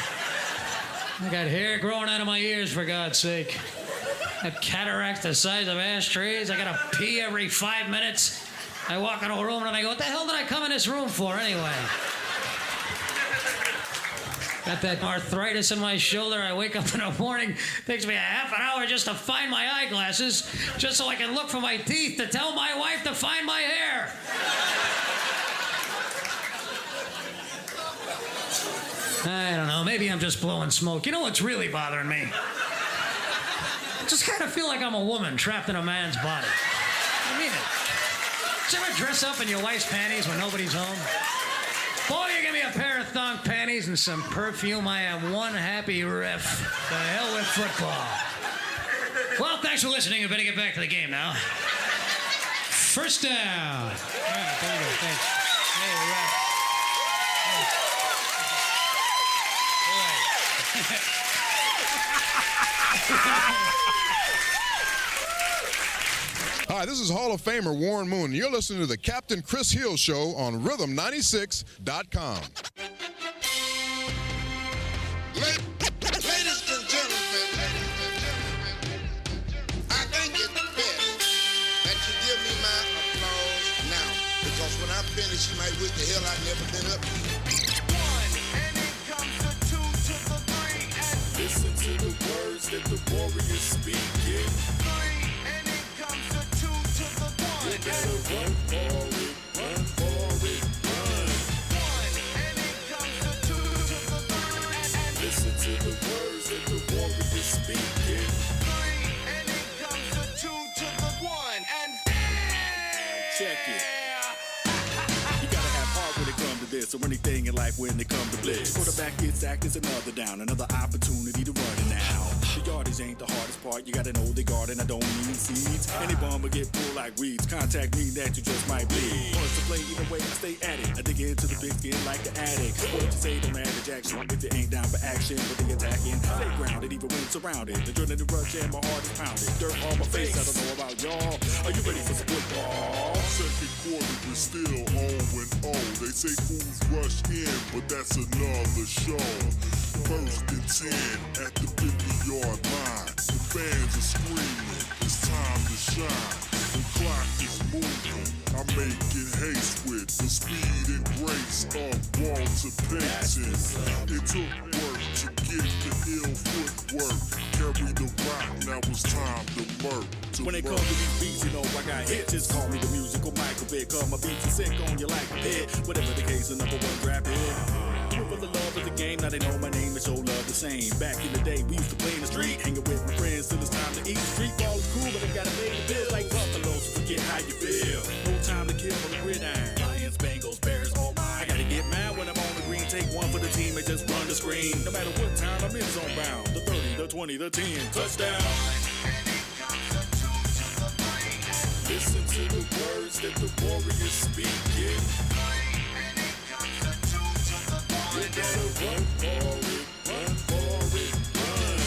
I got hair growing out of my ears, for God's sake. I got cataracts the size of ashtrays. I gotta pee every 5 minutes. I walk into a room and I go, what the hell did I come in this room for anyway? Got that arthritis in my shoulder. I wake up in the morning. Takes me a half an hour just to find my eyeglasses, just so I can look for my teeth to tell my wife to find my hair. I don't know. Maybe I'm just blowing smoke. You know what's really bothering me? I just kind of feel like I'm a woman trapped in a man's body. I mean it. Did you ever dress up in your wife's panties when nobody's home? Boy, you give me a pair of thong panties and some perfume, I am one happy ref. The hell with football. Well, thanks for listening. We better get back to the game now. First down. All right, there you go. Thanks. Hey, ref. Hi, this is Hall of Famer Warren Moon. You're listening to the Captain Chris Hill Show on Rhythm96.com. Ladies and gentlemen, I think it's best that you give me my applause now, because when I finish, you might wish the hell I'd never been up here. 1, and it comes to 2 to the 3, and listen to the words that the warriors speak. 3, and it comes to 2 to the 1. You gotta run for it, run for it, run. 1, and it comes to 2 to the 3, and listen to the words that the warriors speak. 3, and it comes to 2 to the 1, and check it. You gotta have heart when it comes to this, or anything in life when it comes to bliss. Quarterback gets sacked, is another down, another opportunity to run it now. The yardage ain't the hardest part, you gotta know the garden, I don't mean seeds. Any bum will get pulled like weeds, contact me that you just might bleed. Wants to play either way, I stay at it. I dig into the big skin like the addict. What you say, don't average action. If you ain't down for action, but they attacking. Stay grounded, even when surrounded. The drilling, the rush, and my heart is pounded. Dirt on my face, I don't know about y'all. Are you ready for some football? Second quarter is still 0-0. They say fools rush in, but that's another show. First and 10 at the 50-yard line. The fans are screaming, it's time to shine. The clock is moving, I'm making haste with the speed and grace of Walter Payton. It took work to get the ill footwork. Carry the rock, now it's time to murk. When it comes to these beats, you know I got hits. Just call me the musical Michael Vick. Cause my beats are sick on you like a pit. Whatever the case, the number one draft hit. Do it for the love of the game, now they know my name is so love the same. Back in the day, we used to play in the street, hanging with my friends till it's time to eat. Street ball is cool, but I gotta pay the bills like Buffalo, so forget how you feel. No time to kill on the gridiron. Lions, Bengals, Bears, oh my. I gotta get mad when I'm on the green. Take one for the team and just run the screen. No matter what time I'm in zone bound. The 30, the 20, the 10, touchdown. Listen to the words that the warriors speak. You gotta run for it, run for it, run.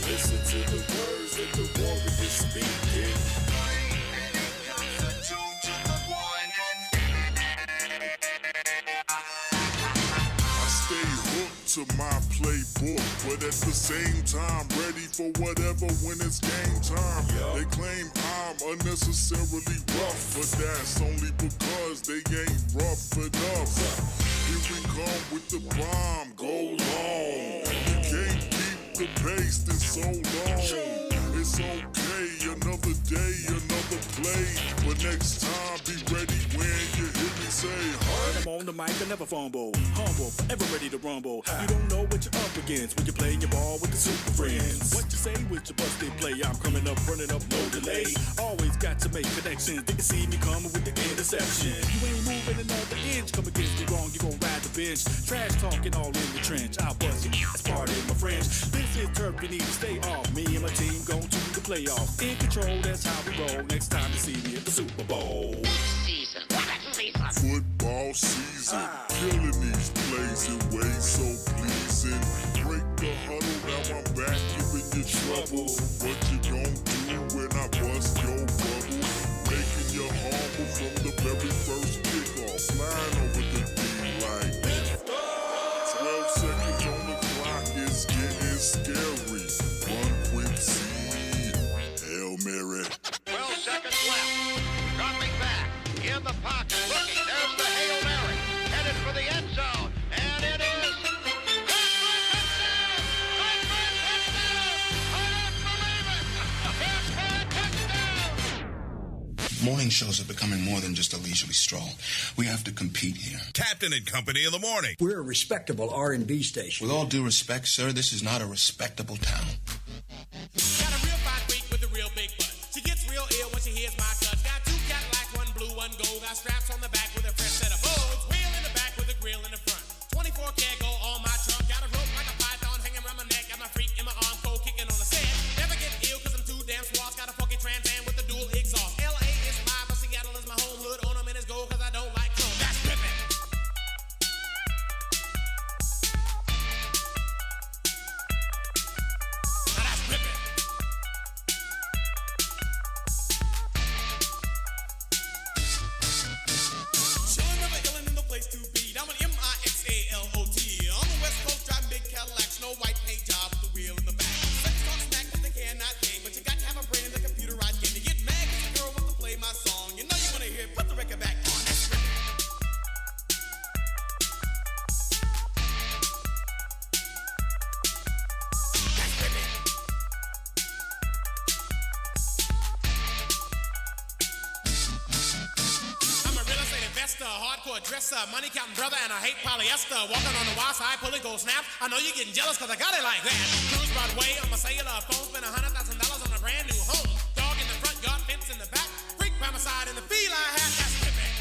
Listen to the words that the warriors speak. I stay hooked to my playbook, but at the same time ready for whatever when it's game time. They claim I'm unnecessarily rough, but that's only because they ain't rough enough. Here we come with the bomb, go long. You can't keep the pace in so long. It's okay, another day, another play. But next time be ready when you hear me say, honey. I'm on the mic, I never fumble. Humble, forever ready to rumble. You don't know what you're up against when you're playing your ball with the super friends. What you say with your busted play? I'm coming up, running up, no delay. Always got to make connections. They can see me coming with the interception. You ain't moving another inch. Come against me wrong, you gon' ride the bench. Trash talking all in the trench. I'll bust it, that's part of my French. This is turf, you need to stay off. Me and my team gon' to the playoffs. In control, that's how we roll. Next time you see me at the Super Bowl. Football season, killing these plays in ways so pleasing. Break the huddle, now I'm back giving you trouble. What you gon' do when I bust your bubble? Making you humble from the very first kickoff. Flying over the D-line. 12 seconds on the clock, it's getting scary. One quick seed, Hail Mary. 12 seconds left. Dropping back in the pocket. Looking. There's the Hail Mary. Headed for the end zone. And it is. Morning shows are becoming more than just a leisurely stroll. We have to compete here. Captain and Company in the morning. We're a respectable R&B station. With all due respect, sir, this is not a respectable town. Got a real fine freak with a real big butt. She gets real ill when she hears my touch. Got 2 Cadillacs, 1 blue, 1 gold. Got straps on the back with a fresh set of bows. Wheel in the back with a grill in the front. 24 karat gold on my trunk. Got a rope like a python hanging around my neck. Got my freak in my arm, cold kicking on the set. Never get ill cause I'm too damn swole. Got a funky Trans Am with a dual exhaust. LA is mine, but Seattle is my home. Hood on them in his gold cause I don't like chrome. That's ripping. Now that's ripping. Chillin' never illin' in the place to be. I'm an M-I-X-A-L-O-T. On the West Coast, driving big Cadillacs, Snow White paint job with the wheel in the back. Sex talk smack, but they cannot hang. But you got to have a brain in the computerized game. You get mad 'cause the girl wants to play my song. You know you wanna hear it, put the record back on. That's ripping. That's ripping. I'm a real estate investor, hardcore dresser, money counting brother, and I hate polyester. Walking on the wild side, pulling gold snaps. I know you're getting jealous cause I got it like that. Cruise Broadway on my cellular phone, spend $100,000 on a brand new home. Dog in the front yard, fence in the back. Freak by my side in the feline hat. That's ripping.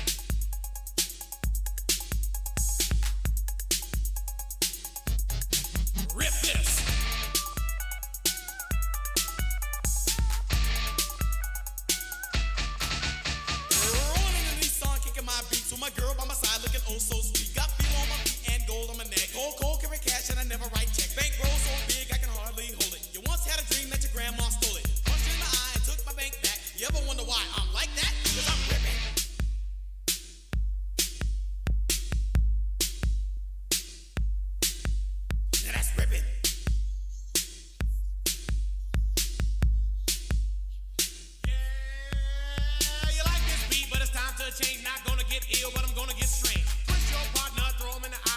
Rip this. Rolling in the Nissan, kicking my beats with my girl by my side, looking oh so sweet. Got feel on my feet and gold on my neck. Cold, carry cash and I never write check. Bankroll so big I can hardly hold it. You once had a dream that your grandma stole it. Punched in the eye and took my bank back. You ever wonder why I'm like that? Cause I'm ripping. Now that's ripping. Yeah, you like this beat, but it's time to change. Not gonna get ill, but I'm gonna get strange. Twist your partner, throw him in the eye.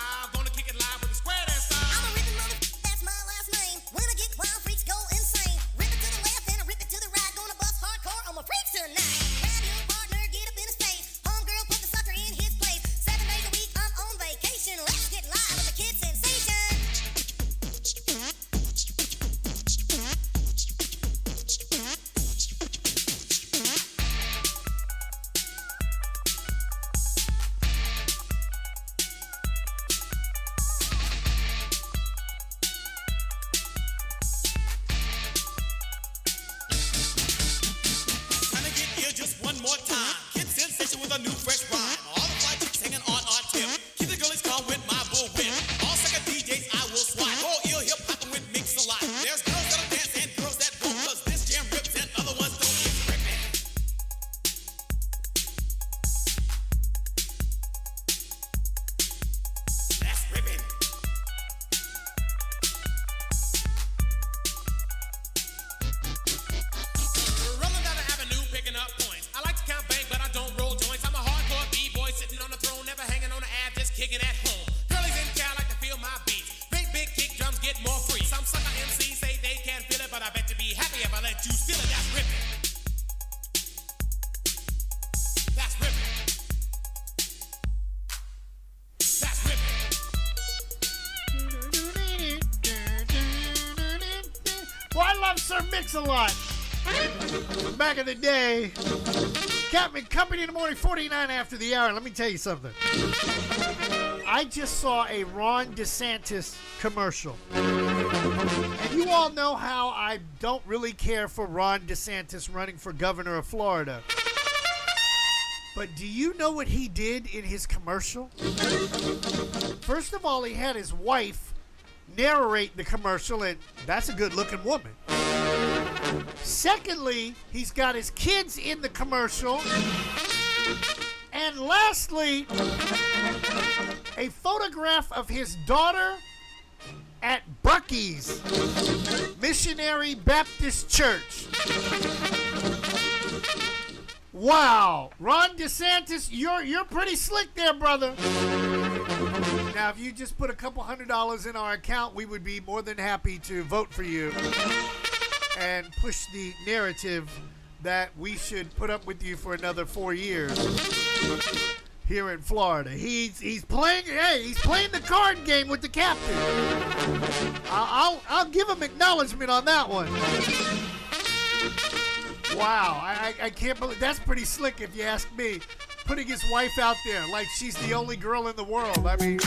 Sir Mix-a-Lot. Back in the day, Captain Company in the morning, 49 after the hour. Let me tell you something. I just saw a Ron DeSantis commercial. And you all know how I don't really care for Ron DeSantis running for governor of Florida. But do you know what he did in his commercial? First of all, he had his wife narrate the commercial, and that's a good-looking woman. Secondly, he's got his kids in the commercial. And lastly, a photograph of his daughter at Buc-ee's Missionary Baptist Church. Wow, Ron DeSantis, you're pretty slick there, brother. Now, if you just put a couple $100 in our account, we would be more than happy to vote for you and push the narrative that we should put up with you for another 4 years here in Florida. He's playing the card game with the captain. I'll give him acknowledgement on that one. Wow, I can't believe that's pretty slick if you ask me. Putting his wife out there like she's the only girl in the world. I mean.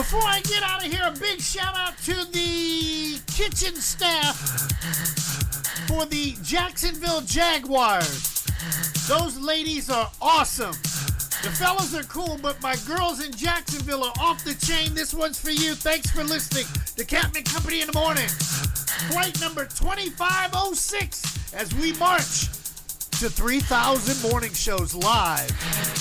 Before I get out of here, a big shout out to the kitchen staff for the Jacksonville Jaguars. Those ladies are awesome. The fellas are cool, but my girls in Jacksonville are off the chain. This one's for you. Thanks for listening to Captain Company in the Morning. Flight number 2506 as we march to 3,000 morning shows live.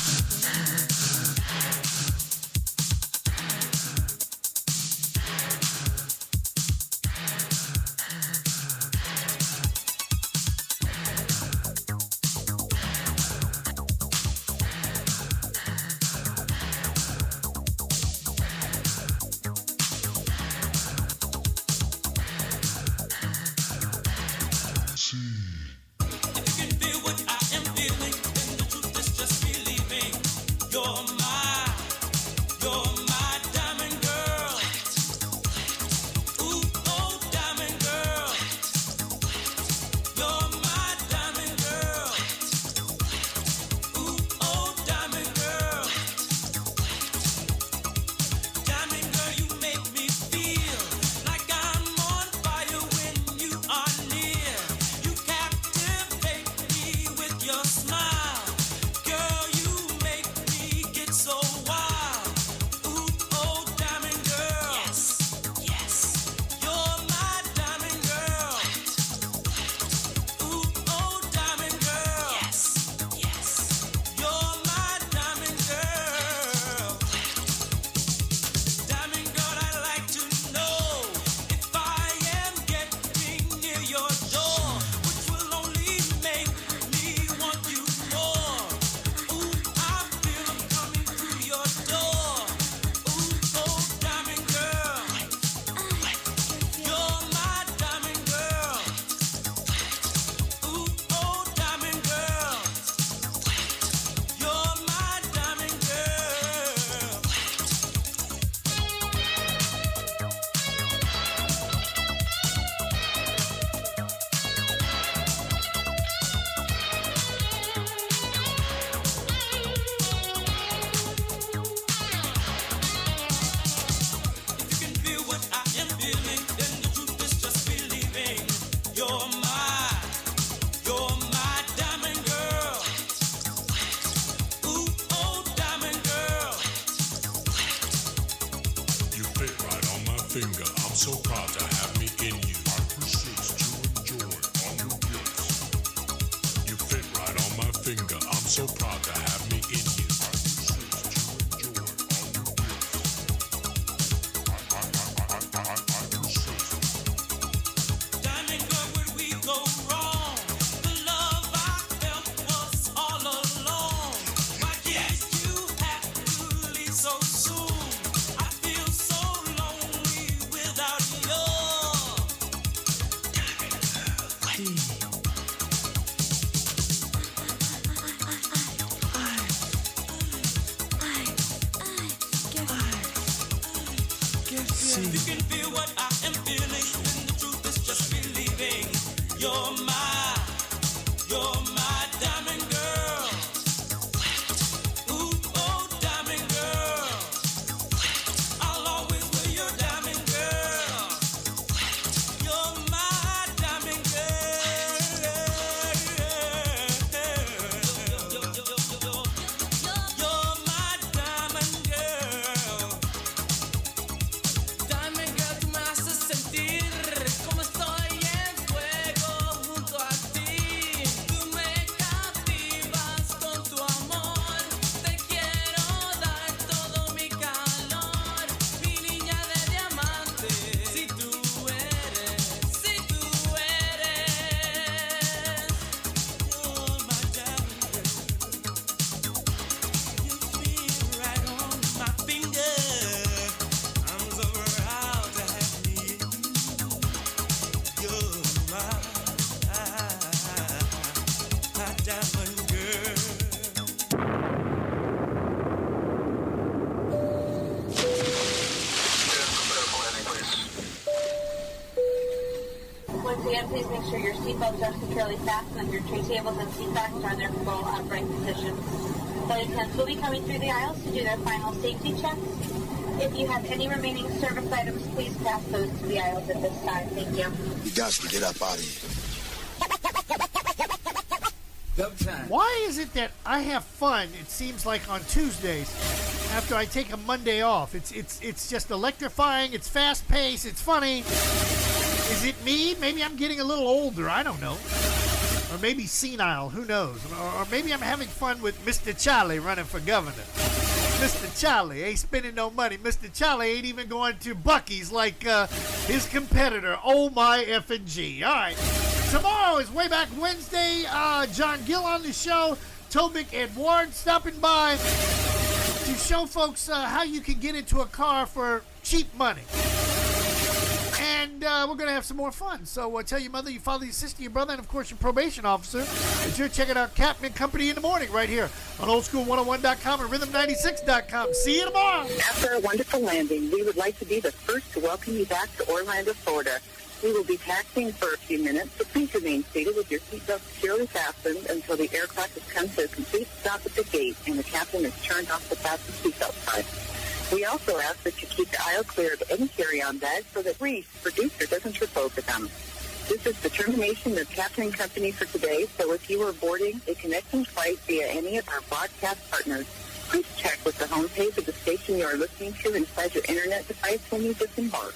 Please make sure your seatbelts are securely fastened and your tray tables and seat backs are in their full upright position. Flight attendants will be coming through the aisles to do their final safety checks. If you have any remaining service items, please pass those to the aisles at this time. Thank you. You got to get up out of here. Why is it that I have fun, it seems like, on Tuesdays after I take a Monday off? It's just electrifying, it's fast-paced, it's funny. Is it me? Maybe I'm getting a little older, I don't know. Or maybe senile, who knows? Or maybe I'm having fun with Mr. Charlie running for governor. Mr. Charlie ain't spending no money. Mr. Charlie ain't even going to Buc-ee's like his competitor, Oh My Effing G. All right. Tomorrow is Way Back Wednesday. John Gill on the show. Tobik and Ward stopping by to show folks how you can get into a car for cheap money. And we're going to have some more fun. So tell your mother, your father, your sister, your brother, and, of course, your probation officer that you're checking out Captain and Company in the morning right here on oldschool101.com and rhythm96.com. See you tomorrow. After a wonderful landing, we would like to be the first to welcome you back to Orlando, Florida. We will be taxiing for a few minutes, so please remain seated with your seatbelt securely fastened until the aircraft has come to a complete stop at the gate and the captain has turned off the fasten seatbelt sign. We also ask that you keep the aisle clear of any carry-on bags so that Reese, producer, doesn't trip over them. This is the termination of Captain and Company for today, so if you are boarding a connecting flight via any of our broadcast partners, please check with the homepage of the station you are listening to inside your internet device when you disembark.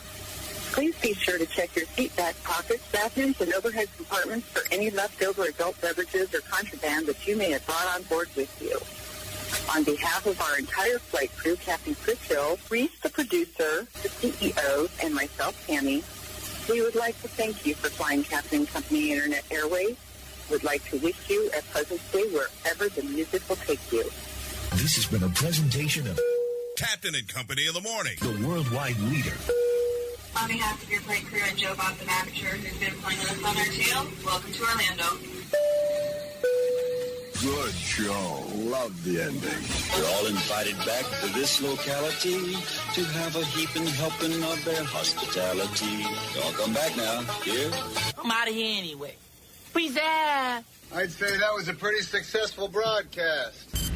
Please be sure to check your seat back pockets, bathrooms, and overhead compartments for any leftover adult beverages or contraband that you may have brought on board with you. On behalf of our entire flight crew, Captain Chris Hill, Reese, the producer, the CEO, and myself, Tammy, we would like to thank you for flying Captain and Company Internet Airways. We'd like to wish you a pleasant stay wherever the music will take you. This has been a presentation of Captain and Company in the morning. the worldwide leader. On behalf of your flight crew and Joe Bob the Manager, who's been flying with us on our tail, welcome to Orlando. Good show. Love the ending. We're all invited back to this locality to have a heaping helping of their hospitality. Y'all come back now. Here? I'm out of here anyway. Peace out. I'd say that was a pretty successful broadcast.